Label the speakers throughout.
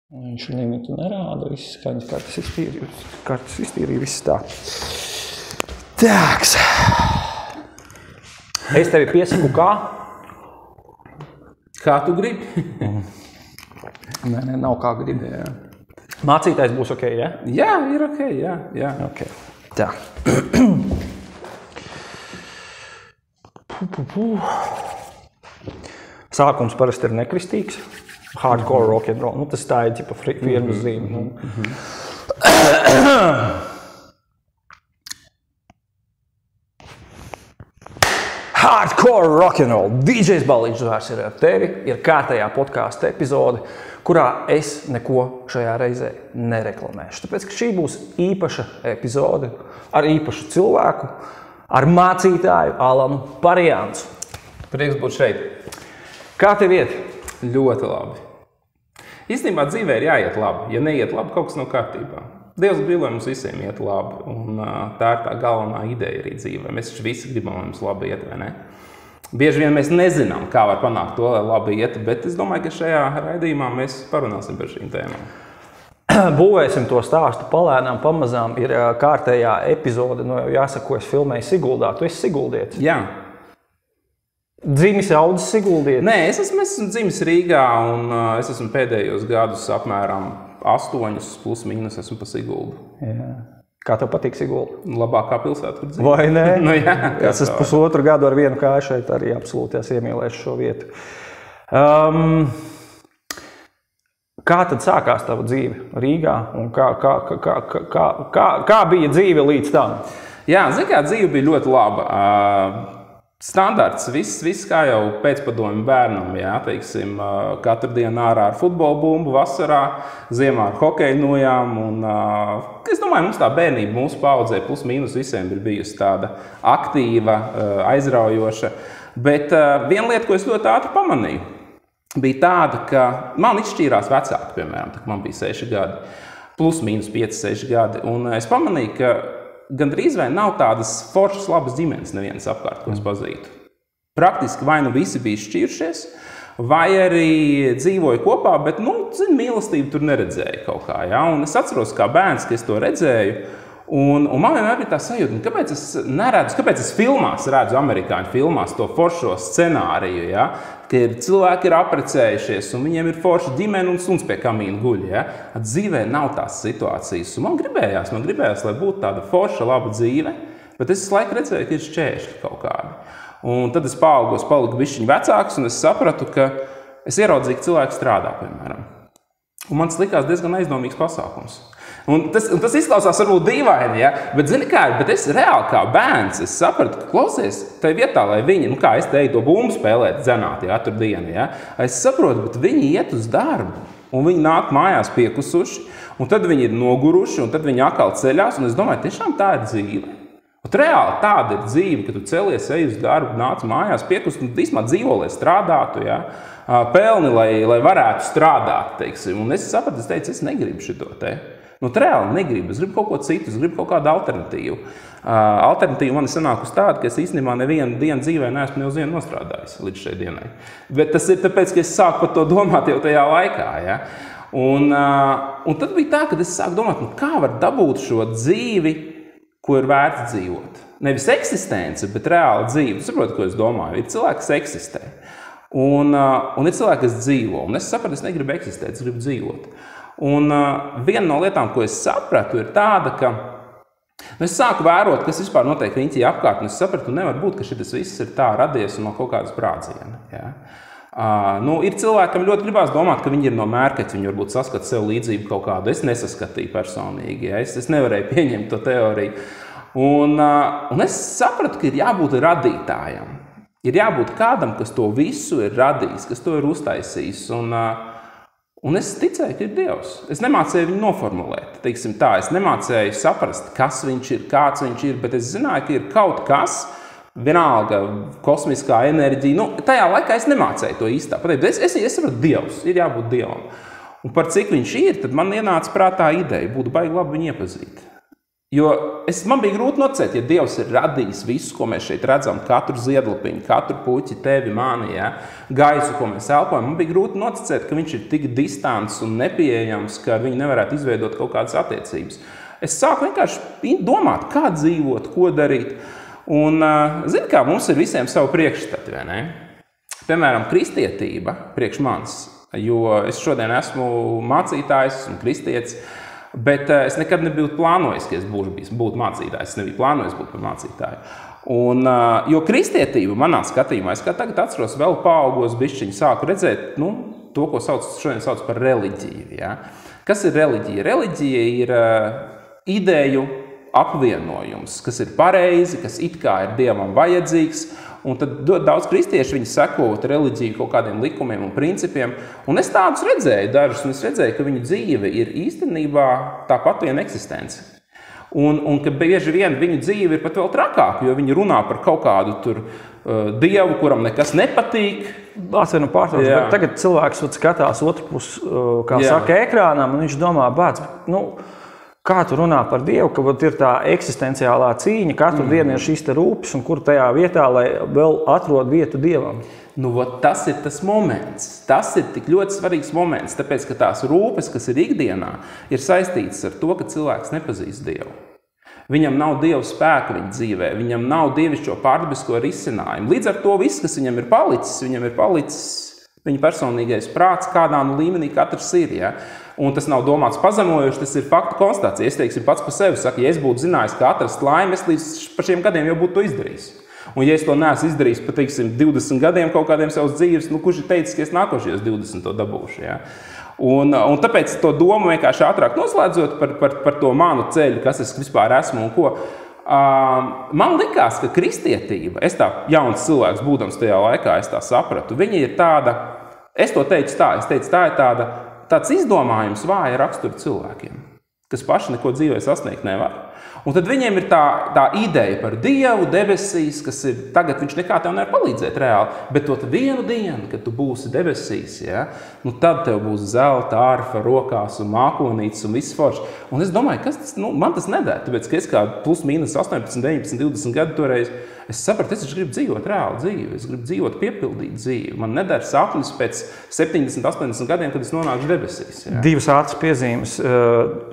Speaker 1: Viņš limitu nerāda, viss skaņas kartas iztīrīja, viss tā. Tāks. Es tevi piesaku kā?
Speaker 2: Kā tu gribi?
Speaker 1: Nē, nav kā gribi. Jā. Mācītājs būs ok, ja?
Speaker 2: Jā, ir ok, jā.
Speaker 1: Okay. Tā. Sākums parasti ir nekristīgs. Hardcore rock'n'roll. Tas tā ir ķipa firmas zīme. Hardcore rock'n'roll. DJs Balīdžs vairs ir ar tevi. Ir kārtējā podkāsta epizode, kurā es neko šajā reizē nereklamēšu. Tāpēc, ka šī būs īpaša epizode ar īpašu cilvēku, ar mācītāju Alanu Parijānsu.
Speaker 2: Prieks būt šeit.
Speaker 1: Kā tev iet?
Speaker 2: Ļoti labi. Īstenībā dzīvē ir jāiet labi. Ja neiet labi, kaut kas nav kārtībā. Dievs grib, lai mums visiem iet labi. Un tā ir tā galvenā ideja arī dzīvē. Mēs visi gribam, lai mums labi iet, vai ne? Bieži vien mēs nezinām, kā var panākt to, lai labi iet, bet es domāju, ka šajā raidījumā mēs parunāsim par šīm tēmām.
Speaker 1: Būvēsim to stāstu palēnām, pamazām. Ir kārtējā epizode, jāsaka, ko es filmēju Siguldā. Tu esi siguldietis?
Speaker 2: Jā.
Speaker 1: Dzimis audzis Siguldietis?
Speaker 2: Nē, es esmu dzimis Rīgā un es esmu pēdējos gadus apmēram 8 plus mīnus esmu pa Siguldu.
Speaker 1: Jā. Kā tev patīk Sigulda?
Speaker 2: Labākā pilsēta, kur dzīvo.
Speaker 1: Vai ne?
Speaker 2: Nu, jā.
Speaker 1: Es esmu pusotru gadu ar vienu kāju šeit arī absolūti iemīlēšu šo vietu. Kā tad sākās tava dzīve Rīgā un kā bija dzīve līdz tam?
Speaker 2: Jā, zini, kā dzīve bija ļoti laba. Standarts, viss kā jau pēcpadomju bērnam, jā, teiksim, katru dienu ārā ar futbola bumbu, vasarā, ziemā ar hokeju nojām, un es domāju, mums tā bērnība, mūsu paudzē, plus mīnus visiem ir bijusi tāda aktīva, aizraujoša, bet viena lieta, ko es ļoti ātri pamanīju, bija tāda, ka man izšķīrās vecāki, piemēram, tā, man bija 6 gadi, plus mīnus 5-6 gadi, un es pamanīju, ka gandrīz vai nav tādas foršas labas ģimenes nevienas apkārt, ko es pazītu. Praktiski vai nu visi bija šķiršies, vai arī dzīvoja kopā, bet, mīlestību tur neredzēja kaut kā. Ja? Un es atceros kā bērns, ka es to redzēju, un man vienmēr bija tā sajūta, kāpēc es filmās redzu, amerikāņu filmās, to foršo scenāriju, ja? Ka cilvēki ir apprecējušies, un viņiem ir forša ģimene un suns pie kamīna guļ. Ja? Dzīvē nav tās situācijas. Un man gribējās, lai būtu tāda forša, laba dzīve, bet es laiku redzēju, ka ir šķēršļi kaut kādi. Un tad es paliku bišķiņ vecāks, un es sapratu, ka es ieraudzīju, ka cilvēki strādā, piemēram. Un man tas likās diezgan aizdomīgs pasākums. Un tas izklausās varbūt dīvaini, ja? Bet es reāli kā bērns, es sapratu, ka klausies tai vietā, lai viņi, kā es teiktu, to bumbu spēlēt, dzenāt, ja, tur dienu, ja? Es saprotu, bet viņi iet uz darbu, un viņi nāk mājās piekusuši, un tad viņi ir noguruši, un tad viņi atkal ceļās, un es domāju, tiešām tā ir dzīve. Un reāli tāda ir dzīve, ka tu celies, ej uz darbu, nāc mājās piekusi, un īstumā dzīvo, lai strādātu, ja? Pelni, lai varētu strādāt, teiksim. Un es sapratu, es teicu, es negribu šito te. Reāli negribu, es gribu kaut ko citu, es gribu kaut kādu alternatīvu. Alternatīva man ir sanākusi tāda, ka es īstenībā nevienu dienu dzīvē neesmu ne uz vienu nostrādājis līdz šai dienai. Bet tas ir tāpēc, ka es sāku par to domāt jau tajā laikā. Ja? Un tad bija tā, ka es sāku domāt, kā var dabūt šo dzīvi, ko ir vērts dzīvot. Nevis eksistence, bet reāla dzīve. Tu saproti, ko es domāju? Ir cilvēki, kas eksistē. Un ir cilvēki, kas dzīvo. Un es sapratu, es negribu eksistēt, es gribu dzīvot. Un viena no lietām, ko es sapratu, ir tāda, ka es sāku vērot, kas vispār notiek riņķī apkārt, un es sapratu, nevar būt, ka šis viss ir tā radies un no kaut kādas brādziena. Ja? Ir cilvēki, kam ļoti gribās domāt, ka viņi ir no mērkaķa, viņi varbūt saskata sev līdzību kaut kādu. Es nesaskatīju personīgi, ja? Es nevarēju pieņemt to teoriju. Un es sapratu, ka ir jābūt radītājam. Ir jābūt kādam, kas to visu ir radījis, kas to ir uztaisījis. Un es ticēju, ka ir Dievs. Es nemācēju viņu noformulēt. Teiksim tā, es nemācēju saprast, kas viņš ir, kāds viņš ir, bet es zināju, ka ir kaut kas, vienalga kosmiskā enerģija. Tajā laikā es nemācēju to īstā. Es sapratu, Dievs, ir jābūt Dievam. Un par cik viņš ir, tad man ienāca prātā ideja, būtu baigi labi viņu iepazīt. Jo man bija grūti nocēt, ja Dievs ir radījis visu, ko mēs šeit redzam, katru ziedlapiņu, katru puķi, tevi, mani, gaisu, ko mēs elpojam. Man bija grūti nocēt, ka viņš ir tik distants un nepieejams, ka viņi nevarētu izveidot kaut kādas attiecības. Es sāku vienkārši domāt, kā dzīvot, ko darīt. Un, zini, kā mums ir visiem savu priekšstati, vai ne? Piemēram, kristietība priekš manis, jo es šodien esmu mācītājs un kristietis. Bet es nekad nebiju plānojis, ka es būtu mācītājs. Es nebiju plānojis būt par mācītāju. Jo kristietība manā skatījumā, es kā tagad atceros vēl paaugos bišķiņu, sāku redzēt to, ko šodien sauc par reliģiju. Ja? Kas ir reliģija? Reliģija ir ideju apvienojums, kas ir pareizi, kas it kā ir Dievam vajadzīgs. Un tad daudz kristieši viņi sekot reliģiju kaut kādiem likumiem un principiem. Un es tādus redzēju dažus, un es redzēju, ka viņu dzīve ir īstenībā tāpat viena eksistence. Un ka bieži vien viņu dzīve ir pat vēl trakāka, jo viņi runā par kaut kādu tur Dievu, kuram nekas nepatīk.
Speaker 1: Atvainu pārtrauc, bet tagad cilvēks skatās otru pusi, kā saka, ekrānām, un viņš domā, kā tu runā par Dievu, ka ir tā eksistenciālā cīņa, katru dienu ir šīs te rūpes, un kur tajā vietā, lai vēl atrod vietu Dievam?
Speaker 2: Tas ir tas moments. Tas ir tik ļoti svarīgs moments, tāpēc, ka tās rūpes, kas ir ikdienā, ir saistītas ar to, ka cilvēks nepazīst Dievu. Viņam nav Dieva spēka viņa dzīvē, viņam nav dievišķo pārdabisko risinājumu. Līdz ar to viss, kas viņam ir palicis viņa personīgais prāts, kādā līmenī katrs ir. Ja? Un tas nav domāts pazemojuši, tas ir faktu konstatācija. Es teiksim pats par sevi saku, ja es būtu zinājis, kā atrast laimi, es līdz par šiem gadiem jau būtu to izdarījis. Un ja es to neesmu izdarījis pa 20 gadiem kaut kādiem savas dzīves, kurš ir teicis, ka es nākošajos 20 to dabūšu. Ja? Un tāpēc to domu vienkārši ātrāk noslēdzot par to manu ceļu, kas es vispār esmu un ko. Man likās, ka kristietība, es tā jauns cilvēks būdams tajā laikā, es tā sapratu, viņa ir tāda, es teicu, tā ir tāds izdomājums vāja rakstura cilvēkiem, kas paši neko dzīvē sasniegt nevar. Un tad viņiem ir tā ideja par Dievu, debesīs, kas ir tagad viņš nekā tev nevar palīdzēt reāli, bet to vienu dienu, kad tu būsi debesīs, ja, tad tev būs zelta ārfa rokās un mākonītes un viss forši. Un es domāju, kas tas, man tas nedēļ, tāpēc, ka es kā plus mīnus 18, 19, 20 gadu toreiz, es sapratu, es gribu dzīvot reāli dzīvi, es gribu dzīvot piepildīt dzīvi. Man nedara sapnis pēc 70, 80 gadiem, kad es nonākšu debesīs. Ja.
Speaker 1: Divas ātras piezīmes.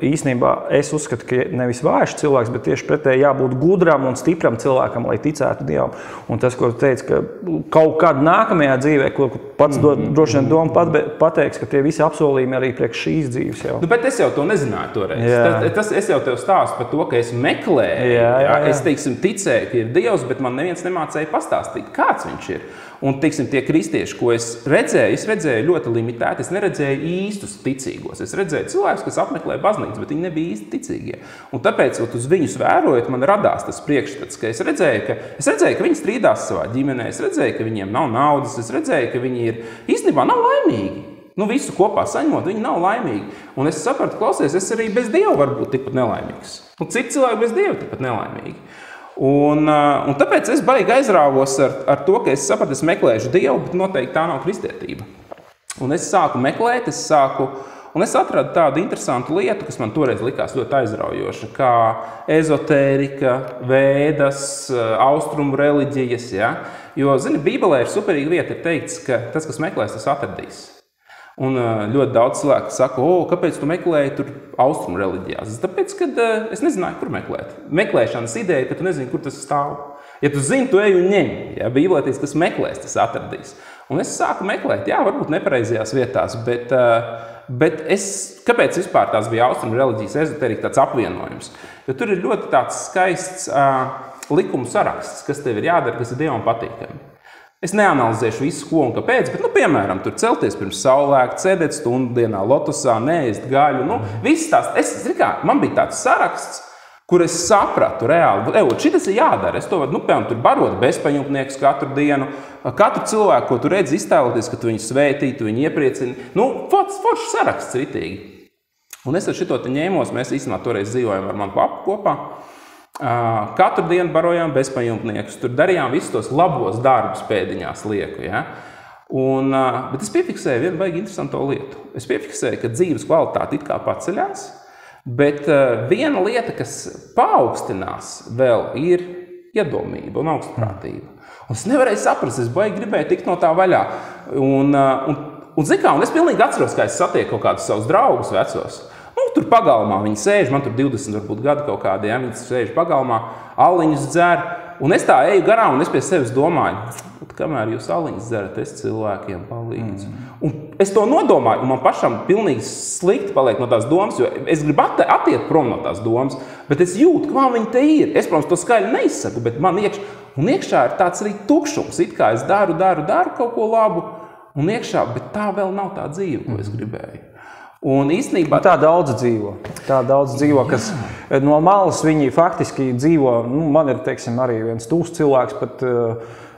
Speaker 1: Īsnībā es uzskatu, ka nevis vājš cilvēks, bet tieši pretēji jābūt gudram un stipram cilvēkam, lai ticētu Dievam. Un tas, ko tu teici, ka kaut kādā nākamajā dzīvē, ko pats droši vien doma pateiks, ka tie visi apsolījumi arī priekš šīs dzīves jau.
Speaker 2: Bet es jau to nezināju toreiz. Es jau tev stāstu par to, ka es meklēju. Jā. Es ticēju, ka ir Dievs, bet man neviens nemācēja pastāstīt, kāds viņš ir. Un, tie kristieši, ko es redzēju ļoti limitēti, es neredzēju īstus ticīgos. Es redzēju cilvēkus, kas apmeklē baznīcu, bet viņi nebija īsti ticīgie. Un tāpēc, uz viņus vērojot, man radās tas priekšstats, ka es redzēju, ka viņi strīdās savā ģimenē, es redzēju, ka viņiem nav naudas, es redzēju, ka viņi ir īstenībā nav laimīgi. Visu kopā saņemot, viņi nav laimīgi. Un es sapratu, klausies, es arī bez Dieva varu būt tikpat nelaimīgs. Un citi cilvēki bez Dieva tikpat nelaimīgi. Un tāpēc es baigi aizrāvos ar to, ka es sapratu, es meklēšu Dievu, bet noteikti tā nav kristietība. Un es sāku meklēt, un es atradu tādu interesantu lietu, kas man toreiz likās ļoti aizraujoša, kā ezotērika, vēdas, austrumu reliģijas. Ja? Jo, Bībelē ir superīga vieta, ir teikts, ka tas, kas meklēs, tas atradīs. Un ļoti daudz cilvēku saka, kāpēc tu meklēji tur austrumu reliģijās? Tāpēc, ka es nezināju, kur meklēt. Meklēšanas ideja, ka tu nezini, kur tas stāv. Ja tu zini, tu ej un ņem. Ja, Bībelē teiks, kas meklēs, tas atradīs. Un es sāku meklēt, varbūt nepareizajās vietās, bet kāpēc vispār tās bija austrumu reliģijas ezoterika tāds apvienojums? Jo tur ir ļoti tāds skaists likumu saraksts, kas tev ir jādara, kas ir Dievam patīkami. Es neanalizēšu visu, ko un kāpēc, bet, piemēram, tur celties pirms saulēkta, sēdēt stundu dienā lotosā, neēst gaļu. Viss tās, man bija tāds saraksts, kur es sapratu reāli, šitas ir jādara. Es to varu, piemēram, tur barot bezpajumtniekus katru dienu. Katru cilvēku, ko tu redzi, iztēloties, ka tu viņu svētī, tu viņu iepriecini. Foršs saraksts ritīgi. Un es ar šito te ņēmos, mēs īstenībā toreiz dzīvojam ar manu papu kopā. Katru dienu barojām bezpajumtniekus, tur darījām visus tos labos darbus pēdiņās lieku. Ja? Bet es piefiksēju vienu baigi interesanto lietu. Es piefiksēju, ka dzīves kvalitāte it kā paceļās, Bet viena lieta, kas paaugstinās vēl, ir iedomība un augstprātība. Un es nevarēju saprast, es baigi gribēju tikt no tā vaļā. Un es pilnīgi atceros, ka es satieku kaut kādus savus draugus vecos. Tur pagalmā viņi sēž, man tur 20 varbūt gadi kaut kādi, ja, viņi sēž pagalmā, aliņus dzer. Un es tā eju garām un es pie sevis domāju, kamēr jūs aliņus dzerat, es cilvēkiem palīdzu. Un es to nodomāju, un man pašam pilnīgi slikti paliek no tās domas, jo es gribu atiet prom no tās domas, bet es jūtu, kā viņi te ir. Es, protams, to skaļi neizsaku, bet man iekšā ir tāds arī tukšums, it kā es daru kaut ko labu, un iekšā, bet tā vēl nav tā dzīve, ko es gribēju. Un īstenībā
Speaker 1: tā daudz dzīvo, kas no malas viņi faktiski dzīvo. Man ir, teiksim, arī viens tūs cilvēks, pat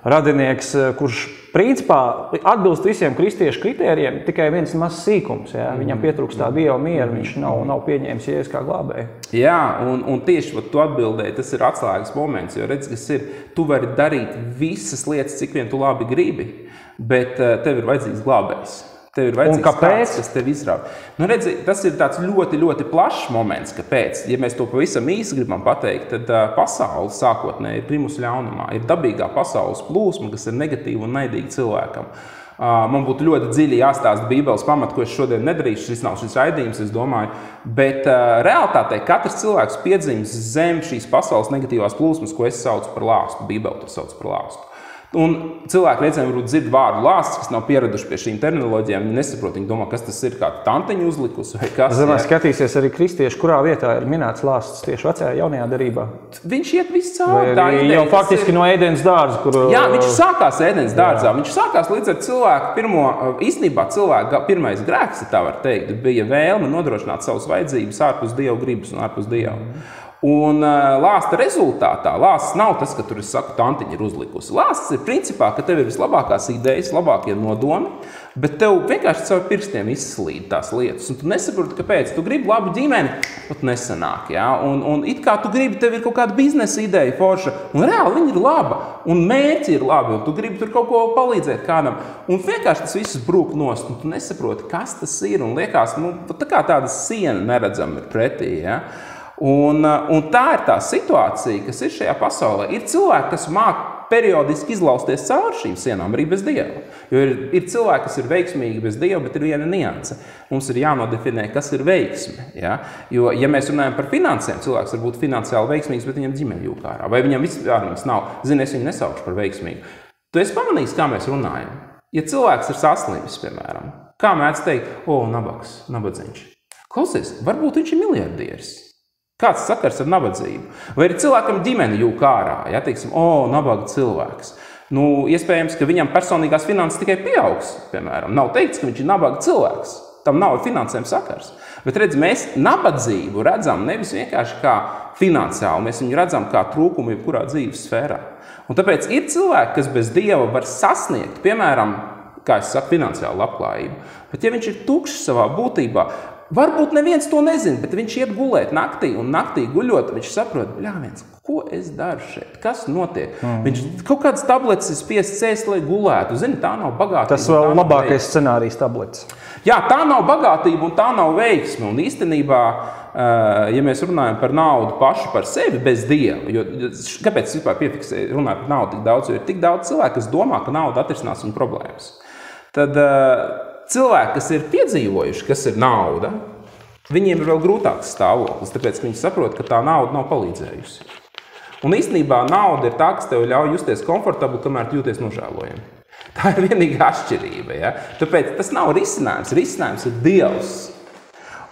Speaker 1: radinieks, kurš principā atbilst visiem kristiešu kritērijiem, tikai viens mazs sīkums. Ja? Viņam pietrūkst tā Dieva miera, viņš nav pieņēmis Jēzus kā glābēju.
Speaker 2: Jā, un tieši tu atbildēji, tas ir atslēgas moments, jo redz, kas ir, tu vari darīt visas lietas, cik vien tu labi gribi, bet tev ir vajadzīgs glābējs. Tev ir vajadzīgs kāds, kas tev izrāda. Redzi, tas ir tāds ļoti, ļoti plašs moments, kāpēc. Ja mēs to pavisam īsi gribam pateikt, tad pasaule sākotnēji ir grimusi ļaunumā. Ir dabīgā pasaules plūsma, kas ir negatīva un naidīga cilvēkam. Man būtu ļoti dziļi jāstāsta Bībeles pamatu, ko es šodien nedarīšu, šis nav šis raidījums, es domāju. Bet realitātē katrs cilvēks piedzimst zem šīs pasaules negatīvās plūsmas, ko es saucu par lāstu. Bībele to sauc par lāstu. Un cilvēki reizēm varbūt dzird vārdu lāsts, kas nav pieraduši pie šīm terminoloģijām. Viņi nesaprot, viņi domā, kas tas ir, kā tantiņu uzlikusi vai kas.
Speaker 1: Es domāju, skatīsies arī kristieši, kurā vietā ir minēts lāsts tieši vecajā jaunajā derībā.
Speaker 2: Viņš iet viss cauri.
Speaker 1: Jau faktiski no ēdienas dārza, kur...
Speaker 2: Jā, viņš sākās ēdienas dārzā. Viņš sākās līdz ar cilvēku īstenībā cilvēka pirmais grēks, ja tā var teikt, bija vēlme nodrošināt savas vajadzības ārpus Dieva gribas un ārpus Dieva. Un lāsta rezultātā, lāsts nav tas, ka tur, es saku, tantiņa ir uzlikusi. Lāsts ir principā, ka tev ir vislabākās idejas, labākie nodomi, bet tev vienkārši caur pirkstiem izslīd tās lietas. Un tu nesaproti, kāpēc. Tu gribi labu ģimeni, bet nesanāk. Ja? Un it kā tu gribi, tev ir kaut kāda biznesa ideja forša, un reāli viņa ir laba, un mērķi ir labi, un tu gribi tur kaut ko palīdzēt kādam. Un vienkārši tas viss brūk nost, un tu nesaproti, kas tas ir, un liekas, tā kā tāda siena neredzama ir pretī. Ja? Un tā ir tā situācija, kas ir šajā pasaulē. Ir cilvēki, kas māk periodiski izlausties cauri šīm sienām, arī bez Dieva. Jo ir cilvēki, kas ir veiksmīgi bez Dieva, bet ir viena nianse. Mums ir jānodefinē, kas ir veiksme. Ja? Jo, ja mēs runājam par finansēm, cilvēks var būt finansiāli veiksmīgs, bet viņam ģimene jūk ārā. Vai viņam vispār nav. Zini, es viņu nesaukšu par veiksmīgu. Tu esi pamanījis, kā mēs runājam. Ja cilvēks ir saslimis, piemēram, kā mēdz teikt, nabaks, nabadzīņš. Klausies, varbūt viņš ir miljardieris. Kāds sakars ar nabadzību? Vai ir cilvēkam ģimene jūk ārā? Ja, teiksim, nabaga cilvēks. Iespējams, ka viņam personīgās finanses tikai pieaugs, piemēram. Nav teikts, ka viņš ir nabaga cilvēks. Tam nav ar finansēm sakars. Bet redz, mēs nabadzību redzam nevis vienkārši kā finansiāli, mēs viņu redzam kā trūkumu jebkurā dzīves sfērā. Un tāpēc ir cilvēki, kas bez Dieva var sasniegt, piemēram, kā es saku, finansiālu labklājību. Bet ja viņš ir tukšs savā būtībā, varbūt neviens to nezina, bet viņš iet gulēt naktī, un naktī guļot, viņš saprot, ko es daru šeit, kas notiek. Viņš kaut kādas tabletes spiests cēst, lai gulētu. Zini, tā nav bagātība.
Speaker 1: Tas vēl labākais scenārijs tabletes.
Speaker 2: Jā, tā nav bagātība un tā nav veiksme. Un īstenībā, ja mēs runājam par naudu pašu par sevi bez Dieva, jo kāpēc es vispār runāju par naudu tik daudz, jo ir tik daudz cilvēku, kas domā, ka nauda atrisinās viņu problēmas. Tad cilvēki, kas ir piedzīvojuši, kas ir nauda, viņiem ir vēl grūtāks stāvoklis, tāpēc, ka viņi saprot, ka tā nauda nav palīdzējusi. Un īstenībā nauda ir tā, kas tev ļauj justies komfortabli, kamēr tu jūties nožēlojami. Tā ir vienīgā atšķirība. Ja? Tāpēc tas nav risinājums. Risinājums ir Dievs.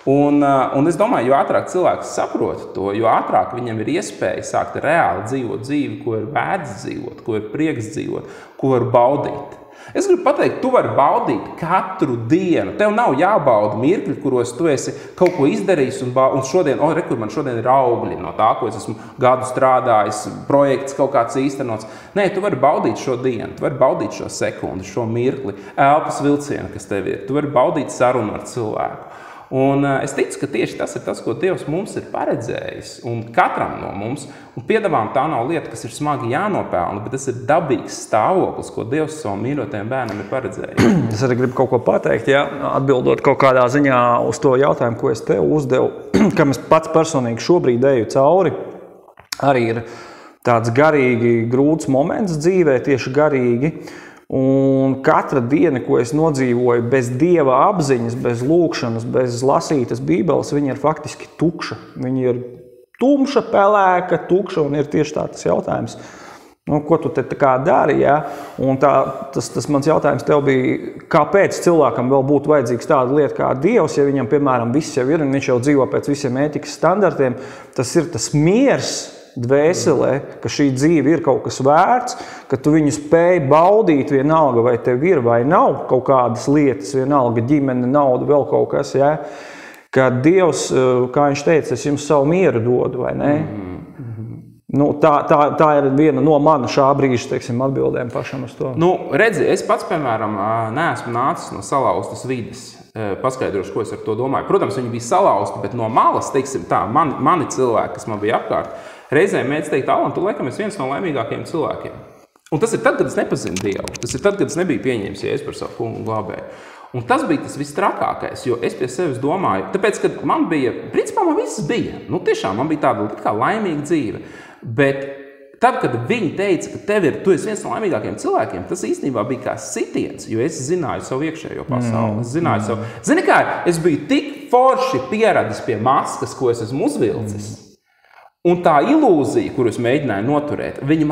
Speaker 2: Un es domāju, jo ātrāk cilvēks saprot to, jo ātrāk viņam ir iespēja sākt reāli dzīvot dzīvi, ko ir vērts dzīvot, ko ir prieks dzīvot, ko var baudīt. Es gribu pateikt, tu vari baudīt katru dienu. Tev nav jābauda mirkļi, kuros tu esi kaut ko izdarījis un šodien, man šodien ir augļi no tā, ko es esmu gadu strādājis, projekts kaut kāds īstenots. Nē, tu vari baudīt šo dienu, tu vari baudīt šo sekundi, šo mirkli, elpas vilcienu, kas tev ir. Tu vari baudīt sarunu ar cilvēku. Un es ticu, ka tieši tas ir tas, ko Dievs mums ir paredzējis, un katram no mums, un piedāvām tā nav lieta, kas ir smagi jānopelna, bet tas ir dabīgs stāvoklis, ko Dievs savam mīļotajam bērnam ir paredzējis.
Speaker 1: Es arī gribu kaut ko pateikt, ja, atbildot kaut kādā ziņā uz to jautājumu, ko es tev uzdevu, kam es pats personīgi šobrīd eju cauri, arī ir tāds garīgi grūts moments dzīvē, tieši garīgi. Un katra diena, ko es nodzīvoju bez Dieva apziņas, bez lūkšanas, bez lasītas Bībeles, viņa ir faktiski tukša. Viņa ir tumša, pelēka, tukša, un ir tieši tas jautājums, ko tu te tā kā dari, ja? Un tas mans jautājums tev bija, kāpēc cilvēkam vēl būtu vajadzīgs tāda lieta kā Dievs, ja viņam, piemēram, viss jau ir, un viņš jau dzīvo pēc visiem ētikas standartiem, tas ir tas miers dvēselē, ka šī dzīve ir kaut kas vērts, ka tu viņu spēj baudīt vienalga, vai tev ir vai nav kaut kādas lietas, vienalga ģimene, nauda, vēl kaut kas, ja? Ka Dievs, kā viņš teica, es jums savu mieru dodu, vai ne? Nu, tā ir viena no mana šā brīža, teiksim, atbildēm pašam uz to.
Speaker 2: Nu, redzi, es pats, piemēram, neesmu nācis no salauztas vides. Paskaidrošu, ko es ar to domāju. Protams, viņi bija salauzti, bet no malas, teiksim tā, mani cilvēki, kas man bija apkārt, reizēm mēdz teikt, Alan, tu laikam esi viens no laimīgākajiem cilvēkiem. Un tas ir tad, kad es nepazinu Dievu. Tas ir tad, kad es nebiju pieņēmis Jēzu par savu kungu un glābēju. Un tas bija tas viss trakākais, jo es pie sevis domāju, tāpēc, kad man bija, principā man viss bija. Nu, tiešām man bija tāda kā laimīga dzīve. Bet tad, kad viņi teica, ka tu esi viens no laimīgākajiem cilvēkiem, tas īstenībā bija kā sitiens, jo es zināju savu iekšējo pasauli. Es zināju savu... Zini kā, es biju tik forši pieradis pie maskas, ko es esmu uzvilcis. Un tā ilūzija, kuru es mēģināju noturēt, viņa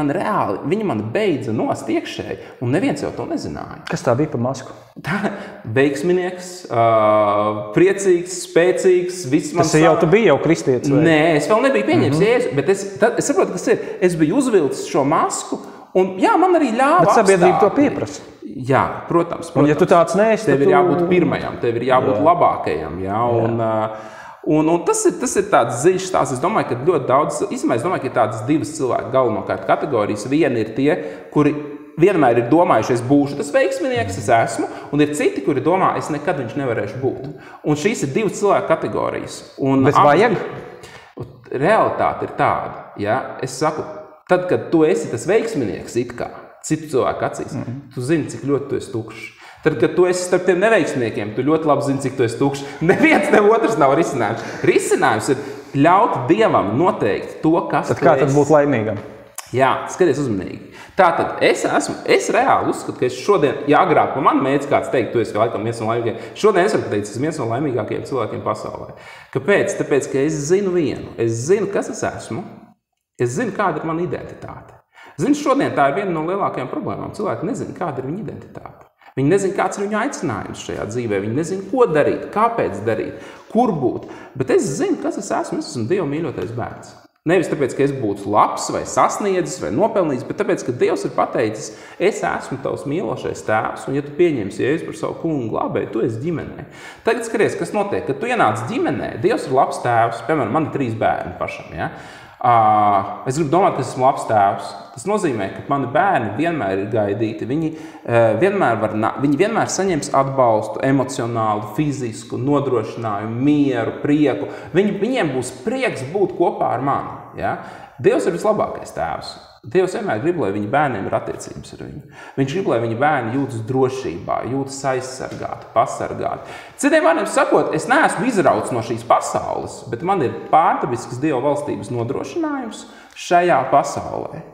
Speaker 2: man beidza nost iekšēji, un neviens jau to nezināja.
Speaker 1: Kas tā bija par masku?
Speaker 2: Tā veiksminieks, priecīgs, spēcīgs, viss man
Speaker 1: tas jau tu biji jau kristietis? Vai?
Speaker 2: Nē, es vēl nebiju pieņēmis Jēzu, bet es saprotu, kas ir. Es biju uzvilcis šo masku, un jā, man arī ļāva
Speaker 1: apstāties. Bet sabiedrība to pieprasa.
Speaker 2: Jā, protams.
Speaker 1: Un ja tu tāds neesi,
Speaker 2: tev ir jābūt pirmajam, tev ir jābūt labākajam, jā, un tas ir tāds dziļš stāsts. Es domāju, ka ļoti daudz, īstenībā es domāju, ka ir tādas divas cilvēku galvenokārt kategorijas. Viena ir tie, kuri vienmēr ir domājuši, es būšu tas veiksminieks, es esmu, un ir citi, kuri domā, es nekad viņš nevarēšu būt. Un šīs ir divas cilvēku kategorijas.
Speaker 1: Bet vajag?
Speaker 2: Realitāte ir tāda, ja? Es saku, tad, kad tu esi tas veiksminieks it kā, citu cilvēku acīs, tu zini, cik ļoti tu esi tukšs. Tad, kad tu esi starp tiem neveiksmniekiem, tu ļoti labi zini, cik tu esi tukšs. Neviens, ne otrs nav risinājums. Risinājums ir ļaut Dievam noteikt to, kas
Speaker 1: tad tu esi. Tad kā tad būt laimīgam?
Speaker 2: Jā, skaties uzmanīgi. Tātad es reāli uzskatu, ka es šodien, ja agrāk pa mani mēdz kāds teikt, tu esi laikam viens no laimīgākajiem, šodien es varu pateikt, es esmu viens no laimīgākajiem cilvēkiem pasaulē. Kāpēc? Tāpēc, ka es zinu vienu. Es zinu, kas es esmu. Es zinu, kāda ir mana identitāte. Zinu, šodien tā ir viena no lielākajām problēmām. Cilvēki nezina, kāda ir viņa identitāte. Viņi nezina, kāds ir viņu aicinājums šajā dzīvē. Viņi nezina, ko darīt, kāpēc darīt, kur būt. Bet es zinu, kas es esmu. Es esmu Dieva mīļotais bērns. Nevis tāpēc, ka es būtu labs vai sasniedzis vai nopelnījis, bet tāpēc, ka Dievs ir pateicis, es esmu tavs mīlošais tēvs, un ja tu pieņemsi Jēzu par savu kungu un glābēju, tu esi ģimenē. Tagad skaties, kas notiek, kad tu ienāc ģimenē, Dievs ir labs tēvs, piemēram, man ir 3 bērni pašam, ja? Es gribu domāt, ka esmu labs tēvs. Tas nozīmē, ka mani bērni vienmēr ir gaidīti. Viņi vienmēr saņems atbalstu, emocionālu, fizisku, nodrošinājumu, mieru, prieku. Viņiem būs prieks būt kopā ar mani. Ja? Dievs ir vislabākais tēvs. Dievs vienmēr grib, lai viņa bērniem ir attiecības ar viņu. Viņš grib, lai viņa bērni jūtas drošībā, jūtas aizsargāti, pasargāti. Citiem vārdiem sakot, es neesmu izrauts no šīs pasaules, bet man ir pārdabisks Dieva valstības nodrošinājums šajā pasaulē.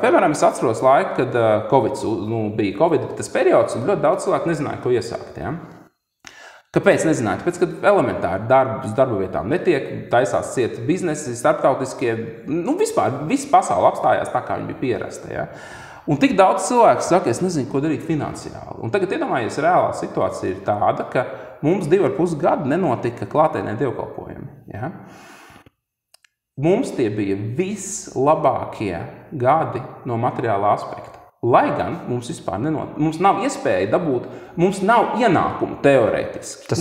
Speaker 2: Piemēram, es atceros laiku, kad bija Covid, tas periods, un ļoti daudz cilvēku nezināja, ko iesākt. Ja? Kāpēc nezināju? Tāpēc, ka elementāri darba vietām netiek, taisās ciet biznesi, starptautiskie, vispār, visa pasaule apstājās tā, kā viņi bija pierasta. Ja? Un tik daudz cilvēku saka, es nezinu, ko darīt finansiāli. Un tagad iedomājies, reālā situācija ir tāda, ka mums 2,5 gadu nenotika klātienē dievkalpojumi. Ja? Mums tie bija vislabākie gadi no materiālā aspekta. Lai gan mums vispār mums nav iespēja dabūt, mums nav ienākumu teorētiski.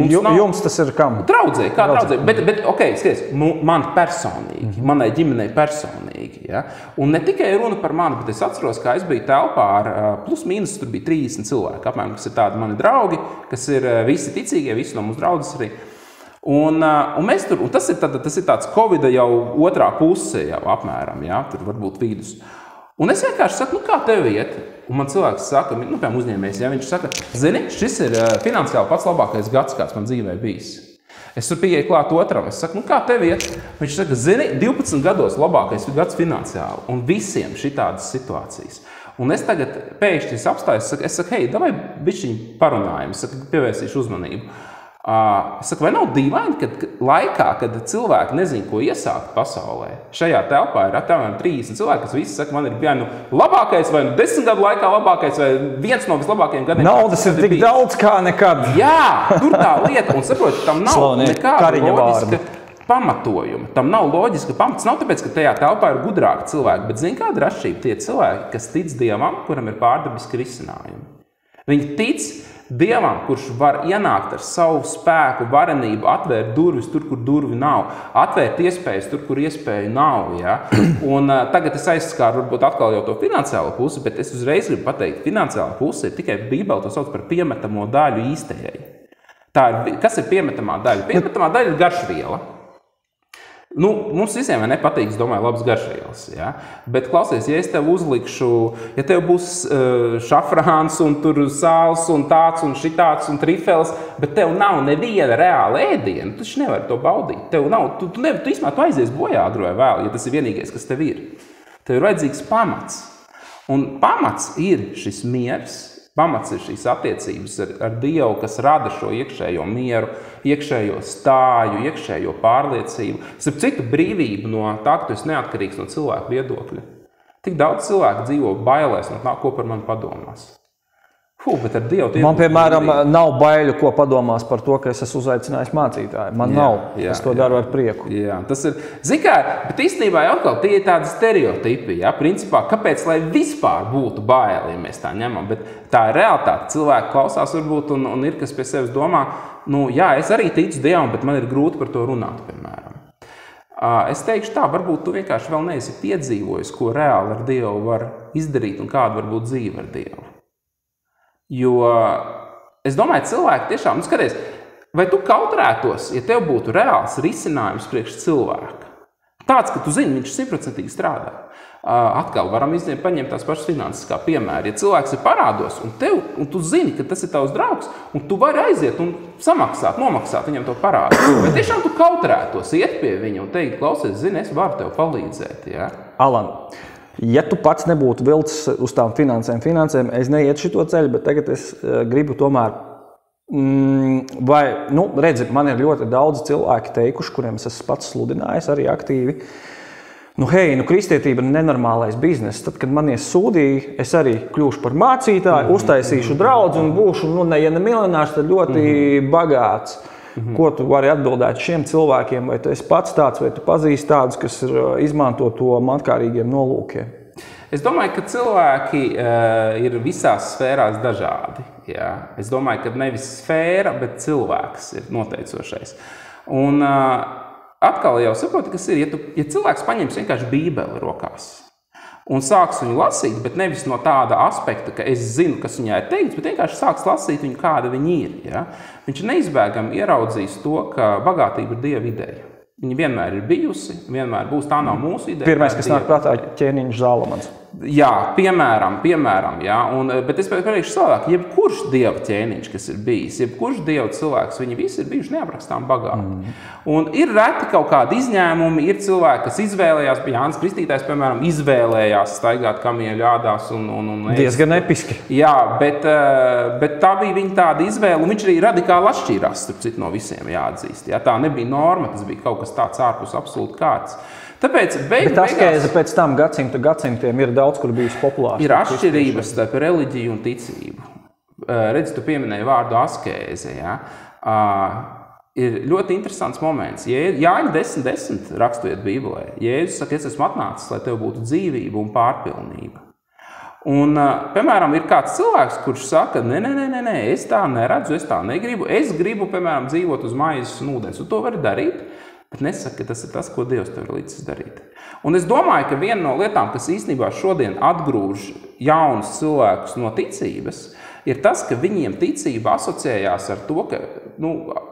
Speaker 1: Jums tas ir kam?
Speaker 2: Draudzē, kā draudzē. Bet ok, skaties, man personīgi, manai ģimenei personīgi. pilnīgi. Ja? Un ne tikai runa par mani, bet es atceros, ka es biju telpā ar plus mīnus, tur bija 30 cilvēki, apmēram, kas ir tādi mani draugi, kas ir visi ticīgie, visi no mūsu draudzes arī. Un mēs tur, un tas ir tāds Covid jau otrā puse jau apmēram, ja? Tur varbūt vidus. Un es vienkārši saku, kā tev iet? Un man cilvēks saka, piemēram uzņēmējs, ja viņš saka, zini, šis ir finansiāli pats labākais gads, kāds man dzīvē bijis. Es tur pieeju klāt otram, es saku, kā tev iet? Viņš saka, zini, 12 gados labākais gads finansiāli un visiem šitādas situācijas. Un es tagad pēkšņi apstājos, es saku, hei, davai bišķiņ parunājam, es saku, pievērsīšu uzmanību. Es saku, vai nav dīvaini, kad laikā, kad cilvēki nezin, ko iesākt pasaulē, šajā telpā ir apmēram 30 cilvēki, kas visi saka, man ir vai labākais, vai 10 gadu laikā labākais, vai viens no vislabākajiem gadiem.
Speaker 1: Naudas ir tik daudz kā nekad.
Speaker 2: Jā, tur tā lieta, un saproti, tam nav nekāda loģiska pamatojuma. Tam nav loģiska pamats. Nav tāpēc, ka tajā telpā ir gudrāki cilvēki, bet zini, kāda ir atšķirība? Tie cilvēki, kas tic Dievam, kuram ir pārdabiski risinājumi. Viņi tic Dievam, kurš var ienākt ar savu spēku, varenību, atvērt durvis tur, kur durvi nav, atvērt iespējas tur, kur iespēju nav. Ja? Un tagad es aizskāru varbūt atkal jau to finansiālo pusi, bet es uzreiz gribu pateikt, finansiāla puse ir tikai Bībele to sauc par piemetamo daļu īstajai. Kas ir piemetamā daļa? Piemetamā daļa ir garšviela. Mums visiem nepatīk, es domāju, labas garšvielas. Ja? Bet klausies, ja es tev uzlikšu, ja tev būs šafrāns un tur sāls un tāds un šitāds un trifels, bet tev nav neviena reāla ēdiena, tu taču nevari to baudīt. Tev nav, tu aizies bojā agri vai vēl, ja tas ir vienīgais, kas tev ir. Tev ir vajadzīgs pamats. Un pamats ir šis miers, pamats ir šīs attiecības ar Dievu, kas rada šo iekšējo mieru, iekšējo stāju, iekšējo pārliecību. Starp citu, brīvību no tā, ka tu esi neatkarīgs no cilvēku viedokļa. Tik daudz cilvēku dzīvo bailēs no tā, ko par mani padomās. Bet ar Dievu
Speaker 1: man, piemēram, nav baiļu, ko padomās par to, ka es esmu uzaicinājis mācītāju. Man nav. Es to daru ar prieku.
Speaker 2: Jā, tas ir, zini kā, bet īstenībā atkal tie ir tādi stereotipi, ja? Principā, kāpēc, lai vispār būtu baili, ja mēs tā ņemam, bet tā ir realitāte. Cilvēki klausās varbūt un ir, kas pie sevis domā, jā, es arī ticu Dievam, bet man ir grūti par to runāt, piemēram. Es teikšu tā, varbūt tu vienkārši vēl neesi piedzīvojis, ko reāli ar Dievu var izdarīt un kāda var būt dzīve ar Dievu. Jo es domāju, cilvēki tiešām, skaties, vai tu kautrētos, ja tev būtu reāls risinājums priekš cilvēka? Tāds, ka tu zini, viņš 100% strādā. Atkal varam paņemt tās pašas finanses kā piemēru. Ja cilvēks ir parādos un tu zini, ka tas ir tavs draugs, un tu vari aiziet un nomaksāt viņam to parādu. Vai tiešām tu kautrētos, iet pie viņa un teikt, klausies, zini, es varu tev palīdzēt. Ja?
Speaker 1: Alan, ja tu pats nebūtu vilcis uz tām finansēm, es neietu šito ceļu, bet tagad es gribu tomēr, redzi, man ir ļoti daudz cilvēki teikuši, kuriem es esmu pats sludinājis arī aktīvi. Kristietība ir nenormālais biznes. Tad, kad man sūdīja, es arī kļūšu par mācītāju, uztaisīšu draudzi un būšu, ja ne miljonārs, tad ļoti bagāts. Ko tu vari atbildēt šiem cilvēkiem? Vai tu esi pats tāds, vai tu pazīsti tādus, kas izmanto to matkārīgiem nolūkiem?
Speaker 2: Es domāju, ka cilvēki ir visās sfērās dažādi. Jā. Es domāju, ka nevis sfēra, bet cilvēks ir noteicošais. Un atkal jau saproti, kas ir, ja cilvēks paņems vienkārši Bībeli rokās un sāks viņu lasīt, bet nevis no tāda aspekta, ka es zinu, kas viņai ir teikts, bet vienkārši sāks lasīt viņu, kāda viņa ir. Ja? Viņš neizbēgami ieraudzīs to, ka bagātība ir Dieva ideja. Viņa vienmēr ir bijusi, vienmēr būs, tā nav mūsu ideja.
Speaker 1: Pirmais, kas nāk prātā, ķēniņš Zālamans.
Speaker 2: Jā, piemēram, jā. Bet es pateikšu savādāk, jebkurš Dieva ķēniņš, kas ir bijis, jebkurš Dieva cilvēks, viņi visi ir bijuši neaprakstām bagāti. Un ir reti kaut kādi izņēmumi, ir cilvēki, kas izvēlējās, Jānis Kristītājs, piemēram, izvēlējās staigāt kamieļu ādās un
Speaker 1: diezgan episki.
Speaker 2: Jā, bet tā bija viņa tāda izvēle, un viņš arī radikāli atšķīrās, starp citu, no visiem jāatzīst. Jā, tā nebija norma, tas bija kaut kas tāds ārpus absolūti kārtas. Tāpēc
Speaker 1: bet askēze pēc tam gadsimtiem ir daudz, kur bijusi populārs.
Speaker 2: Ir atšķirības starp reliģiju un ticību. Redzi, tu pieminēji vārdu askēze. Ja? Ir ļoti interesants moments. Jāņa 10:10 raksturiet Bībelē. Jēzus saka, es esmu atnācis, lai tev būtu dzīvība un pārpilnība. Un, piemēram, ir kāds cilvēks, kurš saka, nē, es tā neredzu, es tā negribu. Es gribu, piemēram, dzīvot uz maizes un ūdens. Un to var darīt. bet nesaka, ka tas ir tas, ko Dievs tev ir līdzis darīt. Un es domāju, ka viena no lietām, kas īstenībā šodien atgrūž jaunus cilvēkus no ticības, ir tas, ka viņiem ticība asociējās ar to, ka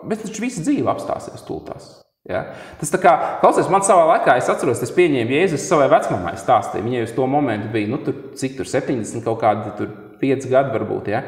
Speaker 2: bet taču visa dzīve apstāsies tultās. Ja? Tas tā kā, klausies, man savā laikā, es atceros, es pieņēmu Jēzus savai vecmamai stāstīja. Viņai uz to momentu bija, cik tur 70 kaut kādi, tur 5 gadi varbūt, ja?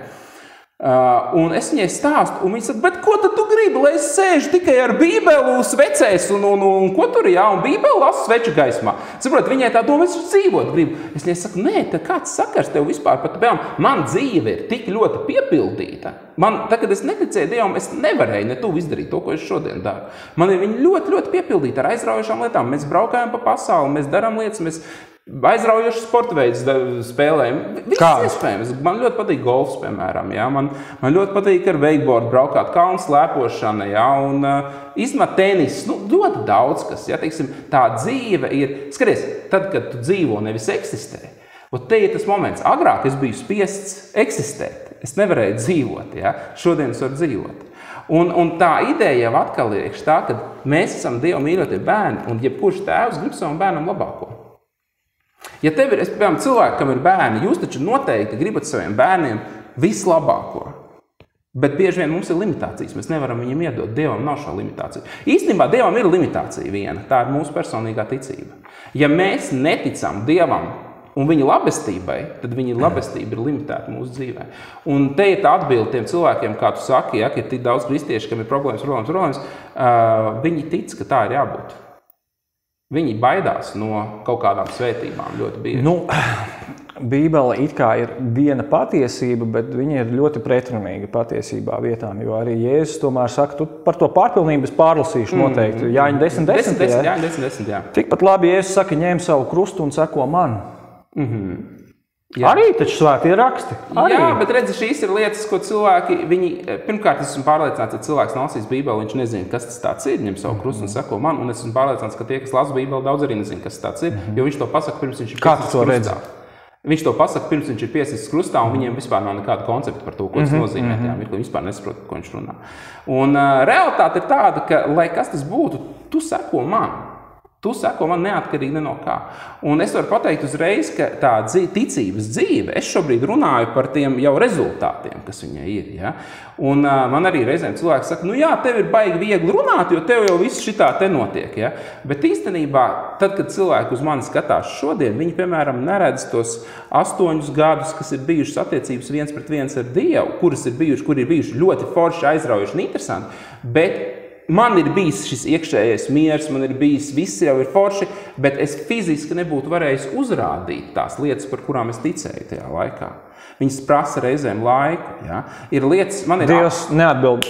Speaker 2: Un es viņai stāstu, un viņa saka, bet ko tad tu gribi, lai es sēžu tikai ar bībeli svecēs, un ko tur, jā, un bībeli lasu sveču gaismā. Saprot, viņai tā doma, es dzīvot gribu. Es viņai saku, nē, kāds sakars tev vispār pat, man dzīve ir tik ļoti piepildīta. Kad es neticēju Dievam, es nevarēju ne tuvu izdarīt to, ko es šodien daru. Man ir viņa ļoti, ļoti piepildīta ar aizraujošām lietām. Mēs braukājam pa pasauli, mēs darām lietas, mēs aizraujošas sporta veidus spēlējam. Viss iespējams. Man ļoti patīk golfs, piemēram. Ja? Man ļoti patīk ar wakeboard braukāt, kalnu slēpošana, ja? Un izmēt tenis. Ļoti daudz kas. Ja? Teiksim, tā dzīve ir... Skaties, tad, kad tu dzīvo, nevis eksistē. Te ir tas moments. Agrāk es biju spiests eksistēt. Es nevarēju dzīvot. Ja? Šodien es varu dzīvot. Un tā ideja jau atkal ir tā, ka mēs esam Dieva mīļotie bērni, un jebkurš tēvs grib savam bērnam labāko. Ja tev ir, piemēram, cilvēki, kam ir bērni, jūs taču noteikti gribat saviem bērniem vislabāko. Bet bieži vien mums ir limitācijas, mēs nevaram viņam iedot. Dievam nav šo limitāciju. Īstenībā Dievam ir limitācija viena, tā ir mūsu personīgā ticība. Ja mēs neticam Dievam un viņa labestībai, tad viņa labestība ir limitēta mūsu dzīvē. Un te ir tā atbilde tiem cilvēkiem, kā tu saki, ja, ka ir tik daudz kristieši, kam ir problēmas, viņi tic, ka tā ir jābūt. Viņi baidās no kaut kādām svētībām ļoti bieži.
Speaker 1: Bībele it kā ir viena patiesība, bet viņa ir ļoti pretrunīga patiesībā vietām, jo arī Jēzus tomēr saka, tu par to pārpilnības pārlasīšu noteikti. Jāņa 10, jā. Tikpat labi Jēzus saka, ņem savu krustu un seko man. Jā. Arī taču svētie raksti. Arī.
Speaker 2: Jā, bet redzi, šīs ir lietas, ko cilvēki, pirmkārt, es esmu pārliecināts, ka cilvēks lasīs Bībeli, viņš nezina, kas tas tāds ir, ņem savu krustu un seko man, un es esmu pārliecināts, ka tie, kas lasa Bībeli, daudz arī nezina, kas tas tāds ir, jo viņš to pasaka, pirms viņš ir piesists krustā. Viņš to pasaka, pirms viņš ir piesists krustā, un viņiem vispār nav nekāda koncepta par to, ko tas nozīmē. Viņi vispār nesaprot, ko viņš runā. Un realitāte ir tāda, ka, lai kas tas būtu, tu seko man. Tu seko man neatkarīgi ne no kā. Un es varu pateikt uzreiz, ka tā ticības dzīve, es šobrīd runāju par tiem jau rezultātiem, kas viņai ir. Ja? Un man arī reizēm cilvēki saka, jā, tev ir baigi viegli runāt, jo tev jau viss šitā te notiek. Ja? Bet īstenībā, tad, kad cilvēki uz mani skatās šodien, viņi, piemēram, neredz tos 8 gadus, kas ir bijušas attiecības viens pret viens ar Dievu, kur ir bijuši ļoti forši, aizraujoši un interesanti, bet man ir bijis šis iekšējais miers, man ir bijis, viss jau ir forši, bet es fiziski nebūtu varējis uzrādīt tās lietas, par kurām es ticēju tajā laikā. Viņas prasa reizēm laiku. Ja? Ir lietas, man ir...
Speaker 1: Dievs neatbild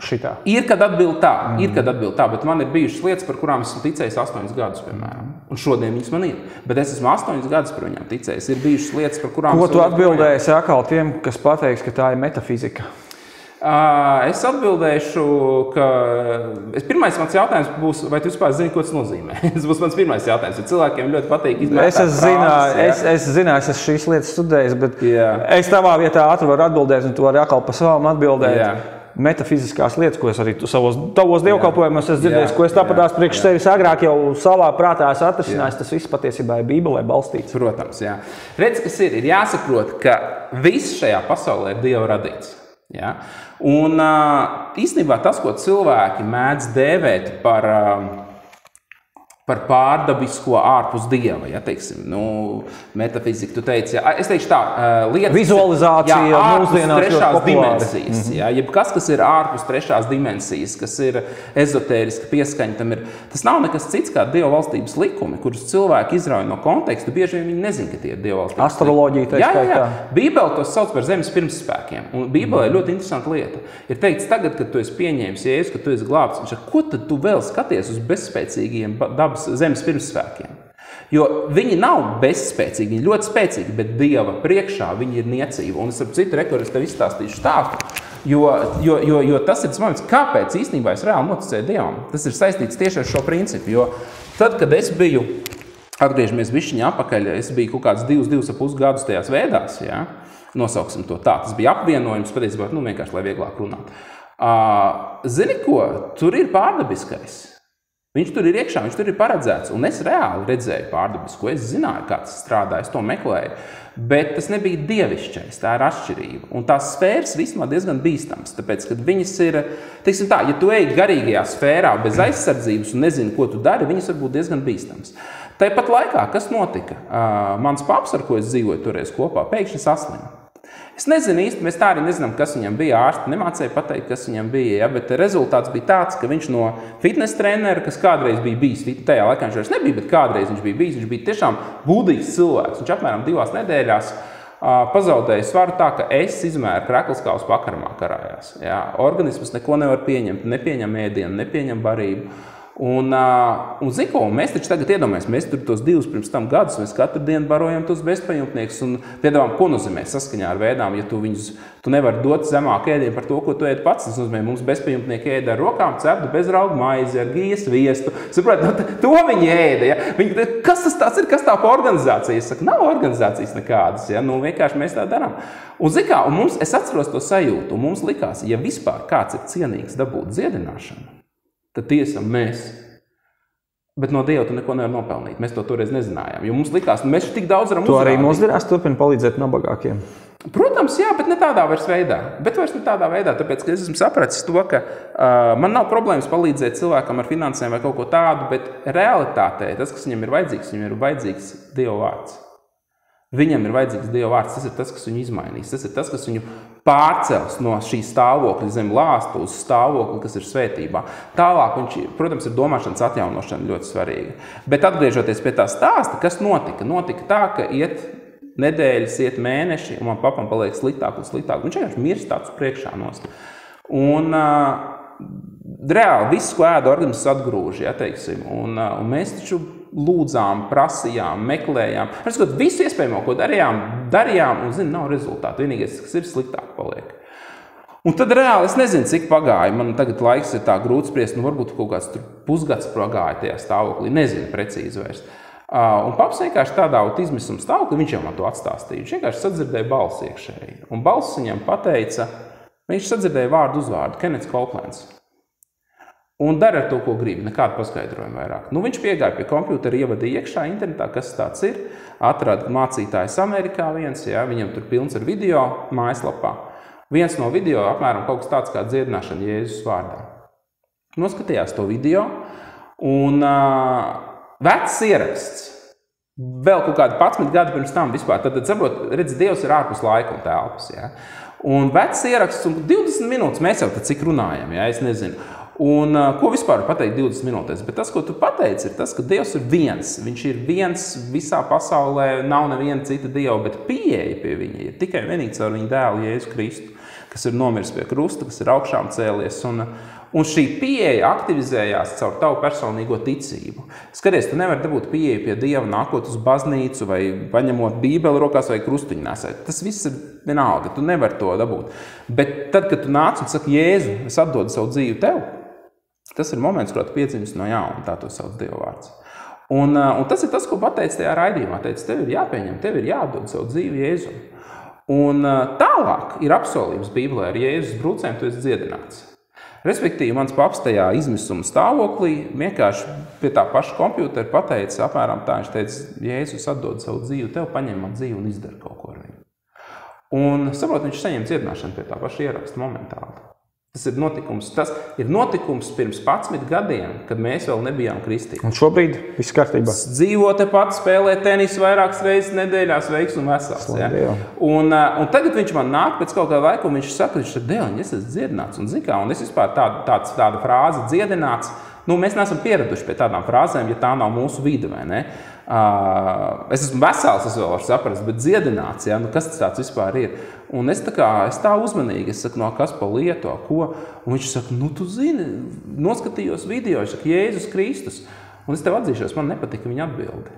Speaker 1: šitā.
Speaker 2: Ir, kad atbild tā, bet man ir bijušas lietas, par kurām esmu ticējis 8 gadus, piemēram. Un šodien viņas man ir. Bet es esmu 8 gadus par viņām ticējis. Ir bijušas lietas, par kurām...
Speaker 1: Ko tu atbildēsi atkal tiem, kas pateiks, ka tā ir metafizika?
Speaker 2: Es atbildēšu, ka... Pirmais mans jautājums būs, vai tu vispār zini, ko tas nozīmē? Tas būs mans pirmais jautājums, jo cilvēkiem ļoti patīk izmērtāt frāzes.
Speaker 1: Es esmu šīs lietas studējis, bet es tavā vietā ātri varu atbildēt, un tu vari atkal pa savam atbildēt. Jā. Metafiziskās lietas, ko es arī tavos dievkalpojumos esmu dzirdējis, ko es tāpatās priekš sevis agrāk jau savā prātā esmu atrisinājis, tas viss patiesībā ir Bībelē balstīts.
Speaker 2: Protams, jā. Redz, kas ir jāsaprot, ka viss šajā pasaulē ir Dieva radīts. Ja? Un īstenībā tas, ko cilvēki mēdz dēvēt par pārdabisko ārpus Dieva, ja, teiksim, metafizika, tu teici, ja, es teikšu tā, lietas,
Speaker 1: vizualizācija,
Speaker 2: ārpus trešās dimensijas, ja, jebkas, kas ir ārpus trešās dimensijas, kas ir ezotēriski pieskaņa, tam ir, tas nav nekas cits kā Dieva valstības likumi, kurus cilvēki izrauj no kontekstu, bieži vien viņi nezin, ka tie ir Dieva valstības
Speaker 1: astroloģija,
Speaker 2: likumi. Jā. Bībele tos sauc par zemes pirmsspēkiem, un Bībelē ir ļoti interesanta lieta. Ir teikts, tagad, kad tu esi pieņēmis Jēzus, ka tu esi glābts, viņš saka, ko tad tu vēl skaties uz bezspēcīgiem zemes pirmsspēkiem? Jo viņi nav bezspēcīgi, viņi ļoti spēcīgi, bet Dieva priekšā viņi ir niecība. Un es ar citu rekordu es tev izstāstīšu stāstu, jo tas ir tas moments, kāpēc īstenībā es reāli noticēju Dievam. Tas ir saistīts tieši ar šo principu, jo tad, kad es biju, atgriežamies bišķiņā apakaļ, es biju kaut kāds 2,5 gadus tajās vēdās, ja? Nosauksim to tā. Tas bija apvienojums, patiesībā, vienkārši, lai vieglāk runāt. Zini ko? Tur ir pārdabiskais. Viņš tur ir iekšā, viņš tur ir paredzēts. Un es reāli redzēju pārdabisko, es zināju, kā tas strādā, es to meklēju. Bet tas nebija dievišķais, tā ir atšķirība. Un tās sfēras vismaz diezgan bīstams, tāpēc, kad viņas ir, teiksim tā, ja tu ej garīgajā sfērā bez aizsardzības un nezini, ko tu dari, viņas var būt diezgan bīstams. Tāpat laikā, kas notika? Mans paps, ar ko es dzīvoju toreiz kopā, pēkšņi saslima. Es nezinu īsti, mēs tā arī nezinām, kas viņam bija. Ārsti nemācēja pateikt, kas viņam bija, ja? Bet rezultāts bija tāds, ka viņš no fitness trenera, kas kādreiz bija bijis, tajā laikā viņš vairs nebija, bet kādreiz viņš bija bijis, viņš bija tiešām būdīgs cilvēks. Viņš apmēram 2 nedēļās pazaudēja svaru tā, ka es izmēru krekliskavas pakaramā karājās. Ja? Organisms neko nevar pieņemt, nepieņem ēdienu, nepieņem barību. Un ziko, mēs taču tagad iedomājamies, mēs tur tos 2 pirms tam gadus, mēs katru dienu barojam tos bezpajumtniekus un piedāvām, ko nozīmē saskaņā ar vēdām, ja tu nevari dot zemāku ēdienu par to, ko tu ēd pats. Tas nozīmē, mums bezpajumtnieki ēda ar rokām ceptu bezraugu maizi, ar gijas viestu. Saprāt, to viņi ēda. Ja? Kas tas tāds ir? Kas tā pa organizācija? Es saku, nav organizācijas nekādas. Ja? Vienkārši mēs tā darām. Un zikā, es atceros to sajūtu, un mums likās, ja vispār kāds ir cienīgs dabūt dziedināšanu, tad tiesam mēs. Bet no Dieva tu neko nevar nopelnīt. Mēs to toreiz nezinājām. Jo mums likās, mēs tik daudz varam
Speaker 1: uzrādīt. Tu arī mūsdienās turpini palīdzēt nabagākiem?
Speaker 2: Protams, jā, bet ne tādā veidā. Tāpēc, ka es esmu sapratis to, ka man nav problēmas palīdzēt cilvēkam ar finansēm vai kaut ko tādu, bet realitātē tas, kas viņam ir vajadzīgs Dieva vārds. Viņam ir vajadzīgs Dieva vārds, tas ir tas, kas viņu izmainīs. Tas ir tas, kas viņu pārcels no šī stāvokļa zem lāsta uz stāvokli, kas ir svētībā. Tālāk viņš, protams, ir domāšanas atjaunošana ļoti svarīga. Bet atgriežoties pie tā stāsta, kas notika? Notika tā, ka iet nedēļas, iet mēneši, un man papam paliek sliktāk un sliktāk. Viņš vienkārši mirst tāds priekšā nost. Un reāli viss, ko ēda organisms atgrūž, ja, teiksim. Un mēs taču lūdzām, prasījām, meklējām. Visu iespējamo, ko darījām, un nav rezultātu. Vienīgais, kas ir sliktāk paliek. Un tad reāli es nezinu, cik pagāja. Man tagad laiks ir tā grūti spriest, varbūt kaut kāds pusgads pagāja tajā stāvoklī. Nezinu precīzi vairs. Un paps vienkārši tādā izmisuma stāvoklī, viņš jau man to atstāstīja. Viņš vienkārši sadzirdēja balsi iekšēji. Un balss viņam pateica, viņš sadzirdēja vārdu uzvārdu, Kenneths Copelands. Un dara ar to, ko grib, nekādu paskaidrojumu vairāk. Viņš piegāja pie kompjutera, ievadīja iekšā internetā, kas tāds ir, atrada mācītājs Amerikā viens, ja, viņam tur pilns ar video mājaslapā. Viens no video apmēram kaut kas tāds kā dziedināšana Jēzus vārdā. Noskatījās to video, un vecs ieraksts, vēl kaut kādi 11 gadi pirms tam vispār, tad saprot, redz, Dievs ir ārpus laika un telpas, ja. Un vecs ieraksts, un 20 minūtes mēs jau tad cik runājam, ja, es nezinu. Un ko vispār pateikt 20 minūtēs? Bet tas, ko tu pateici, ir tas, ka Dievs ir viens. Viņš ir viens visā pasaulē, nav neviena cita Dieva, bet pieeja pie viņa ir tikai vienīgi caur viņa dēlu Jēzu Kristu, kas ir nomiris pie krusta, kas ir augšām cēlies. Un šī pieeja aktivizējās caur tavu personīgo ticību. Skaties, tu nevari dabūt pieeju pie Dieva, nākot uz baznīcu vai paņemot bībeli rokās vai krustiņu nesēt. Tas viss ir vienalga, tu nevari to dabūt. Bet tad, kad tu nāc un saki, Jēzu, es atdodu savu dzīvi tev, tas ir moments, kurā tu piedzimst no jauna, tā to sauc Dieva vārds. Un tas ir tas, ko pateica tajā raidījumā. Teica, tev ir jāpieņem, tev ir jādod savu dzīvi Jēzum. Un tālāk ir apsolījums Bībelē ar Jēzus brūcēm, tu esi dziedināts. Respektīvi, mans paps tajā izmisuma stāvoklī vienkārši pie tā paša kompjutera pateica apmēram tā, viņš teica, Jēzus atdod savu dzīvi, tev paņem man dzīvi un izdara kaut ko ar viņu. Un saprot, viņš saņem dziedināšanu pie tā paša ieraksta momentāli. Tas ir notikums pirms 11 gadiem, kad mēs vēl nebijām kristīgi.
Speaker 1: Un šobrīd viss kārtībā.
Speaker 2: Dzīvo tepat, spēlē tenisu vairākas reizes nedēļās, veiks un vesels. Ja? Un tagad viņš man nāk pēc kaut kāda laika, un viņš saka, Dēliņ, es esmu dziedināts. Un zikā, un es vispār tāda frāze dziedināts, mēs neesam pieraduši pie tādām frāzēm, ja tā nav mūsu vide, vai ne? Es esmu vesels, es vēl varu saprast, bet dziedināts, ja? Kas tas tāds vispār ir? Un es tā uzmanīgi, es saku, no kas pa lieto, ko? Un viņš saka, tu zini, noskatījos video, viņš saka, Jēzus Kristus. Un es tev atzīšos, man nepatika viņa atbildi.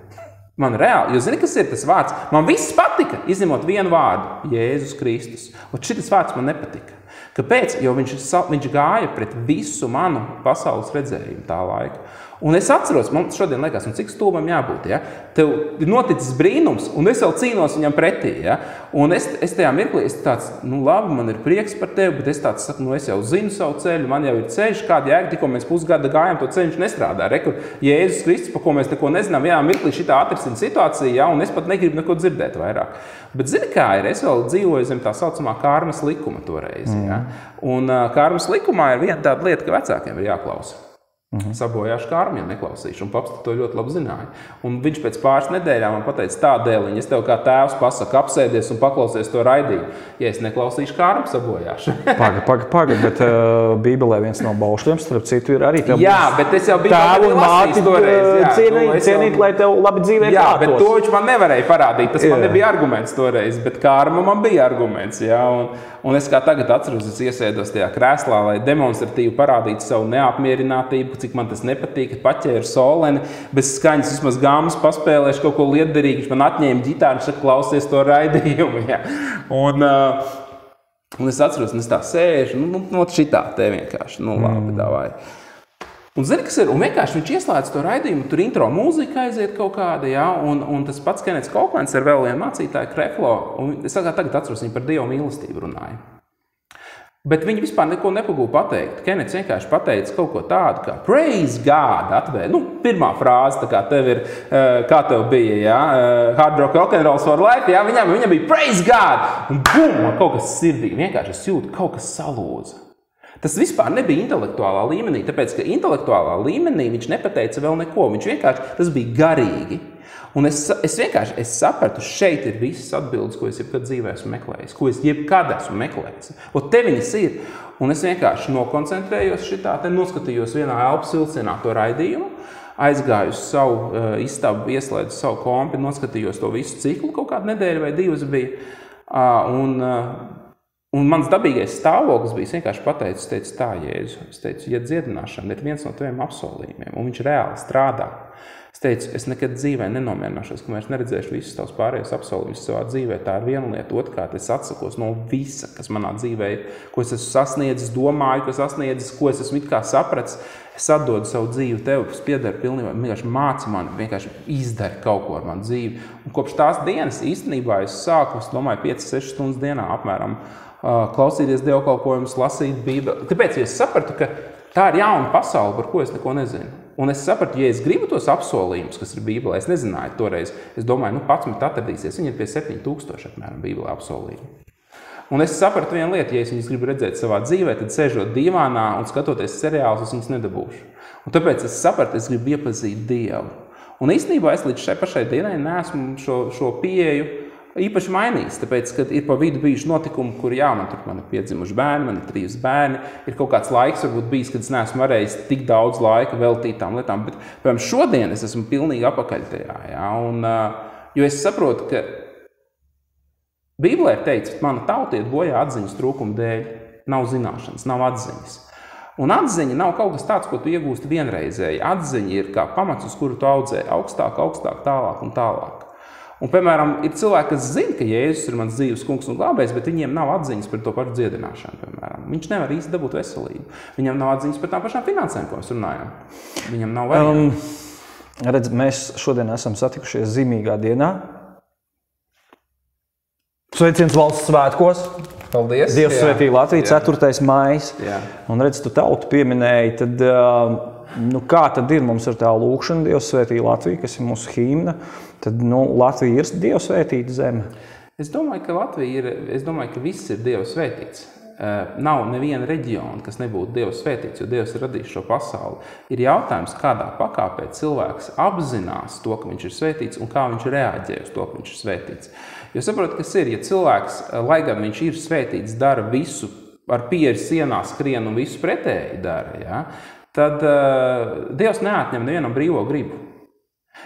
Speaker 2: Man reāli, jo zini, kas ir tas vārds? Man viss patika, izņemot vienu vārdu, Jēzus Kristus. Un šitas vārds man nepatika. Kāpēc? Jo viņš gāja pret visu manu pasaules redzējumu tā laika. Un es atceros, man šodien liekas, cik stulbam jābūt. Ja? Tev ir noticis brīnums, un es vēl cīnos viņam pretī. Ja? Un es tajā mirklī, es tāds, labi, man ir prieks par tevi, bet es tāds saku, es jau zinu savu ceļu, man jau ir ceļš, kāda jēga, tikko mēs pusgada gājām, to ceļš nestrādā. Rekur, Jēzus Kristus, par ko mēs neko nezinām, vienā mirklī šitā atrisina situācija, ja? Un es pat negribu neko dzirdēt vairāk. Bet zini, kā ir? Es vēl dzīvoju zem tā saucamā karmas likuma toreiz. Ja? Un karmas likumā ir viena tāda lieta, ka vecākiem ir jāklausa. Sabojāšu karmu, ja neklausīšu, un paps to ļoti labi zināja. Un viņš pēc pāris nedēļām man pateica tā dēliņa, es tev kā tēvs pasaku apsēdies un paklausies to raidījumu. Ja es neklausīšu karmu, sabojāšu.
Speaker 1: Paga, bet Bībelē viens no baušļiem, starp citu, ir arī tev.
Speaker 2: Jā, bet es jau biju
Speaker 1: tēvu un māti cienīt, lai tev labi dzīvē
Speaker 2: jā, klātos. Bet to viņš man nevarēja parādīt, tas man nebija arguments toreiz, bet karma man bija arguments, jā. Un es kā tagad atceros, es iesēdos tajā krēslā, lai demonstratīvi parādītu savu neapmierinātību, cik man tas nepatīk, paķēru soleni, bez skaņas, vismaz gāmas paspēlēšu kaut ko lietderīgu, viņš man atņēma ģitāru, viņš saka, klausies to raidījumu. Ja. Un es atceros, un es tā sēžu, šitā te vienkārši, labi, davai. Un zini, kas ir? Un vienkārši viņš ieslēdz to raidījumu, tur intro mūzika aiziet kaut kāda, ja, un tas pats Kenets Koukmans ar vēl vienu mācītāju Kreflo, un es tagad atceros, viņi par Dievu mīlestību runāja. Bet viņi vispār neko nepagūja pateikt. Kenets vienkārši pateica kaut ko tādu kā Praise God atvēl. Pirmā frāze, tā kā tev ir, kā tev bija, ja? Hard rock rock'n'roll for life, ja? Viņam bija Praise God! Un bum, man kaut kas sirdī, vienkārši es jūtu, kaut kas salūza. Tas vispār nebija intelektuālā līmenī, tāpēc, ka intelektuālā līmenī viņš nepateica vēl neko. Viņš vienkārši, tas bija garīgi. Un es sapratu, šeit ir visas atbildes, ko es jebkad dzīvē esmu meklējis, ko es jebkad esmu meklējis. Un te viņas ir. Un es vienkārši nokoncentrējos šitā, te noskatījos vienā elpas vilcienā to raidījumu, aizgāju uz savu istabu, ieslēdzu savu kompi, noskatījos to visu ciklu, kaut kādu nedēļu vai divas bija. Un mans dabīgais stāvoklis bija vienkārši pateicis, es teicu tā, Jēzu, es teicu, ja dziedināšana ir viens no taviem apsolījumiem, un viņš reāli strādā. Es teicu, es nekad dzīvē nenomierināšos, ka es neredzēšu visus tavus pārējos apsolījumus savā dzīvē. Tā ir viena lieta, otrkārt, es atsakos no visa, kas manā dzīvē ir, ko es esmu sasniedzis, domāju, ko es esmu it kā sapratis. Es atdodu savu dzīvi tev, kas pieder pilnībā, vienkārši māci mani, vienkārši izdari kaut ko ar manu dzīvi. Un kopš tās dienas īstenībā es sāku, es domāju, 5-6 stundas dienā apmēram klausīties dievkalpojumus, lasīt Bībeli. Tāpēc es sapratu, ka tā ir jauna pasaule, par ko es neko nezinu. Un es sapratu, ja es gribu tos apsolījumus, kas ir Bībelē, es nezināju toreiz, es domāju, 11 atradīsies, viņi ir pie 7000 apmēram Bībelē apsolījumi. Un es sapratu vienu lietu, ja es viņus gribu redzēt savā dzīvē, tad sēžot divānā un skatoties seriālus, es viņus nedabūšu. Un tāpēc es sapratu, es gribu iepazīt Dievu. Un īstenībā es līdz šai pašai dienai neesmu šo pieeju īpaši mainījis, tāpēc, ka ir pa vidu bijuši notikumi, kur man ir piedzimuši bērni, man ir 3 bērni, ir kaut kāds laiks, varbūt bijis, kad es neesmu varējis tik daudz laika veltīt tām lietām, bet, piemēram, šodien es esmu pilnīgi apakaļ tajā, ja? Jo es saprotu, ka Bībelē ir teicis, mana tauta iet bojā atziņas trūkuma dēļ, nav zināšanas, nav atziņas. Un atziņa nav kaut kas tāds, ko tu iegūsti vienreizēji. Atziņa ir kā pamats, uz kuru tu audzē augstāk, tālāk un tālāk. Un, piemēram, ir cilvēki, kas zina, ka Jēzus ir mans dzīves kungs un glābējs, bet viņiem nav atziņas par to pašu dziedināšanu, piemēram. Viņš nevar īsti dabūt veselību. Viņam nav atziņas par tām pašām finansēm, ko mēs runājam. Viņam nav variantu.
Speaker 1: Redz, mēs šodien esam satikušies zīmīgā dienā. Sveiciens valsts svētkos.
Speaker 2: Paldies.
Speaker 1: Dievs svētī Latviju, 4. maijs.
Speaker 2: Jā.
Speaker 1: Un redz, tu tautu pieminēji, tad kā tad ir mums ar tā lūkšana Dievs svētī Latviju, kas ir mūsu himna? Tad Latvija ir Dievs svētīta zeme.
Speaker 2: Es domāju, ka viss ir Dievs svētīts. Nav neviena reģiona, kas nebūtu Dievs svētīts, jo Dievs ir radījis šo pasauli. Ir jautājums, kādā pakāpē cilvēks apzinās to, ka viņš ir svētīts un kā viņš reaģē uz to, ka viņš ir svētīts. Jo saprot, kas ir, ja cilvēks, lai gan viņš ir svētīts, dara visu ar pieri sienā skrien un visu pretēji dara, ja, tad Dievs neatņem nevienam brīvo gribu.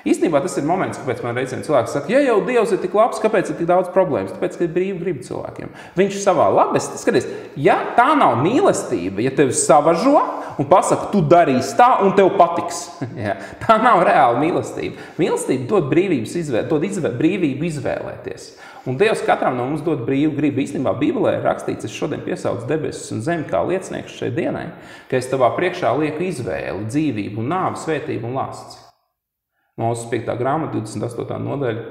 Speaker 2: Īstenībā tas ir moments, kāpēc man reizēm cilvēks saka, ja jau Dievs ir tik labs, kāpēc ir tik daudz problēmas? Tāpēc, ka ir brīva griba cilvēkiem. Viņš savā labes, skaties, ja tā nav mīlestība, ja tevi savažo un pasaka, tu darīsi tā un tev patiks. Ja, tā nav reāla mīlestība. Mīlestība dod brīvību izvēlēties. Un Dievs katram no mums dod brīvu gribu. Īstenībā Bībelē ir rakstīts, es šodien piesaucu debesis un zemi kā liecinieks šai dienai, ka es tavā priekšā lieku izvēli, dzīvību un nāvi, svētību un lasts. Mūzes 5. grāmata, 28. nodaļa,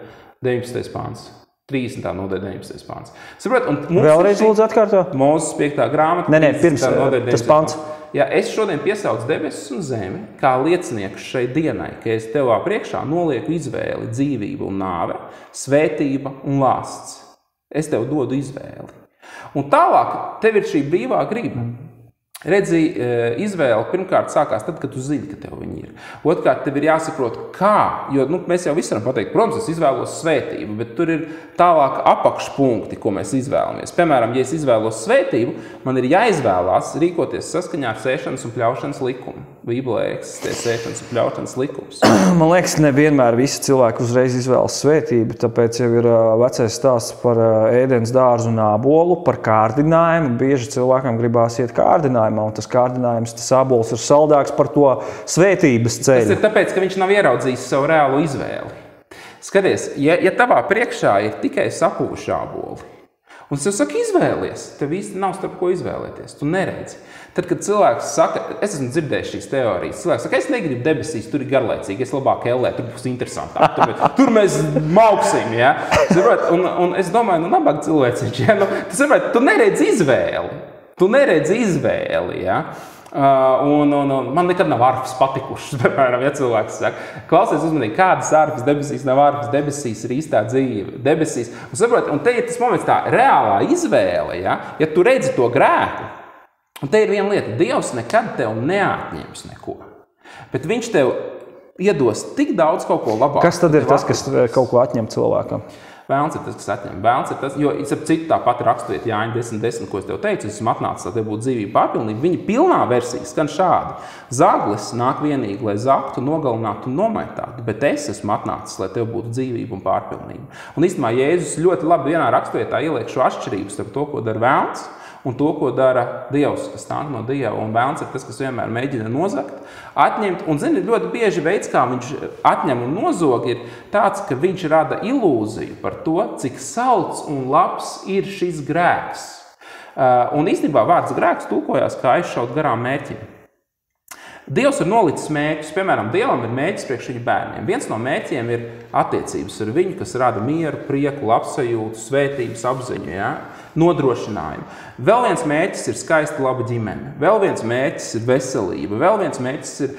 Speaker 2: 19. pāns. 30. nodaļa, 19. pāns. Saprot,
Speaker 1: vēlreiz lūdzu atkārto?
Speaker 2: Mūzes 5. grāmata, 30. nodaļa, 19. pāns. Ja es šodien piesaucu debesis un zemi kā liecinieku šai dienai, ka es tevā priekšā nolieku izvēli, dzīvību un nāve, svētība un lasts. Es tev dodu izvēli. Un tālāk tev ir šī brīvā griba. Redzi, izvēle pirmkārt sākās tad, kad tu zini, ka tev viņi ir. Otrkārt, tev ir jāsaprot, kā, jo mēs jau visi varam pateikt, protams, es izvēlos svētību, bet tur ir tālāk apakšpunkti, ko mēs izvēlamies. Piemēram, ja es izvēlos svētību, man ir jāizvēlās rīkoties saskaņā ar sēšanas un pļaušanas likumu. Bībelē eksistē sēšanas un pļaušanas likums.
Speaker 1: Man liekas, nevienmēr visi cilvēki uzreiz izvēlas svētību, tāpēc jau ir vecais stāsts par ēdienas dārzu un ābolu, par kārdinājumu. Bieži cilvēkam gribās iet kārdinājumā, un tas kārdinājums, tas ābols ir saldāks par to svētības ceļu.
Speaker 2: Tas ir tāpēc, ka viņš nav ieraudzījis savu reālu izvēli. Skaties, ja tavā priekšā ir tikai sapūši āboli, un tev saka izvēlies, tev īsti nav starp ko izvēlēties, tu neredzi. Tad, kad cilvēks saka, es esmu dzirdējis šīs teorijas, cilvēks saka, es negribu debesīs, tur ir garlaicīgi, es labāk ellē, tur būs interesantāk, tur mēs mauksim, ja? Un es domāju, nabaga cilvēciņš, ja? Tu neredzi izvēli, ja? Un man nekad nav arfas patikušas, piemēram, ja cilvēks saka, klausies uzmanīgi, kādas arfas debesīs nav arfas, debesīs ir īstā dzīve, debesīs. Un te ir tas moments tā reālā izvēle, ja tu redzi to grēku. Un te ir viena lieta, Dievs nekad tev neatņems neko, bet viņš tev iedos tik daudz kaut ko labāk.
Speaker 1: Kas tad ir tas, kas kaut ko atņem cilvēkam?
Speaker 2: Vēlns ir tas, kas atņem. Vēlns ir tas, jo citu tā pati raksturiet Jāņa 10.10, ko es tev teicu, es esmu atnācis, lai tev būtu dzīvība pārpilnība. Viņa pilnā versija skan šādi. Zaglis nāk vienīgi, lai zaktu, nogalinātu un nomaitātu, bet es esmu atnācis, lai tev būtu dzīvība un pārpilnība. Un īstenībā Jēzus ļoti labi vienā raksturietā ieliek šo atšķirību starp to, ko dara vēlns, un to, ko dara Dievs, kas nāk no Dieva. Un vēlns ir tas, kas vienmēr mēģina nozagt, atņemt. Un, zini, ļoti bieži veids, kā viņš atņem un nozog, ir tāds, ka viņš rada ilūziju par to, cik salds un labs ir šis grēks. Un īstenībā vārds grēks tulkojās kā aizšaut garām mērķim. Dievs ir nolicis mērķus, piemēram, Dievam ir mērķis priekš viņa bērniem. Viens no mērķiem ir attiecības ar viņu, kas rada mieru, prieku, labsajūtu, svētības apziņu, ja? Nodrošinājumu. Vēl viens mērķis ir skaista laba ģimene. Vēl viens mērķis ir veselība. Vēl viens mērķis ir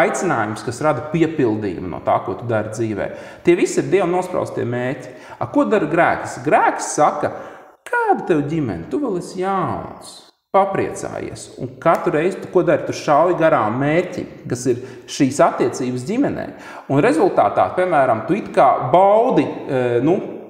Speaker 2: aicinājums, kas rada piepildījumu no tā, ko tu dari dzīvē. Tie visi ir Dievam nospraustie mērķi. Ko dara grēks? Grēks saka, kāda tev ģimene? Tu vēl esi jauns. Papriecājies. Un katru reizi, ko dari, tu šauji garām mērķi, kas ir šīs attiecības ģimenē. Un rezultātā, piemēram, tu it kā baudi,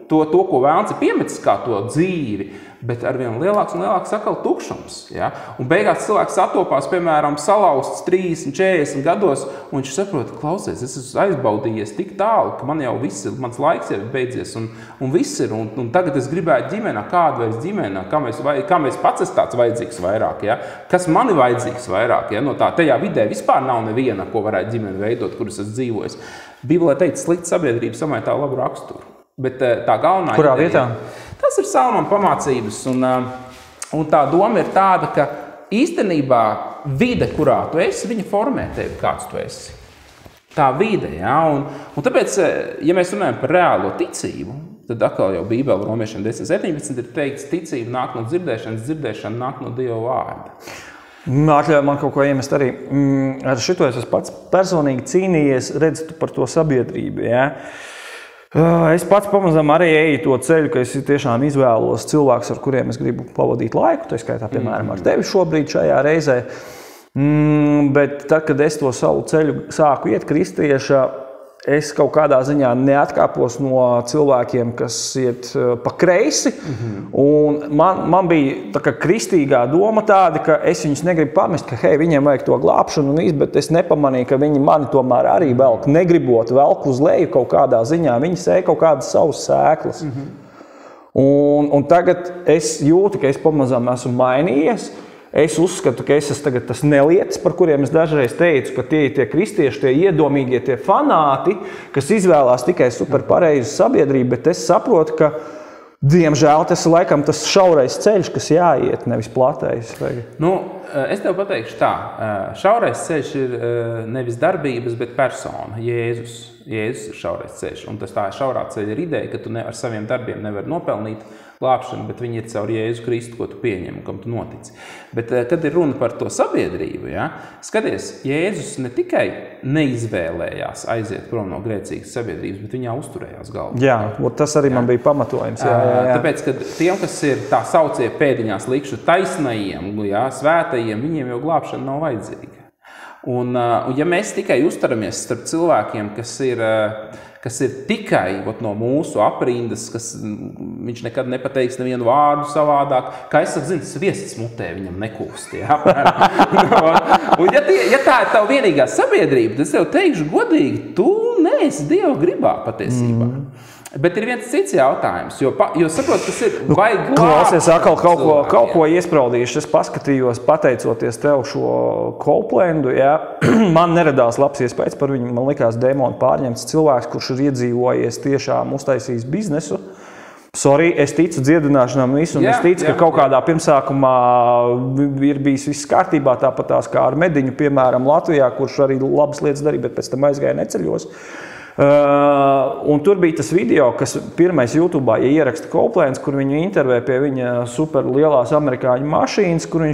Speaker 2: to, ko vēlns ir piemetis kā to dzīvi, bet arvien lielāks un lielāks atkal tukšums. Ja? Un beigās cilvēks satopās, piemēram, salauzts 30, 40 gados, un viņš saprot, klausies, es esmu aizbaudījies tik tālu, ka man jau viss ir, mans laiks jau beidzies, un viss ir, un tagad es gribētu ģimenā, kāda vairs ģimenā, kā mēs pats esmu tāds vajadzīgs vairāk, ja? Kas man ir vajadzīgs vairāk, ja? No tā, tajā vidē vispār nav neviena, ko varētu ģimeni veidot, kuras esmu dzīvojis. Bībelē teica, slikta sabiedrība samaitā labu raksturu. Bet tā galvenā
Speaker 1: Kurā vietā?
Speaker 2: Tas ir Salmona pamācības, un tā doma ir tāda, ka īstenībā vide, kurā tu esi, viņa formē tevi, kāds tu esi. Tā vide, ja? Un tāpēc, ja mēs runājam par reālo ticību, tad atkal jau Bībele Romiešiem 10.17 ir teikts, ticība nāk no dzirdēšanas, dzirdēšana nāk no Dieva vārda.
Speaker 1: Atļauj man kaut ko iemest arī. Ar šito es pats personīgi cīnījies, redzu par to sabiedrību, ja? Es pats pamazām arī eju to ceļu, ka es tiešām izvēlos cilvēkus, ar kuriem es gribu pavadīt laiku, tā skaitā, piemēram, ar tevi šobrīd šajā reizē. Bet tad, kad es to savu ceļu sāku iet kristieša, es kaut kādā ziņā neatkāpos no cilvēkiem, kas iet pa kreisi. Un man bija tā kā kristīgā doma tāda, ka es viņus negribu pamest, ka hei, viņiem vajag to glābšanu un bet es nepamanīju, ka viņi mani tomēr arī velk, negribot velk uz leju kaut kādā ziņā. Viņi sēja kaut kādas savas sēklas. Un tagad es jūtu, ka es pamazām esmu mainījies. Es uzskatu, ka es esmu tagad tas nelietis, par kuriem es dažreiz teicu, ka tie ir tie kristieši, tie iedomīgie, tie fanāti, kas izvēlās tikai superpareizu sabiedrību, bet es saprotu, ka, diemžēl, tas ir laikam tas šaurais ceļš, kas jāiet, nevis platais.
Speaker 2: Es tev pateikšu tā, šaurais ceļš ir nevis darbības, bet persona, Jēzus. Jēzus ir šaurais ceļš, un tas tā šaurā ceļa ir ideja, ka tu ar saviem darbiem nevari nopelnīt glābšanu, bet viņi ir caur Jēzu Kristu, ko tu pieņem, kam tu notici. Bet, kad ir runa par to sabiedrību, skaties, Jēzus ne tikai neizvēlējās aiziet prom no grēcīgas sabiedrības, bet viņā uzturējās galvā.
Speaker 1: Jā, tas arī man bija pamatojums. Jā.
Speaker 2: Tāpēc, ka tiem, kas ir tā saucie pēdiņās likšu taisnajiem, svētajiem, viņiem jau glābšana nav vajadzīga. Un ja mēs tikai uztaramies starp cilvēkiem, kas ir tikai no mūsu aprindas, viņš nekad nepateiks nevienu vārdu savādāk, kā es saku, sviests mutē viņam nekūst. Un ja tā ir tava vienīgā sabiedrība, tad es tev teikšu godīgi, tu neesi Dieva gribā patiesībā. Bet ir viens cits jautājums, jo saprot, kas ir vajag glābt.
Speaker 1: Klausies, atkal kaut ko iespraudījuši. Es paskatījos, pateicoties tev šo Copelandu, man neradās labs iespējas par viņu. Man likās dēmoni pārņemts cilvēks, kurš ir iedzīvojies tiešām uztaisījis biznesu. Sorry, es ticu dziedināšanām visu, un es ticu, ka kaut kādā pirmsākumā ir bijis viss kārtībā, tāpatās kā ar Mediņu, piemēram, Latvijā, kurš arī labas lietas darīja, bet pēc tam aizgāja neceļos. Un tur bija tas video, kas pirmais YouTube'ā ieraksta Copelands, kur viņu intervē pie viņa super lielās amerikāņu mašīnas, kur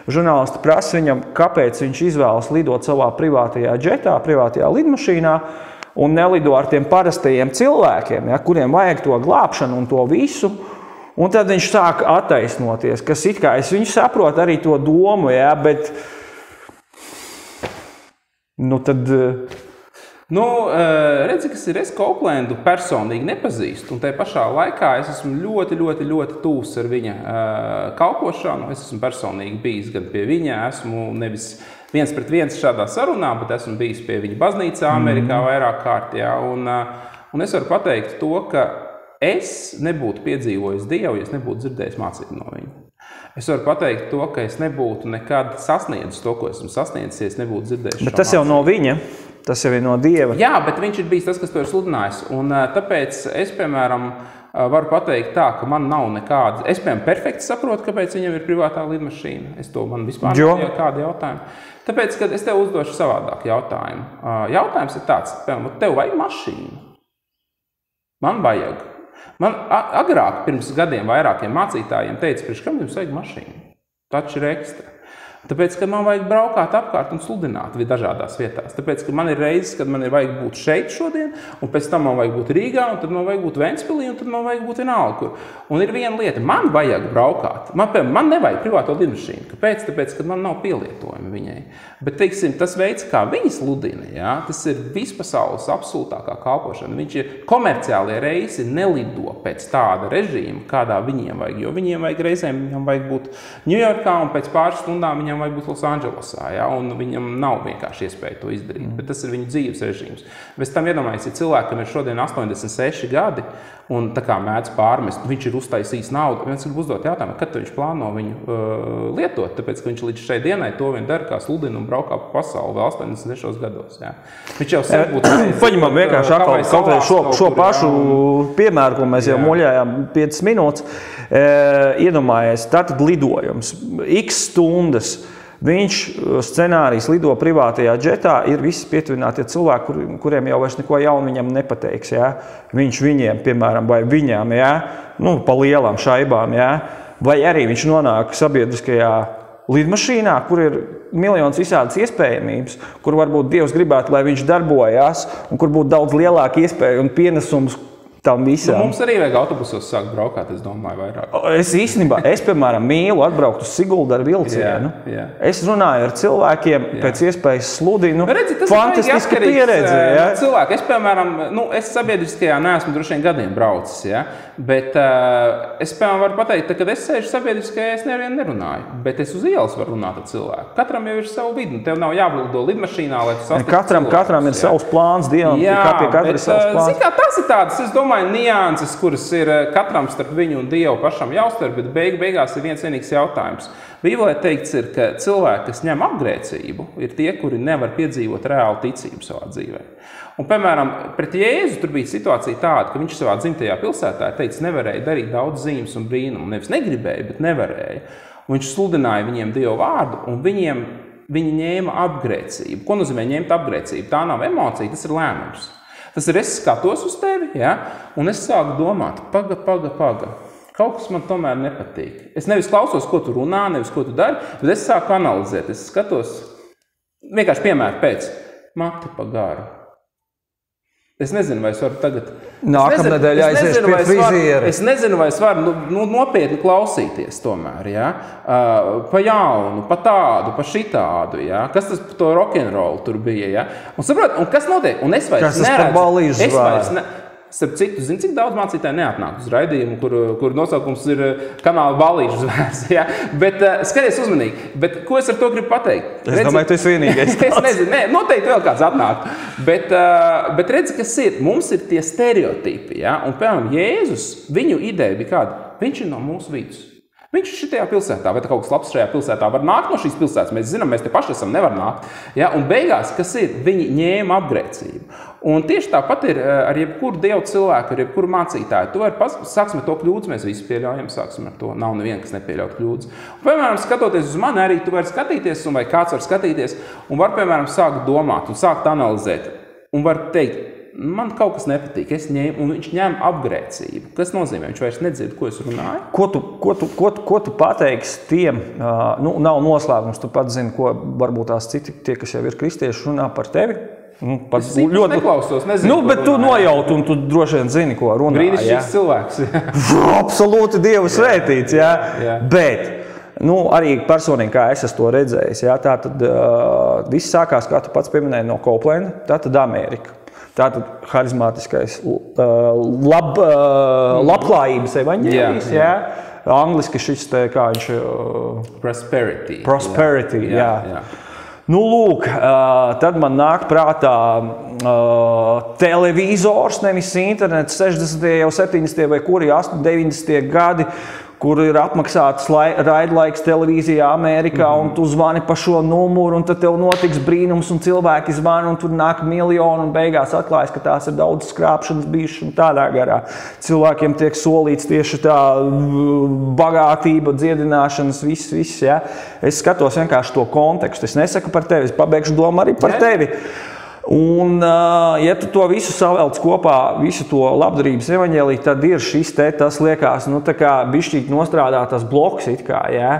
Speaker 1: žurnālisti prasa viņam, kāpēc viņš izvēlas lidot savā privātajā džetā, privātajā lidmašīnā un nelido ar tiem parastajiem cilvēkiem, kuriem vajag to glābšanu un to visu. Un tad viņš sāk attaisnoties, kas it kā es viņu saprotu arī to domu, bet
Speaker 2: redzi, kas ir, es Copelandu personīgi nepazīstu, un tajā pašā laikā es esmu ļoti, ļoti, ļoti tūs ar viņa kalpošanu. Es esmu personīgi bijis gan pie viņa, esmu nevis viens pret viens šādā sarunā, bet esmu bijis pie viņa baznīcā Amerikā vairāk kārt, un es varu pateikt to, ka es nebūtu piedzīvojis Dievu, ja es nebūtu dzirdējis mācību no viņa. Es varu pateikt to, ka es nebūtu nekad sasniedzis to, ko esmu sasniedzis, ja es nebūtu dzirdējis.
Speaker 1: Bet tas jau no viņa. Tas jau ir no Dieva.
Speaker 2: Jā, bet viņš ir bijis tas, kas to ir sludinājis. Un tāpēc es, piemēram, varu pateikt tā, ka man nav nekāda... Es, piemēram, perfekti saprotu, kāpēc viņam ir privātā lidmašīna. Man vispār nav kādi jautājumi. Tāpēc, kad es tev uzdošu savādāk jautājumu. Jautājums ir tāds, piemēram, tev vajag mašīnu? Man vajag. Man agrāk, pirms gadiem vairākiem mācītājiem teica, priekš kam jums vajag mašīnu? Taču ir ekstra. Tāpēc, ka man vajag braukāt apkārt un sludināt dažādās vietās. Tāpēc, ka man ir reizes, kad man ir vajag būt šeit šodien, un pēc tam man vajag būt Rīgā, un tad man vajag būt Ventspilī, un tad man vajag būt vienalga kur. Un ir viena lieta, man vajag braukāt. Man nevajag privāto lidmašīnu. Kāpēc? Tāpēc, ka man nav pielietojumi viņai. Bet, teiksim, tas veids, kā viņi sludina, tas ir vispasaules absolūtākā kalpošana. Viņš ir komerciālie reisi nelido pēc tāda režīma, kādā viņiem vajag. Jo viņiem vajag reizēm, viņam vajag būt Ņujorkā, un pēc pāris stundām viņam vajag būt Losandželosā, un viņam nav vienkārši iespēja to izdarīt, bet tas ir viņu dzīves režīms. Bez tam iedomājies, ja cilvēkam ir šodien 86 gadi, un tā kā mēdz pārmest, viņš ir uztaisījis naudu, viens grib uzdot jautājumu, kad viņš plāno viņu lietot, tāpēc, ka viņš līdz šai dienai to vien dara, kā sludina un braukā pa pasauli vēl 86 gados. Viņš jau sev būtu...
Speaker 1: Paņemam vienkārši kaut šo pašu piemēru, ko mēs jau muļājām 5 minūtes. Iedomājies, tātad lidojums, x stundas, viņš scenārijs lido privātajā džetā, ir visi pietuvinātie cilvēki, kuriem jau vairs neko jaunu viņam nepateiks, viņš viņiem, piemēram, vai viņām, pa lielām šaibām, vai arī viņš nonāk sabiedriskajā lidmašīnā, kur ir miljons visādas iespējamības, kur varbūt Dievs gribētu, lai viņš darbojās, un kur būtu daudz lielāka iespēja un pienesums tam visam.
Speaker 2: Mums arī vajag autobusos sākt braukāt, es domāju, vairāk.
Speaker 1: Es, piemēram, mīlu atbraukt uz Siguldu ar vilcienu.
Speaker 2: Jā.
Speaker 1: Es runāju ar cilvēkiem, pēc iespējas sludinu.
Speaker 2: Redzi,
Speaker 1: fantastiska pieredze. Ja?
Speaker 2: Cilvēki, es, piemēram, es sabiedriskajā neesmu droši vien gadiem braucis, ja? Bet es, piemēram, varu pateikt, kad es sēžu sabiedriskajā, es nevienu nerunāju, bet es uz ielas varu runāt ar cilvēku. Katram jau ir savu vidu, tev nav jāblido lidmašīnā, lai tu sastāv
Speaker 1: Katram ir savs plāns, Dievam, kā pie katra ir savs plāns.
Speaker 2: Zin kā, tas ir tādas, es domāju, nianses, kuras ir katram starp viņu un Dievu pašam jāuztver, bet beigās ir viens vienīgs jautājums. Bībelē teikts ir, ka cilvēki, kas ņem apgrēcību, ir tie, kuri nevar piedzīvot reālu ticību savā dzīvē. Un, piemēram, pret Jēzu tur bija situācija tāda, ka viņš savā dzimtajā pilsētā teica, nevarēja darīt daudz zīmes un brīnumu. Nevis negribēja, bet nevarēja. Un viņš sludināja viņiem Dievu vārdu, un viņi ņēma apgrēcību. Ko nozīmē ņemt apgrēcību? Tā nav emocija, tas ir lēmums. Tas ir, es skatos uz tevi, ja? Un es sāku domāt, paga. Kaut kas man tomēr nepatīk. Es nevis klausos, ko tu runā, nevis ko tu dari, bet es sāku analizēt. Es skatos, vienkārši piemēru pēc, mati pa garu. Es nezinu, vai es varu tagad...
Speaker 1: Nākamnedēļ aiziešu pie friziera.
Speaker 2: Es nezinu, vai es varu nopietni klausīties tomēr, ja? Pa jaunu, pa tādu, pa šitādu, ja? Kas tas par to rock'n'roll tur bija, ja? Un saprot, un kas notiek? Un es vairs neredzu.
Speaker 1: Kas tas par balīžu zvāru?
Speaker 2: Starp citu, zini, cik daudz mācītāji neatnāk uz raidījumu, kur nosaukums ir kanāla balīžu zvērs, ja? Bet skaties uzmanīgi. Bet ko es ar to gribu pateikt?
Speaker 1: Es domāju, tu esi vienīgais.
Speaker 2: Es nezinu, noteikti vēl kāds atnāk. Bet redzi, kas ir? Mums ir tie stereotipi, ja? Un, piemēram, Jēzus, viņu ideja bija kāda? Viņš ir no mūsu vidus. Viņš ir šitajā pilsētā, vai kaut kas labs šajā pilsētā var nākt no šīs pilsētas. Mēs zinām, mēs te paši esam, nevar nākt. Ja? Un beigās, kas ir? Viņi ņēma apgrēcību. Un tieši tāpat ir ar jebkuru Dievu cilvēku, ar jebkuru mācītāju. Sāksim ar to kļūdas, mēs visi pieļaujam, sāksim ar to. Nav neviena, kas nepieļaut kļūdas. Un, piemēram, skatoties uz mani, arī tu vari skatīties, vai kāds var skatīties, un var, piemēram, sākt domāt un sākt analizēt. Un var teikt, man kaut kas nepatīk, un viņš ņem apgrēcību. Kas nozīmē? Viņš vairs nedzird, ko es runāju.
Speaker 1: Ko tu pateiksi tiem, nav noslēgums, tu pats zini, ko varbūt tās citi, tie, kas jau ir kristieši, runā par tevi?
Speaker 2: Es ļoti neklausos, nezinu,
Speaker 1: bet tu nojauti, un tu droši vien zini, ko runā.
Speaker 2: Brīnišķīgs cilvēks.
Speaker 1: Absolūti Dievu svētīts, jā. Bet, arī personīgi, kā es to redzējis, jā, tātad viss sākās, kā tu pats pieminēji, no Coplanda, tātad Amerika. Tātad harizmātiskais labklājības evaņģēlijs, jā. Angliski šis te, kā viņš... Prosperity, jā. Lūk, tad man nāk prātā televizors, nevis internets, 60. jau 70. vai kuri 90. gadi, kur ir apmaksāts raidlaiks televīzijā Amerikā, un tu zvani pa šo numuru, un tad tev notiks brīnums, un cilvēki zvani, un tur nāk miljoni, un beigās atklājas, ka tās ir daudz skrāpšanas bijušas un tādā garā. Cilvēkiem tiek solīts tieši tā bagātība, dziedināšanas, viss, ja. Es skatos vienkārši to kontekstu. Es nesaku par tevi, es pabeigšu domu arī par tevi. Un, ja tu to visu savelc kopā, visu to labdarības evaņģēliju, tad ir šis tas liekas, tā kā bišķīgi nostrādātas bloks it kā, jā.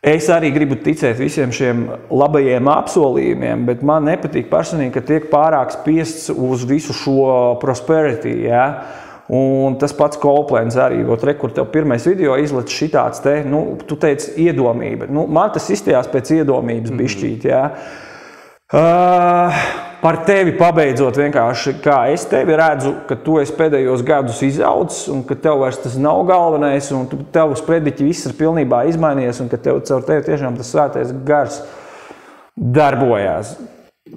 Speaker 1: Es arī gribu ticēt visiem šiem labajiem apsolījumiem, bet man nepatīk personīgi, ka tiek pārāk spiests uz visu šo prosperity, jā. Un tas pats Coplanda arī, kur tev pirmais video izlec šitāds te, tu teici iedomība. Man tas izstījās pēc iedomības bišķīt, jā. Par tevi pabeidzot vienkārši, kā es tevi redzu, ka tu esi pēdējos gadus izaudzis un ka tev vairs tas nav galvenais un tev sprediķi viss ir pilnībā izmainījies un ka caur tevi tiešām tas svētais gars darbojās.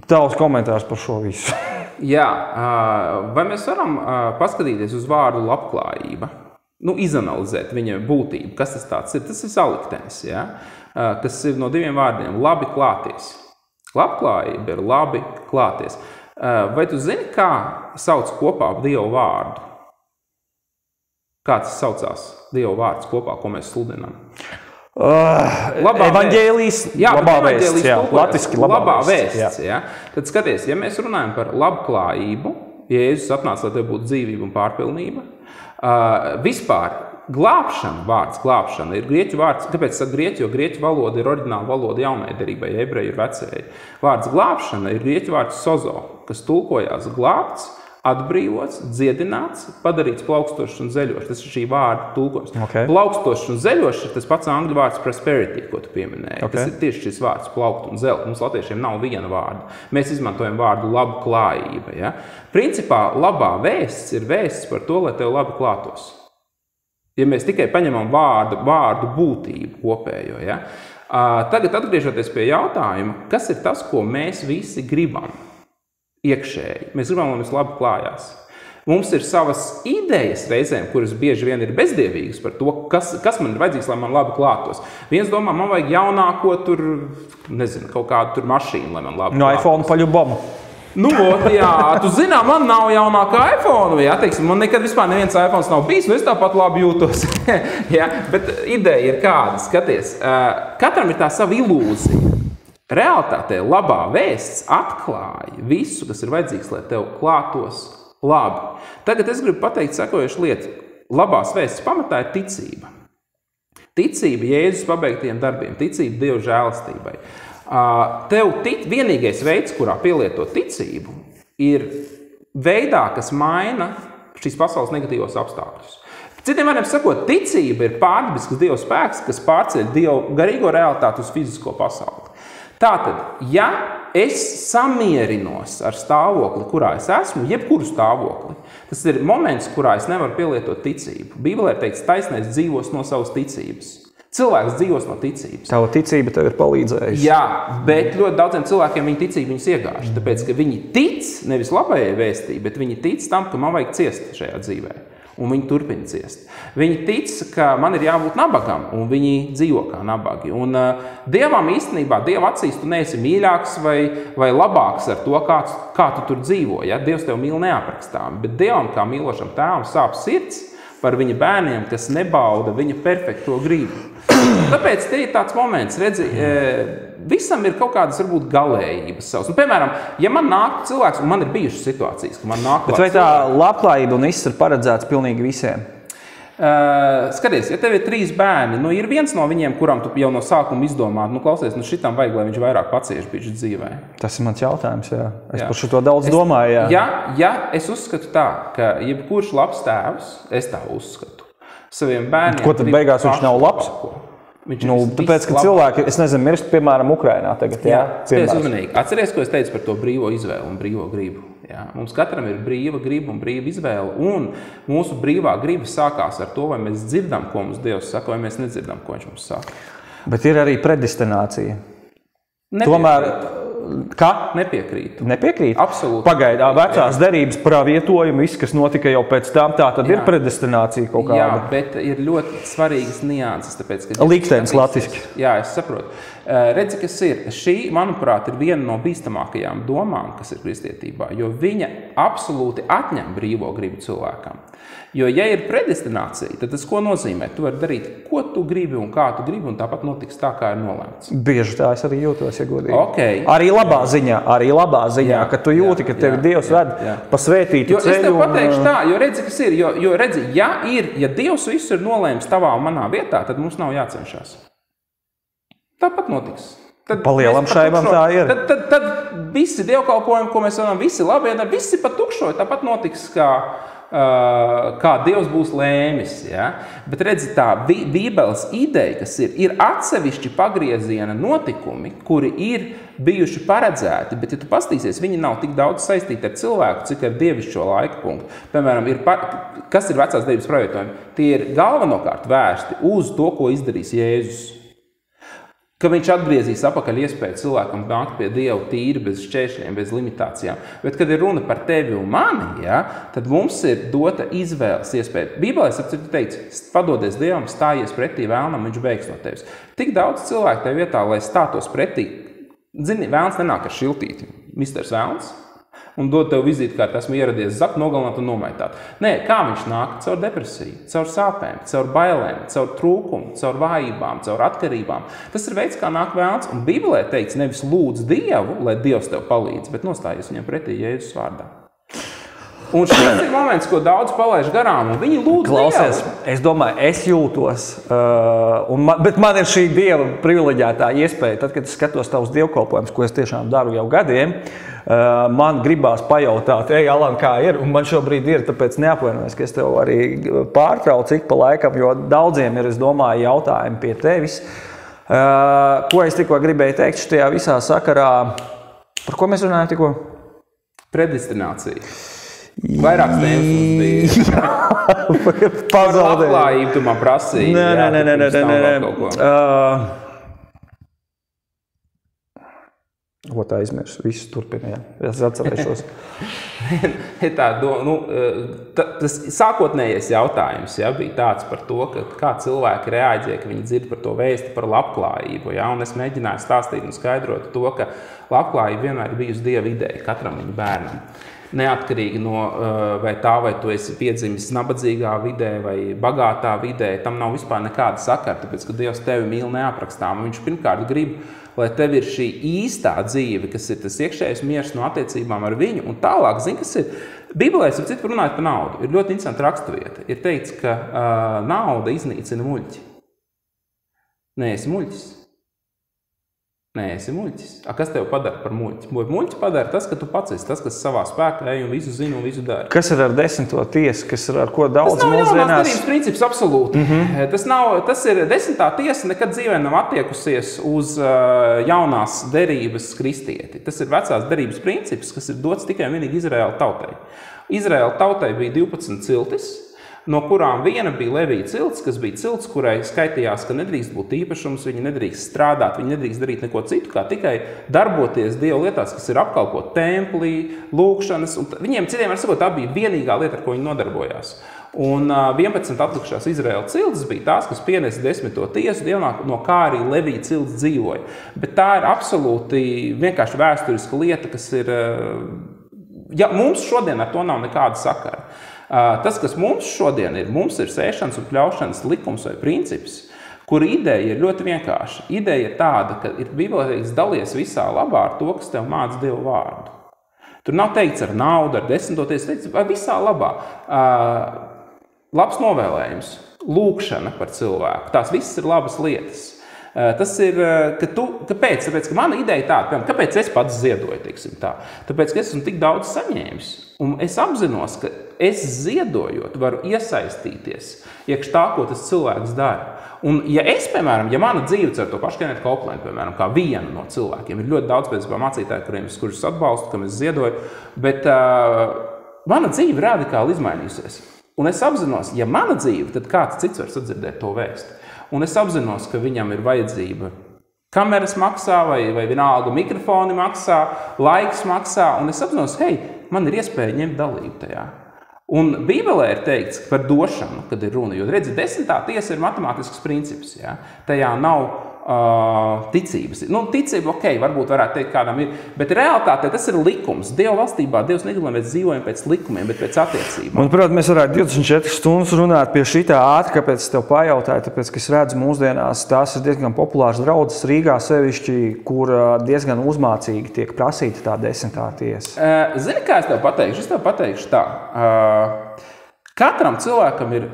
Speaker 1: Tavs komentārs par šo visu.
Speaker 2: Jā, vai mēs varam paskatīties uz vārdu labklājība? Izanalizēt viņa būtību, kas tas tāds ir? Tas ir saliktenis, ja? Kas ir no diviem vārdiem – labi klāties. Labklājība ir labi klāties. Vai tu zini, kā sauc kopā Dievu vārdu? Kā tas saucās Dievu vārds kopā, ko mēs sludinām?
Speaker 1: Evaņģēlijs, labā vēsts, jā, latiski labā
Speaker 2: vēsts, jā. Tad skaties, ja mēs runājam par labklājību, Jēzus atnāca, lai tev būtu dzīvība un pārpilnība, vispār glābšana, vārds glābšana ir grieķu vārds. Kāpēc saka grieķu? Jo grieķu valoda ir oriģināla valoda jaunajai derībai, ebreju ir vecajai. Vārds glābšana ir grieķu vārds sozo, kas tulkojās glābts atbrīvots, dziedināts, padarīts plaukstošs un zeļošs. Tas ir šī vārda tulkojums.
Speaker 1: Okay.
Speaker 2: Plaukstošs un zeļošs ir tas pats angļu vārds prosperity, ko tu pieminēji.
Speaker 1: Okay.
Speaker 2: Tas ir tieši šis vārds plaukt un zelt. Mums latviešiem nav viena vārda. Mēs izmantojam vārdu labu klājība. Ja? Principā labā vēsts ir vēsts par to, lai tev labi klātos. Ja mēs tikai paņemam vārdu būtību kopējo. Ja? Tagad atgriežoties pie jautājuma, kas ir tas, ko mēs visi gribam? Iekšēji. Mēs gribam, lai mums labi klājās. Mums ir savas idejas reizēm, kuras bieži vien ir bezdievīgas par to, kas man ir vajadzīgs, lai man labi klātos. Viens domā, man vajag jaunāko kaut kādu tur mašīnu, lai man labi klātos.
Speaker 1: No iPhone paļubomu.
Speaker 2: Jā, tu zinā, man nav jaunākā iPhone, jā, teiksim, man nekad vispār neviens iPhones nav bijis, es tāpat labi jūtos. Jā, bet ideja ir kāda, skaties, katram ir tā sava ilūzija. Realitātē labā vēsts atklāja visu, kas ir vajadzīgs, lai tev klātos labi. Tagad es gribu pateikt sekojošu lietu. Labās vēsts pamatā ir ticība. Ticība Jēzus pabeigtiem darbiem, ticība Dieva žēlastībai. Vienīgais veids, kurā pielieto ticību, ir veidā, kas maina šīs pasaules negatīvos apstākļus. Citiem vārdiem sakot, ticība ir pārdabisks Dieva spēks, kas pārceļ Dievu garīgo realitāti uz fizisko pasauli. Tātad, ja es samierinos ar stāvokli, kurā es esmu, jebkuru stāvokli, tas ir moments, kurā es nevaru pielietot ticību. Bībelē ir teikts, taisnais dzīvos no savas ticības. Cilvēks dzīvos no ticības.
Speaker 1: Tava ticība tev ir palīdzējusi.
Speaker 2: Jā, bet ļoti daudziem cilvēkiem viņa ticība viņus iegāž. Tāpēc, ka viņi tic nevis labajai vēstībai, bet viņi tic tam, ka man vajag ciest šajā dzīvē. Un viņi turpina ciest. Viņi tic, ka man ir jābūt nabagam, un viņi dzīvo kā nabagi. Un Dievam īstenībā, Dieva acīs tu neesi mīļāks vai labāks ar to, kā tu tur dzīvo. Ja? Dievs tev mīl neaprakstām, bet Dievam kā mīlošam tēvam sāp sirds par viņa bērniem, kas nebauda viņa perfekto gribu. Tāpēc te ir tāds moments, redzi, visam ir kaut kādas, varbūt, galējības savas. Un, piemēram, ja man nāk cilvēks, un man ir bijušas situācijas, ka man nāk
Speaker 1: Bet vai tā labklājība un viss ir paredzēts pilnīgi visiem?
Speaker 2: Skaties, ja tev ir 3 bērni, ir viens no viņiem, kuram tu jau no sākuma izdomā, klausies, šitam vajag, lai viņš vairāk pacieš bišķi dzīvē.
Speaker 1: Tas ir mans jautājums, jā. Es par šo daudz domāju, jā.
Speaker 2: Ja es uzskatu tā, ka jebkurš labs tēvs, es tā uzskatu, saviem bērniem...
Speaker 1: Ko tad beigās viņš nav labs? Tāpēc, ka cilvēki, es nezinu, mirst, piemēram, Ukrainā tagad, jā?
Speaker 2: Jā, uzmanīgi. Atceries, ko es teicu par to brīvo izvēli un brīvo gribu. Jā. Mums katram ir brīva griba un brīva izvēle, un mūsu brīvā griba sākās ar to, vai mēs dzirdam, ko mums Dievs saka, vai mēs nedzirdam, ko viņš mums saka.
Speaker 1: Bet ir arī predestinācija. Tomēr,
Speaker 2: Nepiekrītu.
Speaker 1: Nepiekrīt?
Speaker 2: Absolūti.
Speaker 1: Pagaidā vecās derības pravietojumi, viss, kas notika jau pēc tam, tā tad ir predestinācija kaut kāda.
Speaker 2: Jā, bet ir ļoti svarīgas nianses, tāpēc, ka...
Speaker 1: Liktenis latviski.
Speaker 2: Jā, es saprotu. Redzi, kas ir. Šī, manuprāt, ir viena no bīstamākajām domām, kas ir kristietībā, jo viņa absolūti atņem brīvo gribu cilvēkam. Jo, ja ir predestinācija, tad tas ko nozīmē? Tu vari darīt, ko tu gribi un kā tu gribi, un tāpat notiks tā, kā ir nolēmts.
Speaker 1: Bieži tā es arī jūtos, ja godīgi.
Speaker 2: Okay.
Speaker 1: Arī labā ziņā, ka tu jūti, ka tevi Dievs ved pa svētītu ceļu.
Speaker 2: Es tev pateikšu tā, jo redzi, kas ir. Jo redzi, ja Dievs visu ir nolēms tavā un manā vietā, tad mums nav jācenšas. Tāpat notiks.
Speaker 1: Palielam šaibam tā ir.
Speaker 2: Tad visi dievkalpojumi, ko mēs varam, visi labie, visi pat tukšoji, tāpat notiks, kā Dievs būs lēmis. Ja? Bet redzi, tā Bībeles ideja, kas ir atsevišķi pagrieziena notikumi, kuri ir bijuši paredzēti, bet ja tu pastīsies, viņi nav tik daudz saistīti ar cilvēku, cik ar dievišķo laika punktu. Piemēram, kas ir vecās derības pravietojumi? Tie ir galvenokārt vērsti uz to, ko izdarīs Jēzus. Ka viņš atgriezīs apakaļ iespēju cilvēkam nākt pie Dieva tīri, bez šķēršļiem, bez limitācijām. Bet, kad ir runa par tevi un mani, tad mums ir dota izvēles iespēja. Bībelē ir teikts, padodies Dievam, stājies pretī vēlnam, viņš beigs no tevis. Tik daudz cilvēku tev vietā, lai stātos pretī. Zini, vēlns nenāk ar šiltīti. Misters Vēlns. Un dod tev vizīti, kā esmu ieradies zakt, nogalināt un nomaitāt. Nē, kā viņš nāk? Caur depresiju, caur sāpēm, caur bailēm, caur trūkumu, caur vājībām, caur atkarībām. Tas ir veids, kā nāk vēlns. Un Bībelē teikts, nevis lūdz Dievu, lai Dievs tev palīdz, bet nostājies viņam pretī Jēzus vārdā. Un šis ir moments, ko daudz palaiž garām, un viņi lūdz
Speaker 1: Klausies, es domāju, es jūtos, bet man ir šī Dieva privileģētā iespēja, tad, kad es skatos tavus dievkalpojumus, ko es tiešām daru jau gadiem, man gribās pajautāt, Alan, kā ir, un man šobrīd ir, tāpēc neapvainojos, ka es tev arī pārtraucu ik pa laikam, jo daudziem ir, es domāju, jautājumi pie tevis. Ko es tikko gribēju teikt šajā visā sakarā, par ko mēs runājam tikko?
Speaker 2: Predestinācija. Vairākas tēmas mums bija. Par labklājību tu man prasīji.
Speaker 1: Nē. Ot, aizmirsu. Viss turpina, jā. Es atcerēšos.
Speaker 2: Tas sākotnējais jautājums bija tāds par to, kā cilvēki reaģē, ka viņi dzird par to vēsti par labklājību. Ja? Un es mēģināju stāstīt un skaidrot to, ka labklājība vienmēr ir bijusi Dieva ideja katram viņa bērnam. Neatkarīgi no vai tu esi piedzimis nabadzīgā vidē vai bagātā vidē, tam nav vispār nekāda sakara, tāpēc, ka Dievs tevi mīl neaprakstām. Viņš pirmkārt grib, lai tev ir šī īstā dzīve, kas ir tas iekšējais miers no attiecībām ar viņu, un tālāk, kas ir, Bībelē, runājot par naudu, ir ļoti interesanta raksturvieta. Ir teikts, ka nauda iznīcina muļķi. Neesi muļķis. Neesi muļķis. Kas tev padara par muļķi? Muļķi padara tas, ka tu pats esi tas, kas savā spēkā ej un visu zina un visu dara.
Speaker 1: Kas ir ar 10. tiesu, kas ir ar ko daudz mūsdienās?
Speaker 2: Tas nav jaunās derības princips, absolūti. Tas ir 10. tiesa nekad dzīvē nav attiekusies uz jaunās derības kristieti. Tas ir vecās derības princips, kas ir dots tikai un vienīgi Izraēla tautai. Izraēla tautai bija 12 ciltis, no kurām viena bija Levija cilts, kas bija cilts, kurai skaitījās, ka nedrīkst būt īpašums, viņi nedrīkst strādāt, viņi nedrīkst darīt neko citu, kā tikai darboties Dieva lietās, kas ir apkalpot templī, lūkšanas, un viņiem citiem var sakot, tā bija vienīgā lieta, ar ko viņi nodarbojās. Un 11 atlikušās Izraēla ciltis bija tās, kas pienesa 10. tiesu dienā, no kā arī Levija cilts dzīvoja. Bet tā ir absolūti vienkārši vēsturiska lieta, kas ir, mums šodien ar to nav nekāda sakara. Tas, kas mums šodien ir, mums ir sēšanas un pļaušanas likums vai princips, kura ideja ir ļoti vienkārša. Ideja ir tāda, ka ir Bībelēs dalies visā labā ar to, kas tev māca Dieva vārdu. Tur nav teikts ar naudu, ar 10. tiesu, teikts visā labā. Labs novēlējums, lūkšana par cilvēku, tās visas ir labas lietas. Tas ir, kāpēc? Tāpēc, ka mana ideja tāda, piemēram, kāpēc es pats ziedoju, teiksim tā? Tāpēc, ka es esmu tik daudz saņēmis, un es apzinos, ka es ziedojot varu iesaistīties iekš tā, ko tas cilvēks dara. Un ja es, piemēram, ja mana dzīve ar to pašu Kennetu Copelandu, piemēram, kā viena no cilvēkiem, ir ļoti daudz pēc mācītāju, kurus atbalstu, kam es ziedoju, bet mana dzīve radikāli izmainīsies. Un es apzinos, ja mana dzīve, tad kāds cits var sadzirdēt to vēstu. Un es apzinos, ka viņam ir vajadzība kameras maksā vai vienalga mikrofoni maksā, laiks maksā, un es apzinos, man ir iespēja ņemt dalību tajā. Un Bībelē ir teikts par došanu, kad ir runa, jo redzi, 10. tiesa ir matemātisks princips, ja? Tajā nav ticības. Ticība, varbūt varētu teikt, kādam ir, bet realitātē tas ir likums. Dieva valstībā Dievs negrib, lai mēs dzīvojam pēc likumiem, bet pēc attiecībām.
Speaker 1: Un, protams, mēs varētu 24 stundas runāt pie šitā ātri, kāpēc es tev pajautāju, tāpēc, ka es redzu mūsdienās, tās ir diezgan populārs draudzes Rīgā sevišķi, kur diezgan uzmācīgi tiek prasīta tā 10. tiesa.
Speaker 2: Zini, kā es tev pateikšu? Es tev pateikšu tā. Katram cilvēkam ir,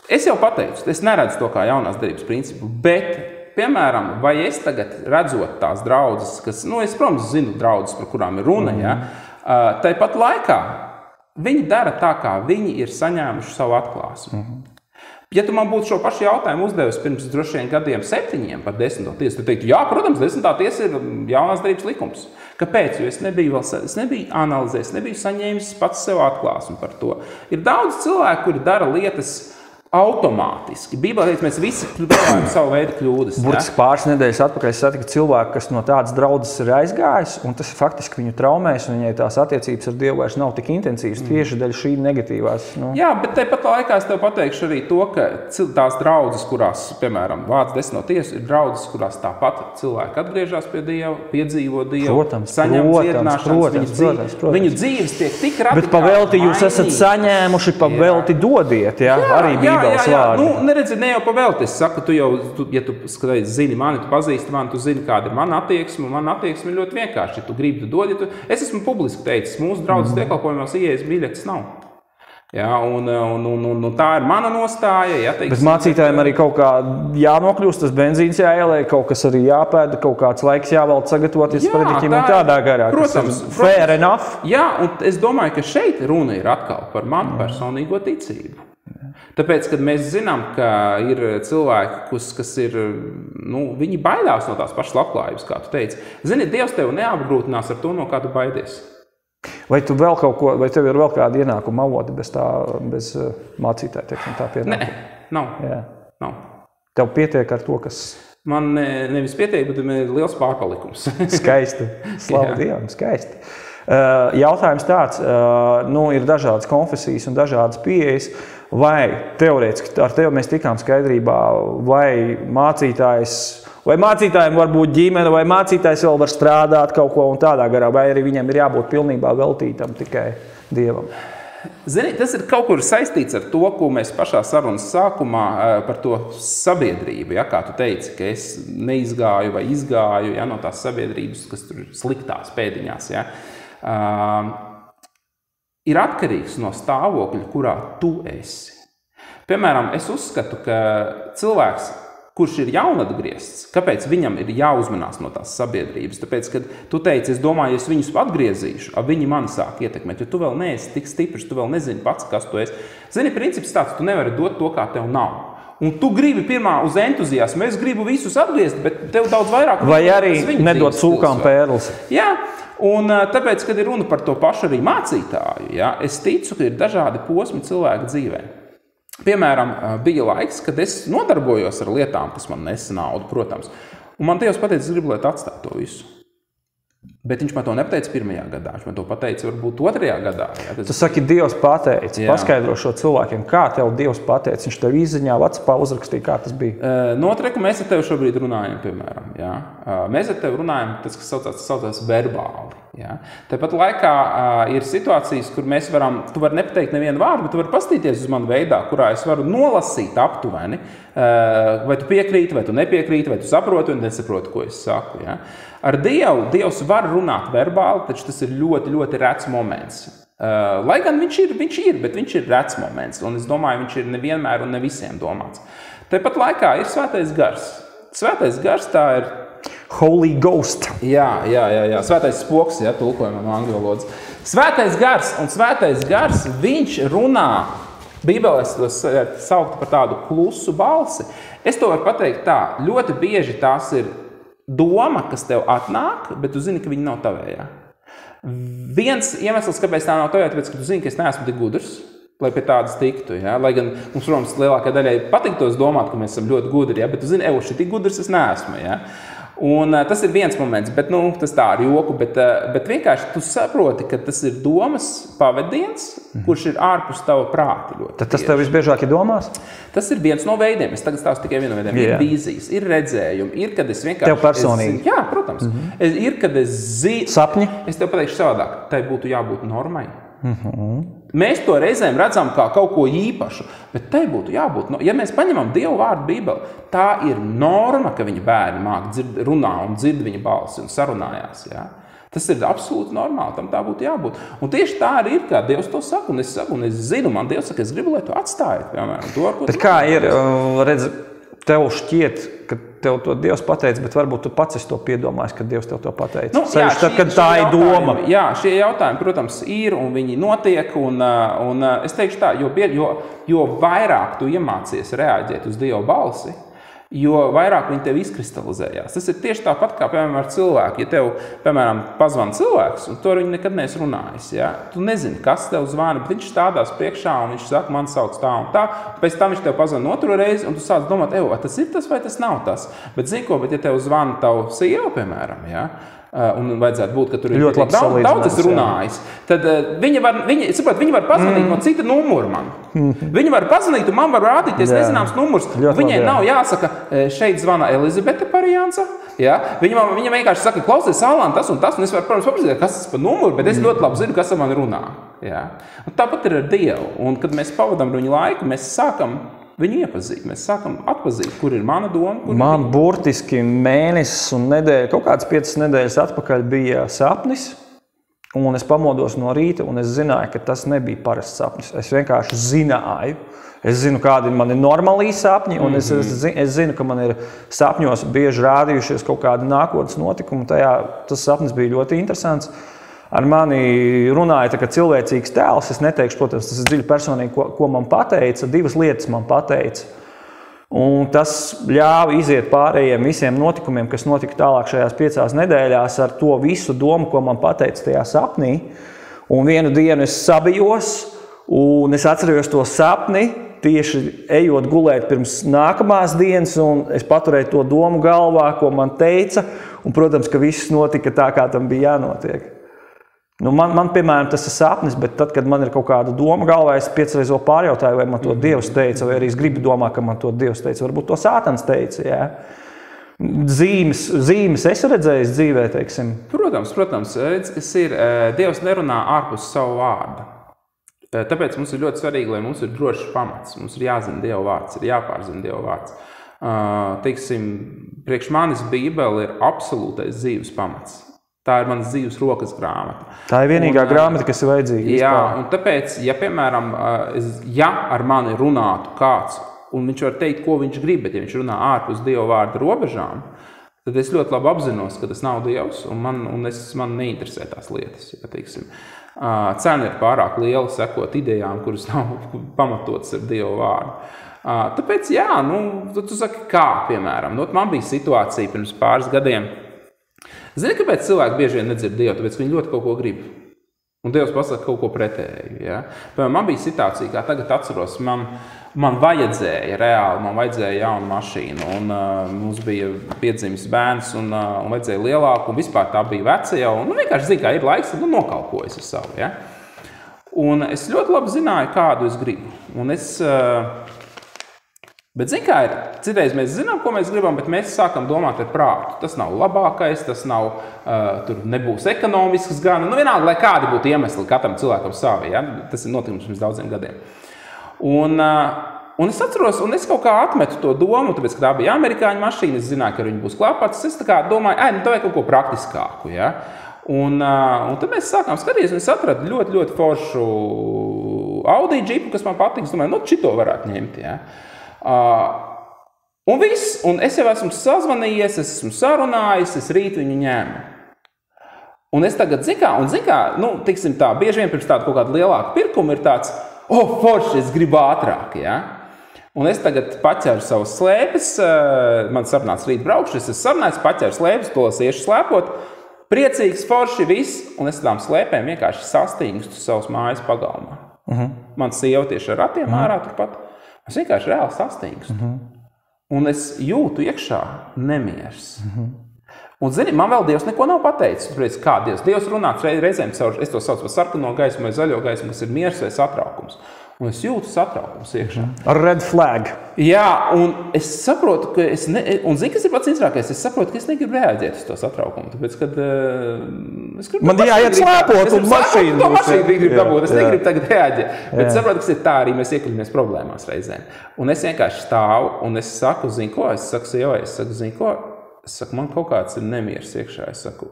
Speaker 2: es jau pateicu, es neredzu to kā jaunās derības principu, bet piemēram, vai es tagad redzot tās draudzes, kas, es, protams, zinu draudzes, par kurām ir runa, tāpat laikā viņi dara tā, kā viņi ir saņēmuši savu atklāsmi. Ja tu man būtu šo pašu jautājumu uzdevis pirms droši vien gadiem 7 par 10. tiesu, tad teiktu, jā, protams, 10. tiesa ir jaunās derības likums. Kāpēc? Jo es nebiju analizējis, nebiju saņēmis pats sev atklāsmi par to. Ir daudz cilvēku, kuri dara lietas automātiski. Bībelē teiks, mēs visi pieļaujam savu veidu kļūdas.
Speaker 1: Burtiski pāris nedēļas atpakaļ satika cilvēku, kas no tādas draudzes ir aizgājis, un tas faktiski viņu traumēs, un viņai tās attiecības ar Dievu vairs nav tik intensīvas tieši dēļ šī negatīvās.
Speaker 2: Jā, bet tāpat laikā es tev pateikšu arī to, ka tās draudzes, kurās, piemēram, vārds 10. tiesa, ir draudzes, kurās tāpat cilvēki atgriežas pie Dieva, piedzīvo Dievu, saņem dziedināšanas, viņu dzīves tiek tik radikāli.
Speaker 1: Bet pavelti jūs esat saņēmuši, pavelti dodiet, arī
Speaker 2: neredzi, ne jau pavēlti. Es saku, ja tu zini mani, tu pazīsti mani, tu zini, kāda ir mana attieksme, un mana attieksme ir ļoti vienkārši. Ja tu gribi, tu dodi, es esmu publiski teicis, mūsu draudzes diekalpojumos ieejas biļetes nav. Ja, un tā ir mana nostāja. Ja,
Speaker 1: bet mācītājiem arī kaut kā jānokļūst, tas benzīns jāielē, kaut kas arī jāpēda, kaut kāds laiks jāvelk sagatavoties prediķim un tādā garā.
Speaker 2: Protams,
Speaker 1: fair enough.
Speaker 2: Jā, un es domāju, ka šeit runa ir atkal par manu personīgo ticību. Tāpēc, kad mēs zinām, ka ir cilvēki, kas ir, viņi baidās no tās pašas labklājības, kā tu teici. Zini, Dievs tev neapgrūtinās ar to, no kā tu baidies.
Speaker 1: Vai tu vēl kaut ko, vai tev ir vēl kāda ienākuma avoti bez mācītāja, teiksim, tā pienākuma?
Speaker 2: Nē, nav.
Speaker 1: Jā.
Speaker 2: Nav.
Speaker 1: Tev pietiek ar to, kas...
Speaker 2: Man nevis pietiek, bet ir liels pārpalikums.
Speaker 1: Skaisti. Slavu Dievam, skaisti. Jautājums tāds, ir dažādas konfesijas un dažādas pieejas, vai teorētiski ar tevi mēs tikām skaidrībā, vai mācītājiem var būt ģimene, vai mācītājs vēl var strādāt kaut ko un tādā garā, vai arī viņam ir jābūt pilnībā veltītam tikai Dievam?
Speaker 2: Zini, tas ir kaut kur saistīts ar to, ko mēs pašā sarunas sākumā par to sabiedrību, kā tu teici, ka es neizgāju vai izgāju no tās sabiedrības, kas tur ir sliktās pēdiņās. Ir atkarīgs no stāvokļa, kurā tu esi. Piemēram, es uzskatu, ka cilvēks, kurš ir jaunatgriezts, kāpēc viņam ir jāuzmanās no tās sabiedrības? Tāpēc, kad tu teici, es domāju, ja es viņus atgriezīšu, viņi mani sāk ietekmēt, jo tu vēl neesi tik stiprs, tu vēl nezini pats, kas tu esi. Zini, princips tāds, tu nevari dot to, kā tev nav. Un tu gribi pirmā uz entuziasmu, es gribu visus atgriezt, bet tev daudz vairāk...
Speaker 1: Vai arī nedot cūkām pērles.
Speaker 2: Jā, un tāpēc, kad ir runa par to pašu arī mācītāju, es ticu, ka ir dažādi posmi cilvēka dzīvē. Piemēram, bija laiks, kad es nodarbojos ar lietām, kas man nesa naudu, protams. Un man Dievs pateica, es gribu, lai tu atstāj to visu. Bet viņš man to nepateica pirmajā gadā, viņš man to pateica varbūt otrajā gadā.
Speaker 1: Tu saki, Dievs pateica, paskaidro šo cilvēkiem, kā tev Dievs pateica, viņš tev izziņā WhatsAppā uzrakstīja, kā tas bija.
Speaker 2: Notreku, mēs ar tevi šobrīd runājam, piemēram. Mēs ar tevi runājam, tas, kas saucās verbāli. Tāpat laikā ir situācijas, kur mēs varam, tu vari nepateikt nevienu vārdu, bet tu vari pastīties uz manu veidā, kurā es varu nolasīt aptuveni, vai tu piekrīti, vai tu nepiekrīti, vai tu saproti un nesaproti, ko es saku. Ar Dievs var runāt verbāli, taču tas ir ļoti, ļoti rets moments. Lai gan viņš ir, bet viņš ir rets moments, un es domāju, viņš ir nevienmēr un ne visiem domāts. Tāpat laikā ir svētais gars. Svētais gars tā ir
Speaker 1: Holy Ghost.
Speaker 2: Jā. Svētais spoks, tulkojumā no angļu valodas. Svētais gars, viņš runā. Bībelē to saukt par tādu klusu balsi. Es to varu pateikt tā, ļoti bieži tās ir doma, kas tev atnāk, bet tu zini, ka viņa nav tavējā. Viens iemesls, kāpēc tā nav tavējā, tāpēc, ka tu zini, ka es neesmu tik gudrs, lai pie tādas tiktu. Lai gan mums, protams, lielākā daļai patiktos domāt, ka mēs esam ļoti gudri, bet tu zini, šī tik gudrs es neesmu. Un tas ir viens moments, bet tas tā ar joku, bet vienkārši tu saproti, ka tas ir domas pavadiens, kurš ir ārpus tava prāta.
Speaker 1: Tad tas tev visbiežāk ir domās?
Speaker 2: Tas ir viens no veidiem. Es tagad stāstu tikai vienu no veidiem. Ir vīzijas, ir redzējumi, ir, kad es vienkārši...
Speaker 1: Tev personīgi?
Speaker 2: Jā, protams. Ir, kad es zinu...
Speaker 1: Sapņi?
Speaker 2: Es tev pateikšu savādāk. Tai būtu jābūt normai. Mēs to reizēm redzam kā kaut ko īpašu, bet tai būtu jābūt. Ja mēs paņemam Dievu vārdu Bībeli, tā ir norma, ka viņa bērni māk runā un dzird viņa balsi un sarunājās. Tas ir absolūti normāli, tam tā būtu jābūt. Un tieši tā arī ir, kā Dievs to saka, un es zinu, man Dievs saka, es gribu, lai tu atstāji, piemēram, to, ar ko
Speaker 1: bet kā ir, redz, tev šķiet, ka tev to Dievs pateica, bet varbūt tu pats esi to piedomājis, ka Dievs tev to pateica. Kad tā ir doma.
Speaker 2: Jā, šie jautājumi, protams, ir un viņi notiek. Un es teikšu tā, jo vairāk tu iemācies reaģēt uz Dieva balsi, jo vairāk viņi tev izkristalizējās. Tas ir tieši tāpat kā, piemēram, ar cilvēku. Ja tev, piemēram, pazvan cilvēks, un to viņi nekad neesi runājis, tu nezini, kas tev zvana, bet viņš stādās priekšā un viņš saka, man sauc tā un tā, pēc tam viņš tev pazvan otru reizi, un tu sāc domāt, tas ir tas vai tas nav tas. Bet zini ko, ja tev zvana tavu sieva, piemēram, un vajadzētu būt, ka tur ir
Speaker 1: ļoti
Speaker 2: daudz runājis, tad viņi var pazvanīt no cita numura man. Viņi var pazvanīt, un man var rādīties nezināms numurs. Viņai nav jāsaka, šeit zvana Elizabete Parijānsa. Viņa vienkārši saka, klausies, Alāna, tas un tas, un es varu, protams, paprasīt, kas tas par numuru, bet es ļoti labi zinu, kas ar mani runā. Un tāpat ir ar Dievu. Un, kad mēs pavadām viņu laiku, mēs sākam viņu iepazīt. Mēs sākam atpazīt, kur ir mana doma.
Speaker 1: Man burtiski mēnesis un nedēļa, kaut kāds 5 nedēļas atpakaļ bija sapnis. un es pamodos no rīta, un es zināju, ka tas nebija parasts sapnis. Es vienkārši zināju. Es zinu, kādi man ir normāli sapņi, un es zinu, ka man ir sapņos bieži rādījušies kaut kādi nākotnes notikumi. Tas sapnis bija ļoti interesants. Ar mani runāja tā kā cilvēcīgs tēls. Es neteikšu, protams, tas ir dziļi personīgi, ko man pateica. 2 lietas man pateica. Un tas ļāva iziet pārējiem visiem notikumiem, kas notika tālāk šajās 5 nedēļās ar to visu domu, ko man pateica tajā sapnī. Un vienu dienu es sabijos, un es atcerējos to sapni, tieši ejot gulēt pirms nākamās dienas, un es paturēju to domu galvā, ko man teica, un, protams, ka viss notika tā, kā tam bija jānotiek. Nu, man piemēram, tas ir sapnis, bet tad, kad man ir kaut kāda doma galvā, es 5 reizes vēl pārjautāju, vai man to Dievs teica, vai arī es gribu domāt, ka man to Dievs teica. Varbūt to Sātans teica, jā. Zīmes esi redzējis dzīvē, teiksim?
Speaker 2: Protams, redz, kas ir, Dievs nerunā ārpus savu vārdu. Tāpēc mums ir ļoti svarīgi, lai mums ir drošs pamats. Mums ir jāzina Dieva vārds, ir jāpārzina Dieva vārds. Teiksim, priekš manis Bībele ir absolūtais dzīves pamats. Tā ir manas dzīves rokas grāmata.
Speaker 1: Tā ir vienīgā grāmata, kas ir vajadzīga.
Speaker 2: Jā, un tāpēc, ja, piemēram, ja ar mani runātu kāds, un viņš var teikt, ko viņš grib, bet ja viņš runā ārpus Dieva vārda robežām, tad es ļoti labi apzinos, ka tas nav Dievs, un man neinteresē tās lietas, ja, teiksim. Cena ir pārāk liela sekot idejām, kuras nav pamatotas ar Dieva vārdu. Tāpēc, jā, tu saki, kā, piemēram, man bija situācija pirms pāris gadiem. Zini, kāpēc cilvēki bieži vien nedzird Dievu? Tāpēc, ka viņi ļoti kaut ko grib. Un Dievs pasaka kaut ko pretēju. Ja? Piemēram, man bija situācija, kā tagad atceros, man vajadzēja jaunu mašīnu, un mums bija piedzimis bērns, un vajadzēja lielāku, un vispār tā bija veca jau, un vienkārši zinu, kā ir laiks, tad nokalpojas ar savu. Ja? Un es ļoti labi zināju, kādu es gribu. Bet zini, kā ir, citreiz mēs zinām, ko mēs gribam, bet mēs sākam domāt ar prātu. Tas nav labākais, tas nav, tur nebūs ekonomisks gan, vienalga, lai kādi būtu iemesli katram cilvēkam savi. Ja? Tas ir notikums pirms daudziem gadiem. Un es atceros, un es kaut kā atmetu to domu, tāpēc, ka tā bija amerikāņu mašīna, es zināju, ka viņi būs klāpāts, es tā kā domāju, tā vajag kaut ko praktiskāku, ja? Un tad mēs sākām skatīties, un es atradu ļoti, ļoti foršu Audi džipu, kas man patīk, es domāju, šito varētu ņemt, ja? Un viss, un es jau esmu sazvanījies, es esmu sarunājis, es rīt viņu ņēmu. Un es tagad tiksim tā, bieži vien pirms tāda kaut kāda lielāka pirkuma ir tāds, forši, es gribu ātrāk, ja? Un es tagad paķeru savus slēpes, man sarunāts rīt braukšu, es esmu sarunājis, paķeru slēpes, to es iešu slēpot, priecīgs, forši, viss, un es tām slēpēm vienkārši sastīgstu savus mājas pagalmā. Man sieva tieši ar ratiem ārā turpat, es vienkārši reāli sastīgstu. Un es jūtu iekšā nemieris. Un, zini, man vēl Dievs neko nav pateicis. Kā Dievs? Dievs runā reizēm caur, es to saucu par sarkano gaismu vai zaļo gaismu, kas ir miers vai satraukums. Un es jūtu satraukums iekšā.
Speaker 1: Ar red flag.
Speaker 2: Jā, un es saprotu, ka un zini, kas ir pats interesantākais? Es saprotu, ka es negribu reaģēt uz to satraukumu. Tāpēc, kad es gribu...
Speaker 1: Man jāiet slēpot un mašīnu.
Speaker 2: To mašīnu gribu dabūt, es negribu tagad reaģēt. Bet saprotu, ka tā arī mēs iekļamies problēmās reizēm. Un es vienkārši stāvu un es saku, zini ko? Es saku sievai, zini ko? Es saku, man kaut kāds ir nemieris iekšā. Es saku,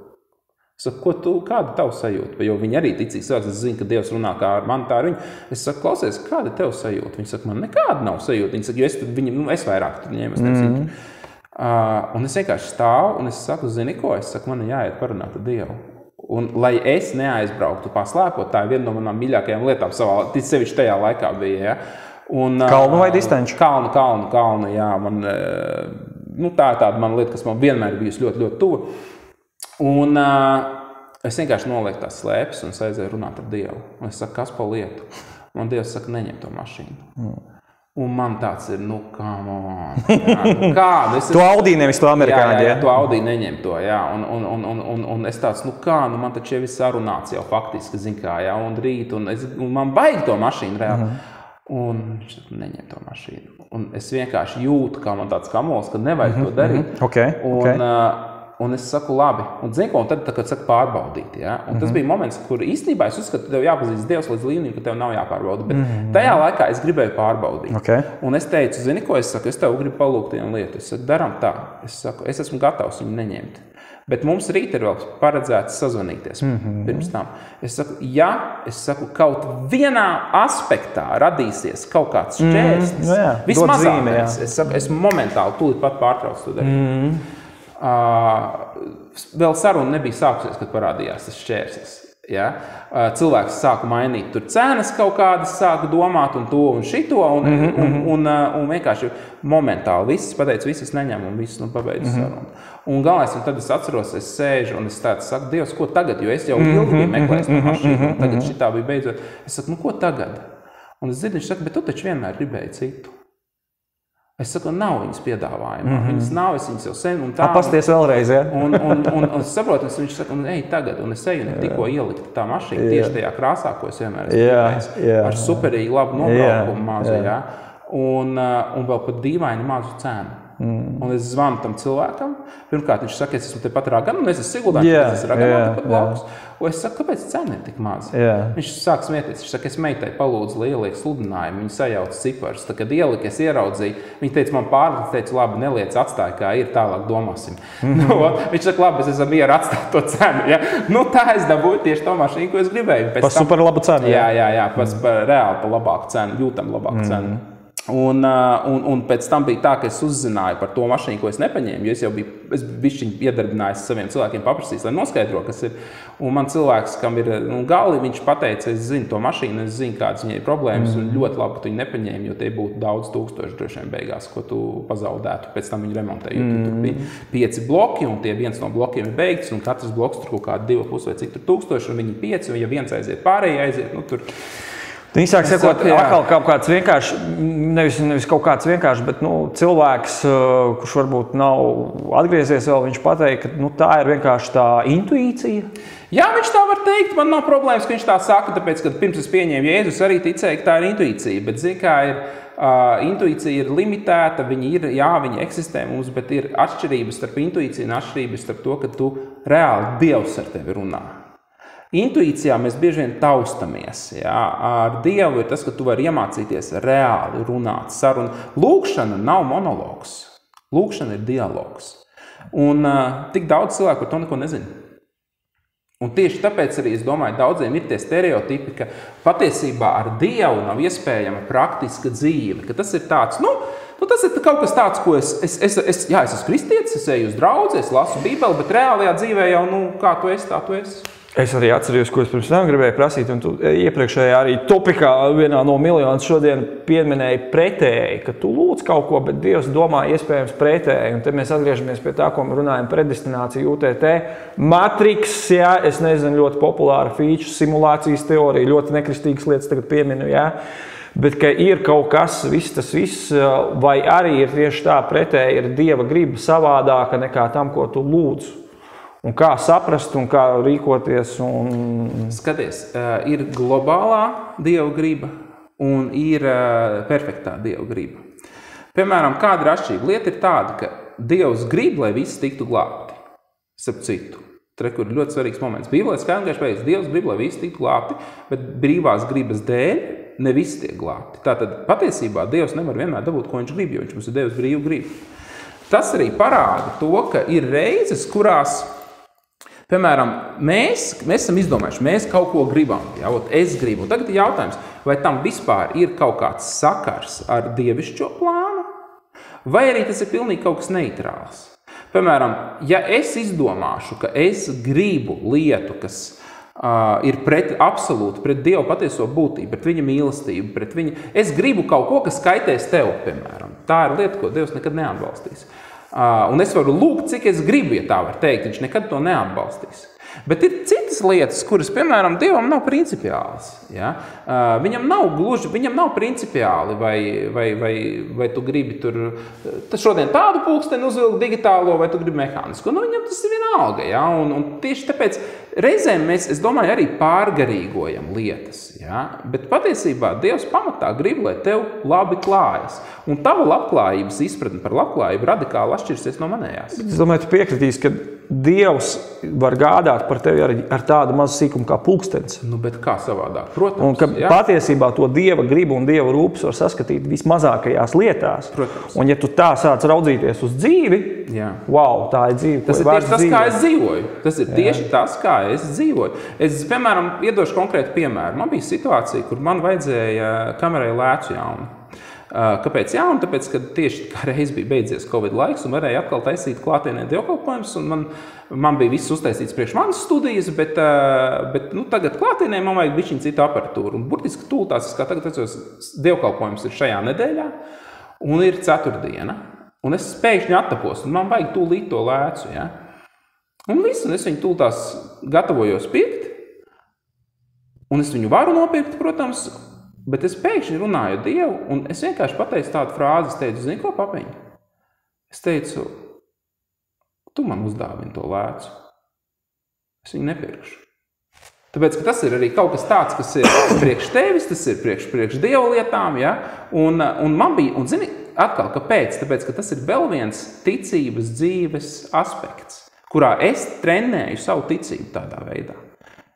Speaker 2: kāda tavu sajūta? Jo viņi arī ticīgs cilvēks, es zinu, ka Dievs runā kā ar mani, tā ar viņu. Es saku, klausies, kāda tev sajūta? Viņi saka, man nekāda nav sajūta. Viņi saka, jo es vairāk tur ņēmu, es nezinu. Un es vienkārši stāvu un es saku, zini ko? Es saku, man ir jāiet parunāt ar Dievu. Un lai es neaizbrauktu paslēpot, tā ir viena no manām mīļākajām lietām savā, sevišķi tajā laikā bija, ja? Un,
Speaker 1: kalnu vai distanču?
Speaker 2: Kalnu, jā. Man, tā ir tāda mana lieta, kas man vienmēr ir bijusi ļoti, ļoti tuva. Un es vienkārši nolieku tās slēpes un aizēju runāt ar Dievu. Un es saku, kas pa lietu? Man Dievs saka, neņem to mašīnu. Un man tāds ir, come on. Kādu?
Speaker 1: To Audi nevis to amerikāņu,
Speaker 2: jā? To Audi neņem to, jā. Un es tāds, man taču jau viss sarunāts jau faktiski, zin kā, jā, un rīt, un man baigi to mašīnu reāli. Un viņš saka, neņem to mašīnu. Un es vienkārši jūtu, kā man tāds kamols, ka nevajag to darīt. Un es saku, labi, un zinu ko, un tad, kad saku pārbaudīt, ja? Un tas bija moments, kur īstenībā es uzskatu, ka tev jāpazīst Dievs līdz līmenim, ka tev nav jāpārbauda, bet tajā laikā es gribēju pārbaudīt. Un es teicu, zini ko, es saku, es tev gribu palūgt vienu lietu, es saku, daram tā, es saku, es esmu gatavs viņu neņemt, Bet mums rīt ir vēl paredzēts sazvanīties pirms tam. Es saku, kaut vienā aspektā radīsies kaut kāds šķērslis. Vismazākais. Es momentāli tūlīt pat pārtraucu to darīt. Vēl saruna nebija sākusies, kad parādījās tas šķērslis. Ja? Cilvēks sāka mainīt tur cenas kaut kādas, sāka domāt un to un šito, un vienkārši momentāli viss pateica, viss neņem un viss pabeidz sarunu. Un galvenais, un tad es atceros, es sēžu un es saku, Dievs, ko tagad, jo es jau ilgi biju meklējis to mašīnu, un tagad šitā bija beidzot. Es saku, ko tagad? Un es dzirdu, viņš saka, bet tu taču vienmēr gribēji citu. Es saku, nav viņas piedāvājumā. Viņas nav, es viņas jau sen un tā.
Speaker 1: Pasties vēlreiz, ja?
Speaker 2: Un es saprotu, viņš saka, ej tagad, un es eju un tikko ielikt tā mašīna tieši tajā krāsā, ko es vienmēr gribējis. Ar superīgi labu nobraukumu mazu, ja? Un vēl pat dīvaini mazu cenu. Un es zvanu tam cilvēkam. Pirmkārt, viņš saka, es esmu tepat Ragana, un es esmu Siguldā, es esmu Ragana tepat blakus. Un es saku, kāpēc cena ir tik maza? Viņš sāk smieties, viņš saka, es meitai palūdzu, lai ieliek sludinājumu, viņa sajauc ciparus. Tad, kad ielika, es ieraudzīju, viņa teica, man pārliec, teica, labi, neliec atstāj, kā ir, tālāk domāsim. Viņš saka, labi, es esmu mieru atstāt to cenu. Ja? Tā es dabūju tieši to mašīnu, ko es gribēju.
Speaker 1: Par super labu cenu.
Speaker 2: Jā, reāli par labāku cenu, jūtam labāku cenu. Un pēc tam bija tā, ka es uzzināju par to mašīnu, ko es nepaņēmu, jo es jau biju bišķiņ iedarbinājis saviem cilvēkiem paprasīs, lai noskaidro, kas ir. Un man cilvēks, kam ir gali, viņš pateica, es zinu to mašīnu, es zinu, kādas viņai ir problēmas, un ļoti labi, ka tu viņu nepaņēmi, jo tie būtu daudz tūkstoši droši vien beigās, ko tu pazaudētu, pēc tam viņu remontēju. Tur bija 5 bloki, un tie viens no blokiem ir beigts, un katrs bloks tur kaut kādi 2,5 vai cik tur tūkstoši, un viņi 5, un ja viens aiziet, pārējie aiziet, tur.
Speaker 1: Viņi sāk sekot atkal kaut kāds vienkārši, nevis kaut kāds vienkārši, bet cilvēks, kurš varbūt nav atgriezies vēl, viņš pateikt, ka tā ir vienkārši tā intuīcija.
Speaker 2: Jā, viņš tā var teikt, man nav problēmas, ka viņš tā saka, tāpēc, ka pirms es pieņēmu Jēzus, arī ticēju, ka tā ir intuīcija, bet zini, kā ir, intuīcija ir limitēta, viņa eksistē mums, bet ir atšķirības starp intuīciju un atšķirības starp to, ka tu reāli Dievs ar tevi runā. Intuīcijā mēs bieži vien taustamies. Jā. Ar Dievu ir tas, ka tu vari iemācīties reāli runāt. Saruna. Lūkšana nav monologs. Lūkšana ir dialogs. Un tik daudz cilvēku par to neko nezina. Un tieši tāpēc arī, es domāju, daudziem ir tie stereotipi, ka patiesībā ar Dievu nav iespējama praktiska dzīve. Ka tas ir tāds, tas ir kaut kas tāds, ko es esmu kristietis, es eju uz draudzi, es lasu Bībeli, bet reālajā dzīvē jau, kā tu esi, tā tu esi.
Speaker 1: Es arī atceros, ko es pirms tam gribēju prasīt, un tu iepriekšējā arī topikā vienā no miljonus šodien pieminēji pretēji, ka tu lūdz kaut ko, bet Dievs domā iespējams pretēji. Un te mēs atgriežamies pie tā, ko mēs runājam, predestinācija, UTT, Matrix, jā, es nezinu, ļoti populāra feature, simulācijas teorija, ļoti nekristīgas lietas tagad pieminu, jā. Bet, ka ir kaut kas, tas viss, vai arī ir tieši tā pretēji, ir Dieva griba savādāka nekā tam, ko tu lūdz. Un kā saprast un kā rīkoties?
Speaker 2: Skaties, ir globālā Dieva griba un ir perfektā Dieva griba. Piemēram, kāda ir atšķirība? Lieta ir tāda, ka Dievs grib, lai visi tiktu glābti. Starp citu. Tur ir ļoti svarīgs moments. Bībelē skaidrs pateiks, Dievs grib, lai visi tiktu glābti, bet brīvās gribas dēļ ne visi tiek glābti. Tātad patiesībā Dievs nevar vienmēr dabūt, ko viņš grib, jo viņš mums ir devis brīvu gribu. Tas arī parāda to, ka ir reizes, kurās piemēram, mēs esam izdomājuši, mēs kaut ko gribam, jā, es gribu. Un tagad ir jautājums, vai tam vispār ir kaut kāds sakars ar dievišķo plānu, vai arī tas ir pilnīgi kaut kas neitrāls. Piemēram, ja es izdomāšu, ka es gribu lietu, kas ir absolūti pret Dievu patieso būtību, pret viņa mīlestību, pret viņa, es gribu kaut ko, kas kaitēs tev, piemēram. Tā ir lieta, ko Dievs nekad neatbalstīs. Un es varu lūgt, cik es gribu, ja tā var teikt, viņš nekad to neatbalstīs. Bet ir citas lietas, kuras, piemēram, Dievam nav principiāls. Ja? Viņam nav principiāli, vai tu gribi tur šodien tādu pulksteni uzvilkt digitālo, vai tu gribi mehānisku. Viņam tas ir vienalga. Ja? Un tieši tāpēc reizēm mēs, es domāju, arī pārgarīgojam lietas. Ja? Bet patiesībā Dievs pamatā grib, lai tev labi klājas. Un tava labklājības izpratne par labklājību radikāli atšķirsies no manējās.
Speaker 1: Es domāju, tu piekritīs, ka Dievs var gādāt par tevi ar tādu mazu sīkumu kā pulkstenis.
Speaker 2: Nu, bet kā savādāk? Protams.
Speaker 1: Un ka patiesībā to Dieva gribu un Dieva rūpes var saskatīt vismazākajās lietās.
Speaker 2: Protams.
Speaker 1: Un ja tu tā sāc raudzīties uz dzīvi, wow, tā ir dzīve,
Speaker 2: tas ir tieši tas, kā es dzīvoju. Tas ir tieši tas, kā es dzīvoju. Es, piemēram, iedošu konkrētu piemēru. Man bija situācija, kur man vajadzēja kamerai lēcu jaunu. Kāpēc jaunu? Tāpēc, ka tieši kā reiz bija beidzies Covid laiks un varēja atkal taisīt klātienē dievkalpojumus, un man bija viss uztaisīts priekš manas studijas, bet tagad klātienē man vajag bišķiņ citu aparatūru. Un burtiski tūltās, kā tagad atceros, dievkalpojums ir šajā nedēļā, un ir ceturtdiena, un es pēkšņi attapos, un man vajag tūlīt to lēcu, ja? Un visu, un es viņu tūltās gatavojos pirkt, un es viņu varu nopirkt, protams, bet es pēkšņi runāju Dievu, un es vienkārši pateicu tādu frāzi, es teicu, zini ko, papiņ? Es teicu, tu man uzdāvini to lēcu. Es viņu nepirkšu. Tāpēc, ka tas ir arī kaut kas tāds, kas ir priekš tevis, tas ir priekš Dieva lietām, ja? Un man bija, un zini, atkal, kāpēc? Tāpēc, ka tas ir vēl viens ticības dzīves aspekts, kurā es trenēju savu ticību tādā veidā.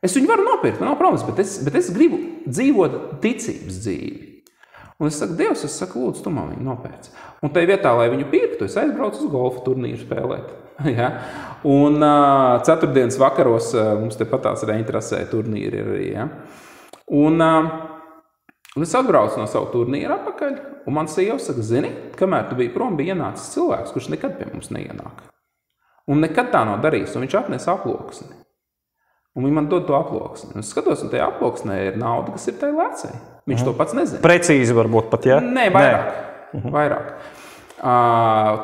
Speaker 2: Es viņu varu nopirkt, nav problēmas, bet es gribu dzīvot ticības dzīvi. Un es saku, Dievs, lūdzu, tu man viņu nopērc. Un tai vietā, lai viņu pirktu, es aizbraucu uz golfa turnīru spēlēt. Ja? Un ceturtdienas vakaros mums tepat tās reinteresē turnīri arī. Ja? Un es atbraucu no savu turnīru atpakaļ, un man sieva saka, zini, kamēr tu biji prom, bija ienācis cilvēks, kurš nekad pie mums neienāk. Un nekad tā nav darījis, un viņš atnesa aploksni. Un viņi man dod to aploksni. Es skatos, un tajā aploksnē ir nauda, kas ir tai lēcei. Viņš to pats nezina.
Speaker 1: Precīzi varbūt pat, ja?
Speaker 2: Nē, vairāk.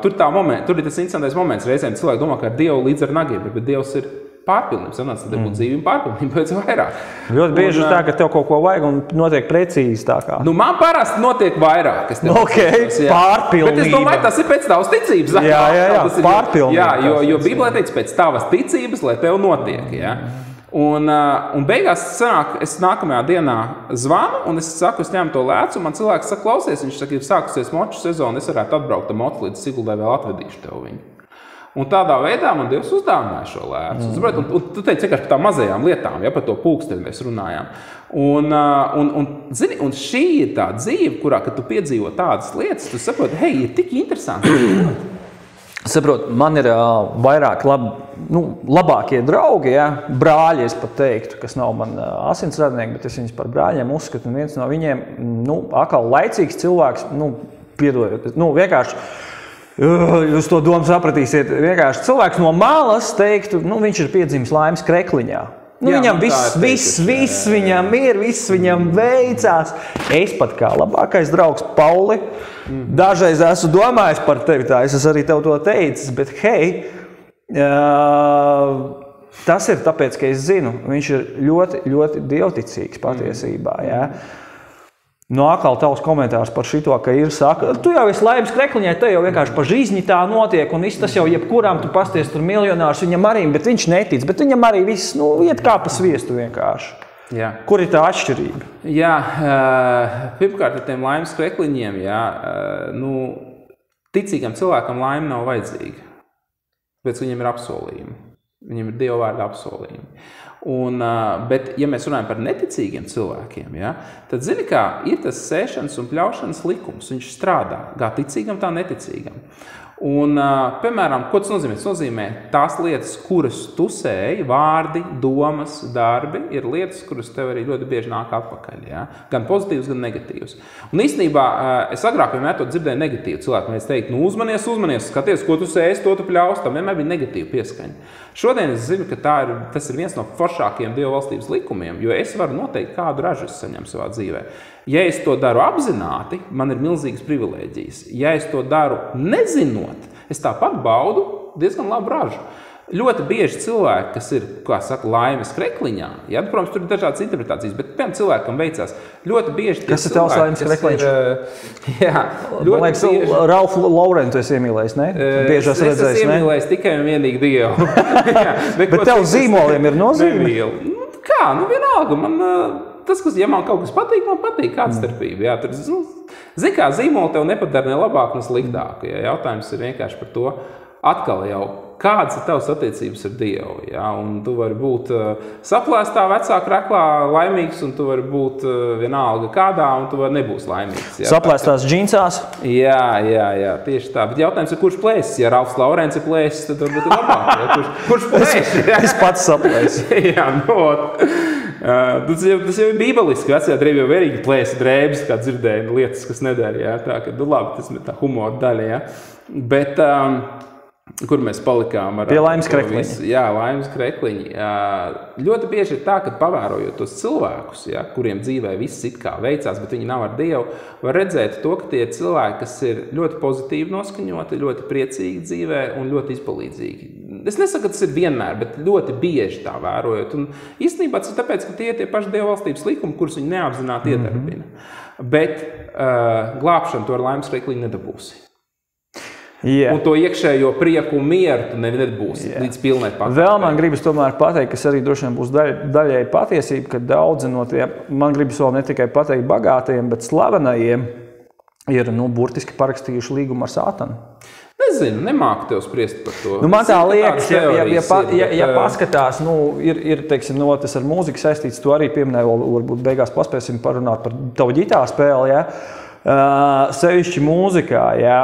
Speaker 2: Tur ir tas interesantais moments. Reizēm cilvēki domā, ka ar Dievu līdz ar nagiem, bet Dievs ir pārpilnības. Sanāc, tad būtu dzīve un pārpilnība pēc vairāk.
Speaker 1: Ļoti bieži ir tā, ka tev kaut ko vajag un notiek precīzi tā kā.
Speaker 2: Nu, man parasti notiek vairāk.
Speaker 1: Pārpilnība.
Speaker 2: Bet es domāju, tas ir pēc tavas ticības.
Speaker 1: Jā, pārpilnība.
Speaker 2: Jā, jo Bībelē teiks pēc tavas ticības, lai tev notiek, jā. Un beigās sanāk, es nākamajā dienā zvanu, un es saku, es ņemu to lēcu, un man cilvēks saka, klausies, viņš saka, ir sākusies moču sezona, es varētu atbraukt ar motu līdz Siguldai, vēl atvedīšu tev viņu. Un tādā veidā man Dievs uzdāvināja šo lēcu. Un tu teici vienkārši par tām mazajām lietām, ja par to pulksteni mēs runājām. Zini, un šī ir tā dzīve, kurā, kad tu piedzīvo tādas lietas, tu saproti, hei, ir tik interesanti.
Speaker 1: Saprot, man ir vairāk labākie draugi, ja? Brāļi, es pat teiktu, kas nav man asinsradnieki, bet es viņus par brāļiem uzskatu, un viens no viņiem, atkal laicīgs cilvēks, piedodiet, vienkārši, jūs to domu sapratīsiet, vienkārši cilvēks no malas teiktu, viņš ir piedzimis laimes krekliņā. Viņam viss viņam ir, viss viņam veicās. Es pat kā labākais draugs Pauli, dažreiz esmu domājis par tevi tā, es arī tev to teicis, bet hei, tas ir tāpēc, ka es zinu, viņš ir ļoti, ļoti dievticīgs patiesībā, jā. Atkal tavs komentārs par šito, ka ir saka, tu jau esi laimes krekliņai, te jau vienkārši pa žizni tā notiek, un viss tas jau jebkurām tu pasties tur miljonārs viņam arī, bet viņš netic, bet viņam arī viss, iet kā pa sviestu vienkārši.
Speaker 2: Jā.
Speaker 1: Kur ir tā atšķirība?
Speaker 2: Jā, pirmkārt ar tiem laimes krekliņiem, ticīgam cilvēkam laime nav vajadzīga, bet viņam ir apsolījumi. Viņam ir Dieva vārda apsolījumi. Bet, ja mēs runājam par neticīgiem cilvēkiem, tad, zini kā, ir tas sēšanas un pļaušanas likums. Viņš strādā kā ticīgam, tā neticīgam. Piemēram, ko tas nozīmē? Tas nozīmē tās lietas, kuras tu sēji, vārdi, domas, darbi, ir lietas, kuras tev arī ļoti bieži nāk atpakaļ. Ja? Gan pozitīvas, gan negatīvas. Un īstenībā es agrāk vienmēr to dzirdēju negatīvu. Cilvēki mēs teikt, uzmanies, skaties, ko tu sēsi, to tu pļaus, tam vienmēr bija negatīva pieskaņa. Šodien es zinu, ka tas ir viens no foršākajiem Dieva valstības likumiem, jo es varu noteikt, kādu ražu es saņemu savā dzīvē. Ja es to daru apzināti, man ir milzīgas privilēģijas. Ja es to daru nezinot, es tāpat baudu diezgan labu ražu. Ļoti bieži cilvēki, kas ir, kā saka, laimes krekliņā, protams, tur ir dažādas interpretācijas, bet piemēram cilvēkam veicās ļoti bieži...
Speaker 1: Kas ir tavs laimes krekliņš? Man liekas, Ralfu Laurentu es iemīlējis, ne? Biežos redzējis, ne?
Speaker 2: Es iemīlējis tikai un vienīgi Dievu.
Speaker 1: Bet tev zīmoliem ir nozīme?
Speaker 2: Kā? Vienalga. Tas, ja man kaut kas patīk, man patīk. Kāda starpība? Zini kā, zīmoli tev nepadara ne labāk, ne sliktāk. Jautājums ir vienkārši par to, atkal jau kādas ir tavas attiecības ar Dievu. Ja? Un tu vari būt saplēstā vecāka reklā laimīgs, un tu vari būt vienalga kādā, un tu vari nebūs laimīgs. Ja?
Speaker 1: Saplēstās džinsās?
Speaker 2: Jā, tieši tā. Bet jautājums ir, kurš plēsis? Ja Ralfs Laurents ir plēsis, tad varbūt ir labāk. Ja? Kurš plēsis? Ja?
Speaker 1: Es pats saplēsu.
Speaker 2: Jā, tas jau ir bībeliski. Vecajā drēbē jau verīgi plēsa drēbes, kā dzirdēja lietas, kas nedara. Ja? Tā, ka, labi, tas ir tā humora daļa. Ja? Bet... kur mēs palikām ar...
Speaker 1: Pie laimes krekliņa.
Speaker 2: Jā, laimes krekliņa. Ļoti bieži ir tā, ka pavērojot tos cilvēkus, ja, kuriem dzīvē viss it kā veicās, bet viņi nav ar Dievu, var redzēt to, ka tie cilvēki, kas ir ļoti pozitīvi noskaņoti, ļoti priecīgi dzīvē un ļoti izpalīdzīgi. Es nesaku, ka tas ir vienmēr, bet ļoti bieži tā vērojot. Un īstenībā tas ir tāpēc, ka tie ir tie paši Dieva valstības likumi, kurus viņi neapzināti iedarbina. Bet glābšanu to ar laimes krekliņu nedabūsi.
Speaker 1: Yeah.
Speaker 2: Un to iekšējo prieku un mieru tu nebūsi līdz pilnai pateikt.
Speaker 1: Vēl man gribas tomēr pateikt, kas arī droši vien būs daļēji patiesība, ka daudzi no tiem, man gribas vēl ne tikai pateikt bagātajiem, bet slavenajiem ir burtiski parakstījuši līgumu ar Sātanu.
Speaker 2: Nezinu, nemāku tev spriest par to.
Speaker 1: Man tā liekas, ja paskatās, ir teiksim, tas ar mūziku saistīts, to arī pieminēju, varbūt beigās paspēsim parunāt par tavu ģitāru spēli, ja? Sevišķi mūzikā, jā,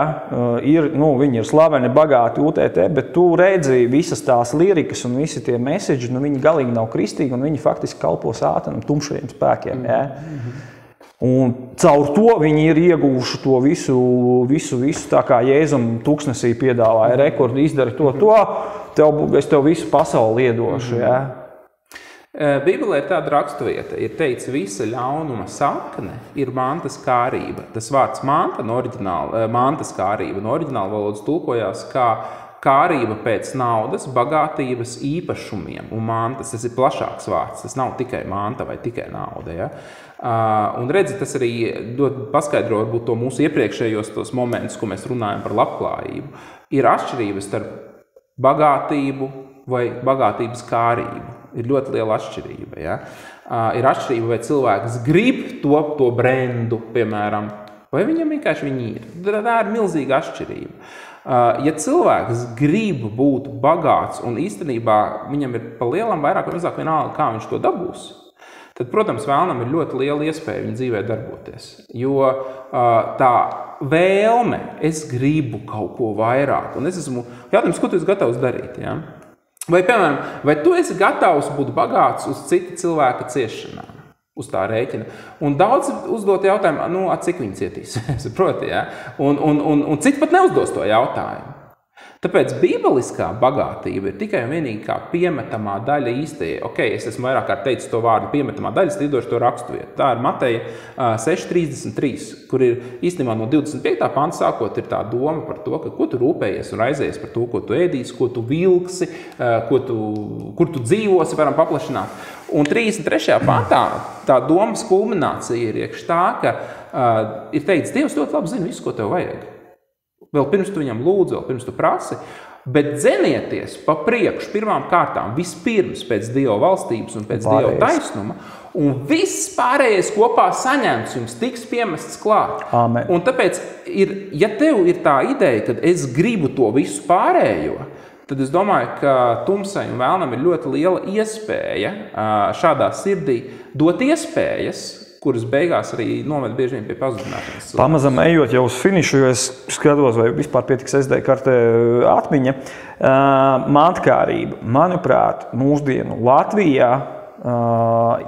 Speaker 1: viņi ir slaveni, bagāti UTT, bet tu redzi visas tās lirikas un visi tie message, viņi galīgi nav kristīgi un viņi faktiski kalpo Sātanam tumšajiem spēkiem, jā. Un caur to viņi ir ieguvuši to visu tā kā Jēzum tuksnesī piedāvāja rekordu, izdari to, es tev visu pasauli iedošu, jā.
Speaker 2: Bībelē ir tāda raksturvieta, ir teikts, visa ļaunuma sakne ir mantas kārība. Tas vārds manta no mantas kārība no oriģināla valodas tulkojās kā kārība pēc naudas, bagātības, īpašumiem un mantas. Tas ir plašāks vārds, tas nav tikai manta vai tikai nauda. Ja? Un redzi, tas arī paskaidro varbūt to mūsu iepriekšējos tos momentus, ko mēs runājam par labklājību. Ir atšķirības starp bagātību vai bagātības kārību. Ir ļoti liela atšķirība. Ja? Ir atšķirība, vai cilvēks grib to brendu, piemēram, vai viņam vienkārši viņi ir. Tā ir milzīga atšķirība. Ja cilvēks grib būt bagāts un īstenībā viņam ir pa lielam vairāk vai mazāk vienalga, kā viņš to dabūs, tad, protams, vēlnam ir ļoti liela iespēja viņa dzīvē darboties. Jo tā vēlme, es gribu kaut ko vairāk, un jautājums, ko tu esi gatavs darīt, ja? Vai, piemēram, vai tu esi gatavs būt bagāts uz cita cilvēka ciešanām, uz tā rēķina? Un daudz uzdot jautājumu, cik viņi cietīs, saproti, ja? Un citi pat neuzdos to jautājumu. Tāpēc bībeliskā bagātība ir tikai un vienīgi kā piemetamā daļa īstajai. Es esmu vairāk kārt teicis to vārdu piemetamā daļa, slīdošu to raksturvietu. Tā ir Mateja 6.33, kur ir īstenībā no 25. panta sākot ir tā doma par to, ka ko tu rūpējies un raizējies par to, ko tu ēdīsi, ko tu vilksi, kur tu dzīvosi, varam paplašināt. Un 33. pantā tā domas kulminācija ir iekš tā, ka ir teikts, Dievs ļoti labi zina visu, ko tev vajag. Vēl pirms tu viņam lūdzi, vēl pirms tu prasi, bet dzenieties pa priekšu pirmām kārtām vispirms pēc Dieva valstības un pēc Dieva taisnuma, un viss pārējais kopā saņemts jums tiks piemests klāt.
Speaker 1: Amen.
Speaker 2: Un tāpēc, ja tev ir tā ideja, ka es gribu to visu pārējo, tad es domāju, ka tumsai un vēlnam ir ļoti liela iespēja šādā sirdī dot iespējas, kuras beigās arī noved bieži vien pie pazudināšanas.
Speaker 1: Pamazam ejot jau uz finišu, jo es skatos, vai vispār pietiks SD kartē atmiņa. Mantkārība, manuprāt, mūsdienu Latvijā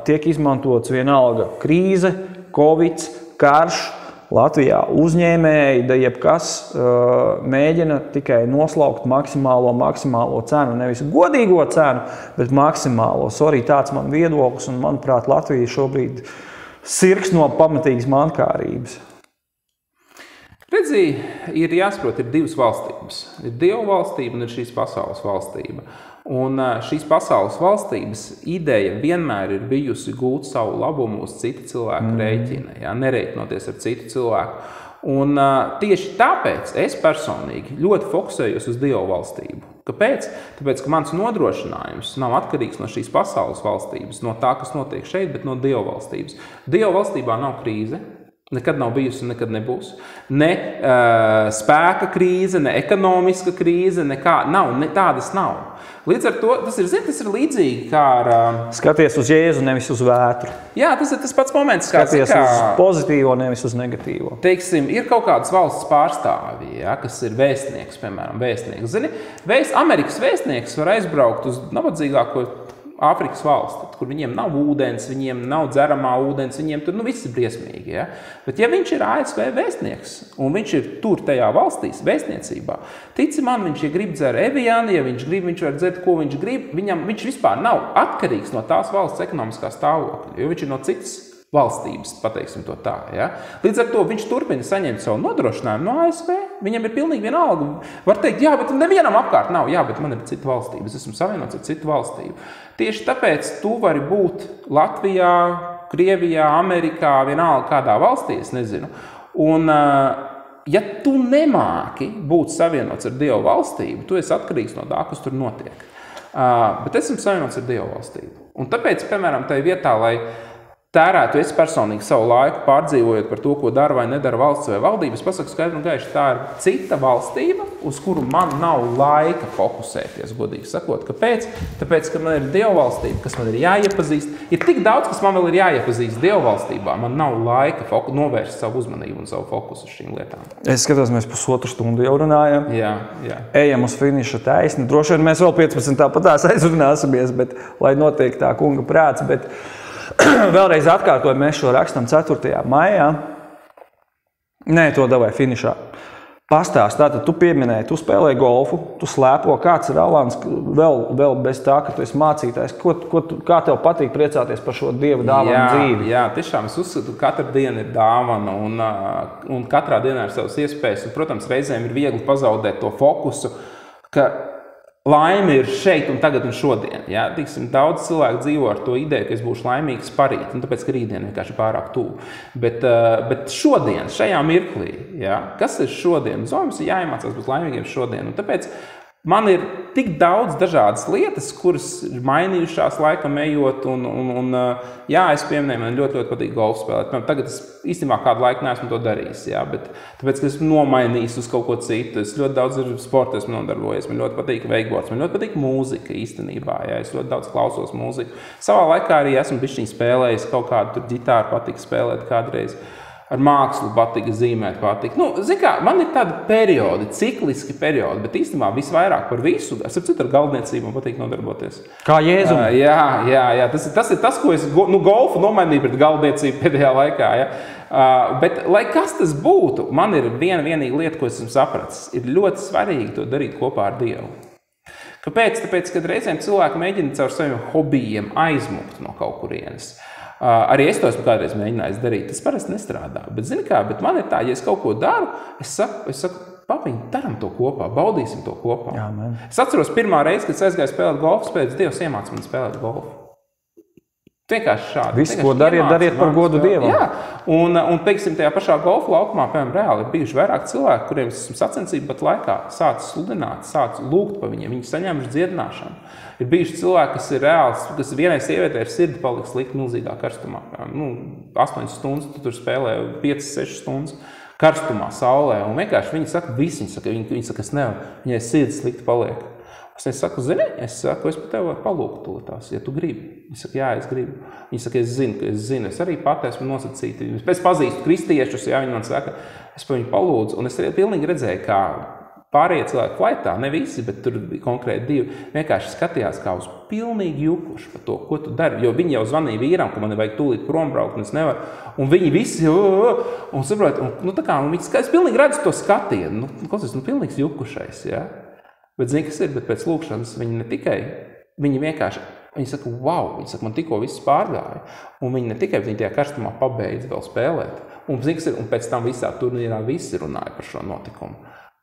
Speaker 1: tiek izmantots vienalga krīze, Covids, karš. Latvijā uzņēmēji, da jebkas mēģina tikai noslaukt maksimālo cenu, nevis godīgo cenu, bet maksimālo. Sorry, tāds man viedoklis, un manuprāt, Latvija šobrīd sirgs no pamatīgas mantkārības.
Speaker 2: Redzi, ir jāsaprot, ir divas valstības. Ir Dieva valstība un ir šīs pasaules valstība. Un šīs pasaules valstības ideja vienmēr ir bijusi gūt savu labumu uz citu cilvēku rēķina, ja, nereiķinoties ar citu cilvēku. Un tieši tāpēc es personīgi ļoti fokusējos uz Dieva valstību. Kāpēc? Tāpēc, ka mans nodrošinājums nav atkarīgs no šīs pasaules valstības, no tā, kas notiek šeit, bet no Dieva valstības. Dieva valstībā nav krīze, Nekad nav bijusi un nekad nebūs. Ne spēka krīze, ne ekonomiska krīze, tādas nav. Līdz ar to tas ir līdzīgi kā ar...
Speaker 1: Skaties uz Jēzu, nevis uz vētru.
Speaker 2: Jā, tas ir tas pats moments.
Speaker 1: Skaties uz pozitīvo, nevis uz negatīvo.
Speaker 2: Teiksim, ir kaut kādas valsts pārstāvji, ja, kas ir vēstnieks, piemēram, vēstnieks. Zini, Amerikas vēstnieks var aizbraukt uz nabadzīgāko Āfrikas valsts, kur viņiem nav ūdens, viņiem nav dzeramā ūdens, viņiem tur viss ir briesmīgi. Ja? Bet ja viņš ir ASV vēstnieks un viņš ir tur tajā valstīs, vēstniecībā, tici man, viņš grib dzert Evianu, ja viņš grib, viņš var dzert, ko viņš grib, viņš vispār nav atkarīgs no tās valsts ekonomiskā stāvokļa, jo viņš ir no citas valstības, pateiksim to tā. Ja? Līdz ar to viņš turpina saņemt savu nodrošinājumu no ASV. Viņam ir pilnīgi vienalga. Var teikt, jā, bet nevienam apkārt nav. Jā, bet man ir cita valstība. Es esmu savienots ar citu valstību. Tieši tāpēc tu vari būt Latvijā, Krievijā, Amerikā, vienalga kādā valstī, es nezinu. Un, ja tu nemāki būt savienots ar Dievu valstību, tu esi atkarīgs no tā, kas tur notiek. Bet esmu savienots ar Dievu valstību. Un tāpēc, piemēram, tai vietā, lai tērētu es personīgi savu laiku pārdzīvojot par to, ko dara vai nedara valsts vai valdības, pasaku skaidri un gaiši, tā ir cita valstība, uz kuru man nav laika fokusēties, godīgi sakot. Kāpēc? Tāpēc, ka man ir Dieva valstība, kas man ir jāiepazīst. Ir tik daudz, kas man vēl ir jāiepazīst Dieva valstībā. Man nav laika novērst savu uzmanību un savu fokusu uz šīm lietām.
Speaker 1: Es skatos, mēs pusotru stundu jau runājam.
Speaker 2: Jā.
Speaker 1: Ejam uz finiša taisni. Droši vien mēs vēl 15 tāpatās aizrunāsimies, bet lai notiek tā kunga prāts, bet vēlreiz atkārtoju, mēs šo rakstam 4. maijā. Nē, to davai finišā. Pastāst, tātad tu pieminēji, tu spēlēji golfu, tu slēpo, kāds ir Alans vēl bez tā, ka tu esi mācītājs. Kā tev patīk priecāties par šo Dieva dāvanu dzīvi?
Speaker 2: Jā, tiešām es uzskatu, ka katra diena ir dāvana un katrā dienā ir savas iespējas. Un, protams, reizēm ir viegli pazaudēt to fokusu, ka laime ir šeit un tagad un šodien. Ja? Tiksim, daudz cilvēku dzīvo ar to ideju, ka es būšu laimīgs parīt, un tāpēc, ka rītdien vienkārši pārāk tuvu. Bet šodien, šajā mirklī, ja? Kas ir šodien? Mums ir jāiemācās būt laimīgiem šodien. Un tāpēc man ir tik daudz dažādas lietas, kuras ir mainījušās laikam ejot, jā, es pieminēju, man ļoti patīk golfu spēlēt. Tagad es īstenībā kādu laiku neesmu to darījis, jā, bet tāpēc, ka esmu nomainījis uz kaut ko citu. Es ļoti daudz ar sportu esmu nodarbojies, man ļoti patīk wakeboards, man ļoti patīk mūzika īstenībā, jā, es ļoti daudz klausos mūziku. Savā laikā arī esmu bišķiņ spēlējis, kaut kādu tur ģitāru patīk spēlēt kādreiz. Ar mākslu patika, zīmēt patika. Zini kā, man ir tādi periodi, cikliski periodi, bet īstenībā visvairāk par visu. Es ar galdniecību patīk nodarboties.
Speaker 1: Kā Jēzum?
Speaker 2: Jā. Tas ir tas, ko es golfu nomainīju pret galdniecību pēdējā laikā. Ja? Bet, lai kas tas būtu, man ir vienīga lieta, ko esmu sapratis. Ir ļoti svarīgi to darīt kopā ar Dievu. Kāpēc? Tāpēc, kad reizēm cilvēki mēģina caur saviem hobijiem aizmukt no kaut kurienes. Arī es to esmu kādreiz mēģinājis darīt. Tas parasti nestrādā. Bet, zini kā, man ir tā, ja es kaut ko daru, es saku, papiņ, daram to kopā, baudīsim to kopā.
Speaker 1: Jā,
Speaker 2: es atceros pirmā reizi, kad es aizgāju spēlēt golfu, pēc Dievs iemāca man spēlēt golfu. Vienkārši šādi.
Speaker 1: Visu, ko dariet par godu Dievam.
Speaker 2: Jā, un teiksim, tajā pašā golfu laukumā, piemēram, reāli ir bijuši vairāk cilvēki, kuriem esmu sacensību pat laikā sācis sludināt, sācis lūgt par viņiem, viņi saņēmuši dziedināšanu. Ir bijuši cilvēki, kas ir reāls, kas vienai sievietē ir sirdi paliks likt milzīgā karstumā. 8 stundas, tu tur spēlē 5-6 stundas karstumā, saulē, un vienkārši viņi saka, viņi saka, es nevaru, viņai sirds slikti paliek. Es saku, zini, es par tevi varu palūgt tās, ja tu gribi. Viņi saka, jā, es gribu. Viņi saka, es zinu. Es arī pat esmu nosacīti. Es pazīstu kristiešus, ja viņi man saka, es par viņu palūdzu. Un es pilnīgi redzēju, kā pārējie cilvēki flaitā, ne visi, bet tur konkrēti divi, vienkārši skatījās kā uz pilnīgi jukuši par to, ko tu dari. Jo viņi jau zvanīja vīram, ka man vajag tūlīt prom braukt, un es nevaru. Un viņi visi, un saprot, es pilnīgi redzu to skatienu. Pilnīgs jukušais, ja? Bet zini, kas ir, bet pēc lūkšanas viņi ne tikai, viņi vienkārši, viņi saka, wow, viņi saka, man tikko viss pārgāja, un viņi ne tikai, viņi tajā karstumā pabeidz vēl spēlēt, un zini, kas ir, un pēc tam visā turnīrā visi runāja par šo notikumu.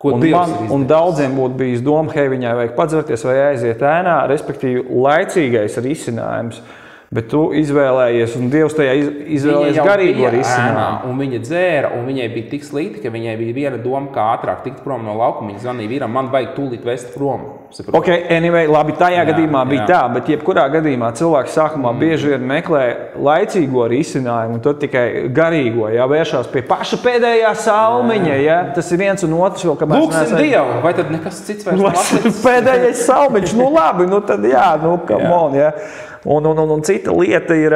Speaker 1: Un daudziem būtu bijis doma, hei, viņai vajag padzerties vai aiziet ēnā, respektīvi laicīgais risinājums Bet tu izvēlējies, un Dievs tajā izvēlējies garīgo risinājumu.
Speaker 2: Un viņa dzēra, un viņai bija tik slikti, ka viņai bija viena doma, kā ātrāk tikt prom no laukuma. Viņa zvanīja vīram, man vajag tūlīt vest prom.
Speaker 1: Ok, anyway, labi, tajā gadījumā bija tā, bet jebkurā gadījumā cilvēks sākumā bieži vien meklē laicīgo risinājumu, un tad tikai garīgo, vēršās pie paša pēdējā salmiņa, Tas ir viens un otrs vēl, kamēr
Speaker 2: Lūksim Dievu, vai tad nekas cits vairs nav atlicis?
Speaker 1: Pēdējais salmiņš, labi, tad come on, Un cita lieta ir,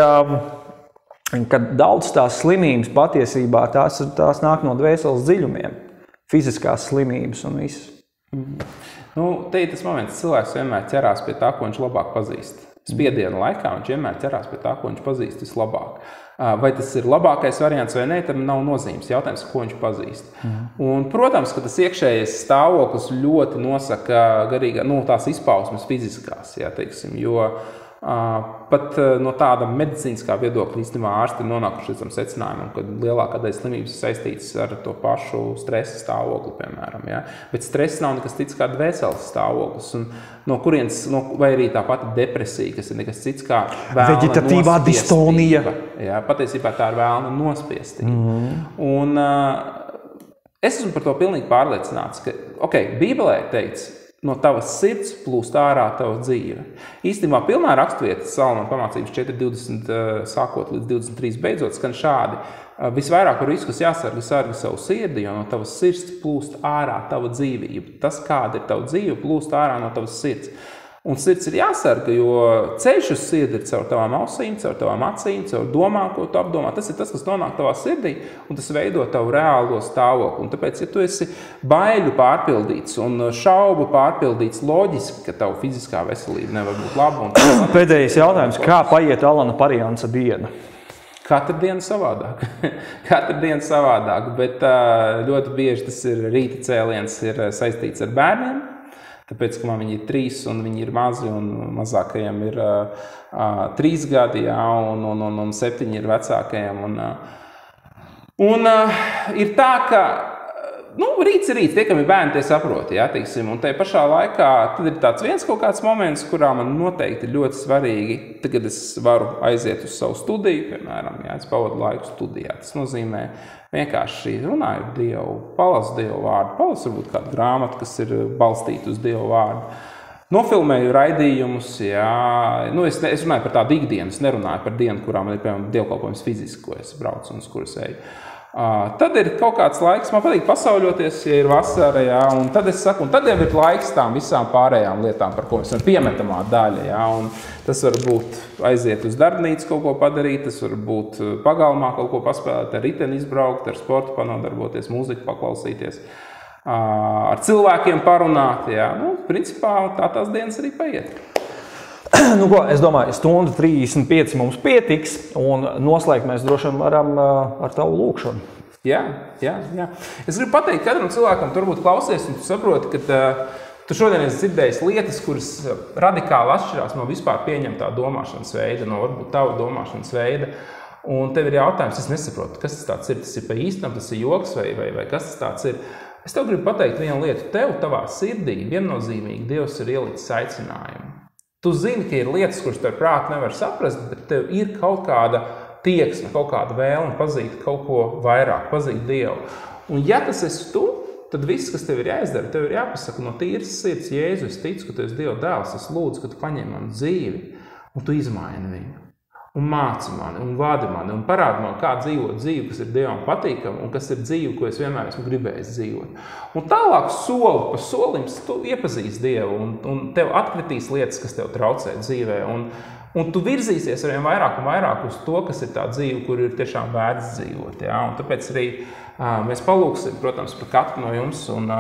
Speaker 1: ka daudz tās slimības patiesībā tās nāk no dvēseles dziļumiem, fiziskās slimības un viss.
Speaker 2: Te ir tas moments, cilvēks vienmēr ķerās pie tā, ko viņš labāk pazīst. Spiediena laikā viņš vienmēr ķerās pie tā, ko viņš pazīst vislabāk. Vai tas ir labākais variants vai nē, tam nav nozīmes. Jautājums, ko viņš pazīst. Un, protams, ka tas iekšējais stāvoklis ļoti nosaka garīgā, tās izpausmes fiziskās, teiksim, jo pat no tāda medicīniskā viedokļa īstenībā ārsti ir nonākuši līdz tam secinājumam, ka lielākā daļa slimības saistītas ar to pašu stresa stāvokli, piemēram. Bet stress nav nekas cits kā dvēseles stāvoklis. Un no kurienes, vai arī tā pati depresija, kas ir nekas cits kā vēlna
Speaker 1: veģetatīvā distonija.
Speaker 2: Patiesībā tā ir vēlna nospiestība. Un es esmu par to pilnīgi pārliecināts, ka, Bībelē teikts, no tavas sirds plūst ārā tava dzīve. Īstenībā pilnā raksturvieta Salamana pamācības 4.20 sākot līdz 23 beidzot skan šādi. Visvairāk par visu, kas jāsarga, sarga savu sirdi, jo no tavas sirds plūst ārā tava dzīvība. Tas, kāda ir tava dzīve, plūst ārā no tavas sirds. Un sirds ir jāsarga, jo ceļš uz sirdi ir caur tavām ausīm, caur tavām acīm, caur domām, ko tu apdomā. Tas ir tas, kas nonāk tavā sirdī, un tas veido tavu reālo stāvokli. Un tāpēc, ja tu esi baiļu pārpildīts un šaubu pārpildīts, loģiski, ka tavu fiziskā veselība nevar būt laba.
Speaker 1: Pēdējais jautājums, kā paiet Alana Pariansa diena?
Speaker 2: Katru dienu savādāk. Katru dienu savādāk, bet ļoti bieži tas ir rīta cēliens ir saistīts ar bērniem. Tāpēc, ka man viņi ir 3 un viņi ir mazi, un mazākajiem ir 3 gadi, un 7 ir vecākajiem. Un ir tā, ka rīts ir rīts, tie, kam ir bērni, tie saprot, teiksim. Un tajā pašā laikā tad ir tāds viens kaut kāds moments, kurā man noteikti ir ļoti svarīgi, tagad es varu aiziet uz savu studiju, piemēram, es pavadu laiku studijā. Tas nozīmē vienkārši runāju ar Dievu, palasu Dievu vārdu, palasu varbūt kādu grāmatu, kas ir balstīta uz Dievu vārdu. Nofilmēju raidījumus, es runāju par tādu ikdienu, es nerunāju par dienu, kurā man ir, piemēram, dievkalpojums fiziski, ko es braucu un uz kuras eju. Tad ir kaut kāds laiks, man patīk pasauļoties, ja ir vasara, un tad es saku, un tad jau ir laiks tām visām pārējām lietām, par ko mēs varam piemetamā daļa, un tas var būt aiziet uz darbnīcu kaut ko padarīt, tas var būt pagalmā kaut ko paspēlēt, ar riteni izbraukt, ar sportu panodarboties, mūziku paklausīties, ar cilvēkiem parunāt, principā tā tās dienas arī paiet.
Speaker 1: Es domāju, 1:35 mums pietiks, un noslēgt mēs droši vien varam ar tavu lūkšanu.
Speaker 2: Jā. Es gribu pateikt katram cilvēkam, tu varbūt klausies, un tu saproti, ka tu šodien esi dzirdējis lietas, kuras radikāli atšķirās no vispār pieņemtā domāšanas veida, no varbūt tava domāšanas veida. Un tev ir jautājums, es nesaprotu, kas tas tāds ir, tas ir pa īstam, tas ir joks vai kas tas tāds ir. Es tev gribu pateikt vienu lietu, tev tavā sirdī viennozīmīgi Dievs ir ielicis aicinājumu. Tu zini, ka ir lietas, kuras tev prāti nevar saprast, bet tev ir kaut kāda tieksme, kaut kāda vēlme pazīt kaut ko vairāk, pazīt Dievu. Un ja tas esi tu, tad viss, kas tev ir jāizdara, tev ir jāpasaka no tīras sirds, Jēzu, es ticu, ka tu esi Dieva dēls, es lūdzu, ka tu paņem manu dzīvi un tu izmaini viņu. Un māci mani, un vadi mani, un parādi man, kā dzīvot dzīvi, kas ir Dievam patīkama, un kas ir dzīve, ko es vienmēr esmu gribējis dzīvot. Un tālāk soli pa solim tu iepazīsi Dievu, un tev atkritīs lietas, kas tev traucē dzīvē, un tu virzīsies arvien vairāk un vairāk uz to, kas ir tā dzīve, kur ir tiešām vērts dzīvot. Un tāpēc arī mēs palūksim, protams, par katru no jums, un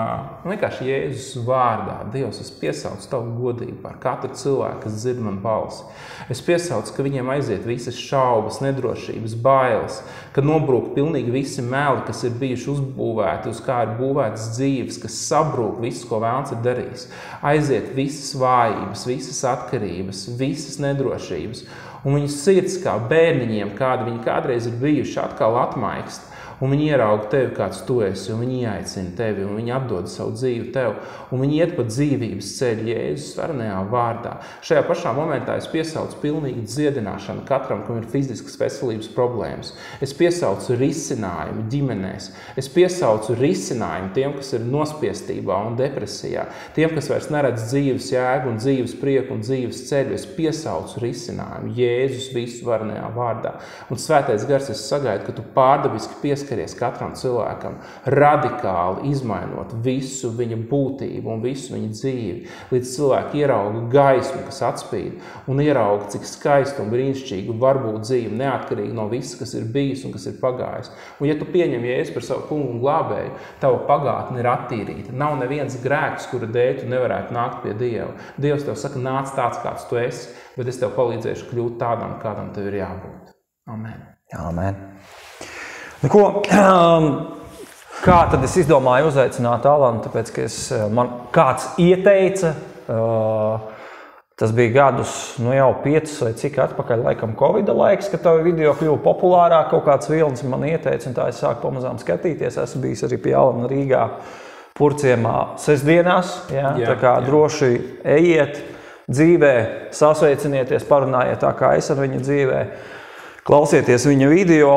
Speaker 2: vienkārši Jēzus vārdā, Dievs, es piesaucu tavu godību par katru cilvēku, kas dzird man balsi. Es piesaucu, ka viņiem aiziet visas šaubas, nedrošības, bailes, ka nobrūk pilnīgi visi meli, kas ir bijuši uzbūvēti, uz kā ir būvētas dzīves, kas sabrūk visu, ko vēlns ir darījis. Aiziet visas vājības, visas atkarības, visas nedrošības. Un viņu sirds kā bērniņiem, kādi viņi kādreiz ir bijuši, atkal atmaikst. Un viņi ierauga tevi, kāds tu esi, un viņi ieaicina tevi, un viņi atdod savu dzīvi tev, un viņi iet pa dzīvības ceļu Jēzus varenajā vārdā. Šajā pašā momentā es piesaucu pilnīgu dziedināšanu katram, kam ir fiziskas veselības problēmas. Es piesaucu risinājumu ģimenēs. Es piesaucu risinājumu tiem, kas ir nospiestībā un depresijā. Tiem, kas vairs neredz dzīves jēgu un dzīves prieku un dzīves ceļu. Es piesaucu risinājumu Jēzus visu varenajā vārdā. Un Svētais Gars, es sagaidu, ka tu pārdabiski pieskaries katram cilvēkam, radikāli izmainot visu viņa būtību un visu viņa dzīvi, līdz cilvēki ierauga gaismu, kas atspīd, un ierauga, cik skaisti un brīnišķīgi var būt dzīve, neatkarīgi no viss, kas ir bijis un kas ir pagājis. Un ja tu pieņem Jēzu par savu kungu un glābēju, tava pagātne ir attīrīta. Nav neviens grēks, kura dēļ tu nevarētu nākt pie Dieva. Dievs tev saka, nāc tāds, kāds tu esi, bet es tev palīdzēšu kļūt tādam, kādam tev ir jābūt. Amen.
Speaker 1: Amen. Ko, kā tad es izdomāju uzaicināt Alanu, tāpēc, ka man kāds ieteica, tas bija gadus, jau 5 vai cik atpakaļ, laikam Covida laiks, kad tavi video kļuva populārāk, kaut kāds vilnis man ieteica, un tā es sāku pamazām skatīties. Esmu bijis arī pie Alana Rīgā Purciemā sestdienās, tā kā droši ejiet dzīvē, sasveicinieties, parunājiet tā, kā es ar viņu dzīvē. Klausieties viņa video,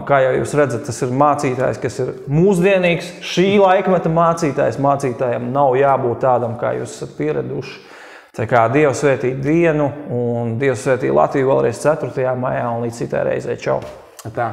Speaker 1: kā jau jūs redzat, tas ir mācītājs, kas ir mūsdienīgs, šī laikmeta mācītājs. Mācītājam nav jābūt tādam, kā jūs esat pieraduši. Tā kā Dievs svētī dienu un Dievs svētī Latviju vēlreiz 4. maijā un līdz citai reizei. Čau!
Speaker 2: Tā.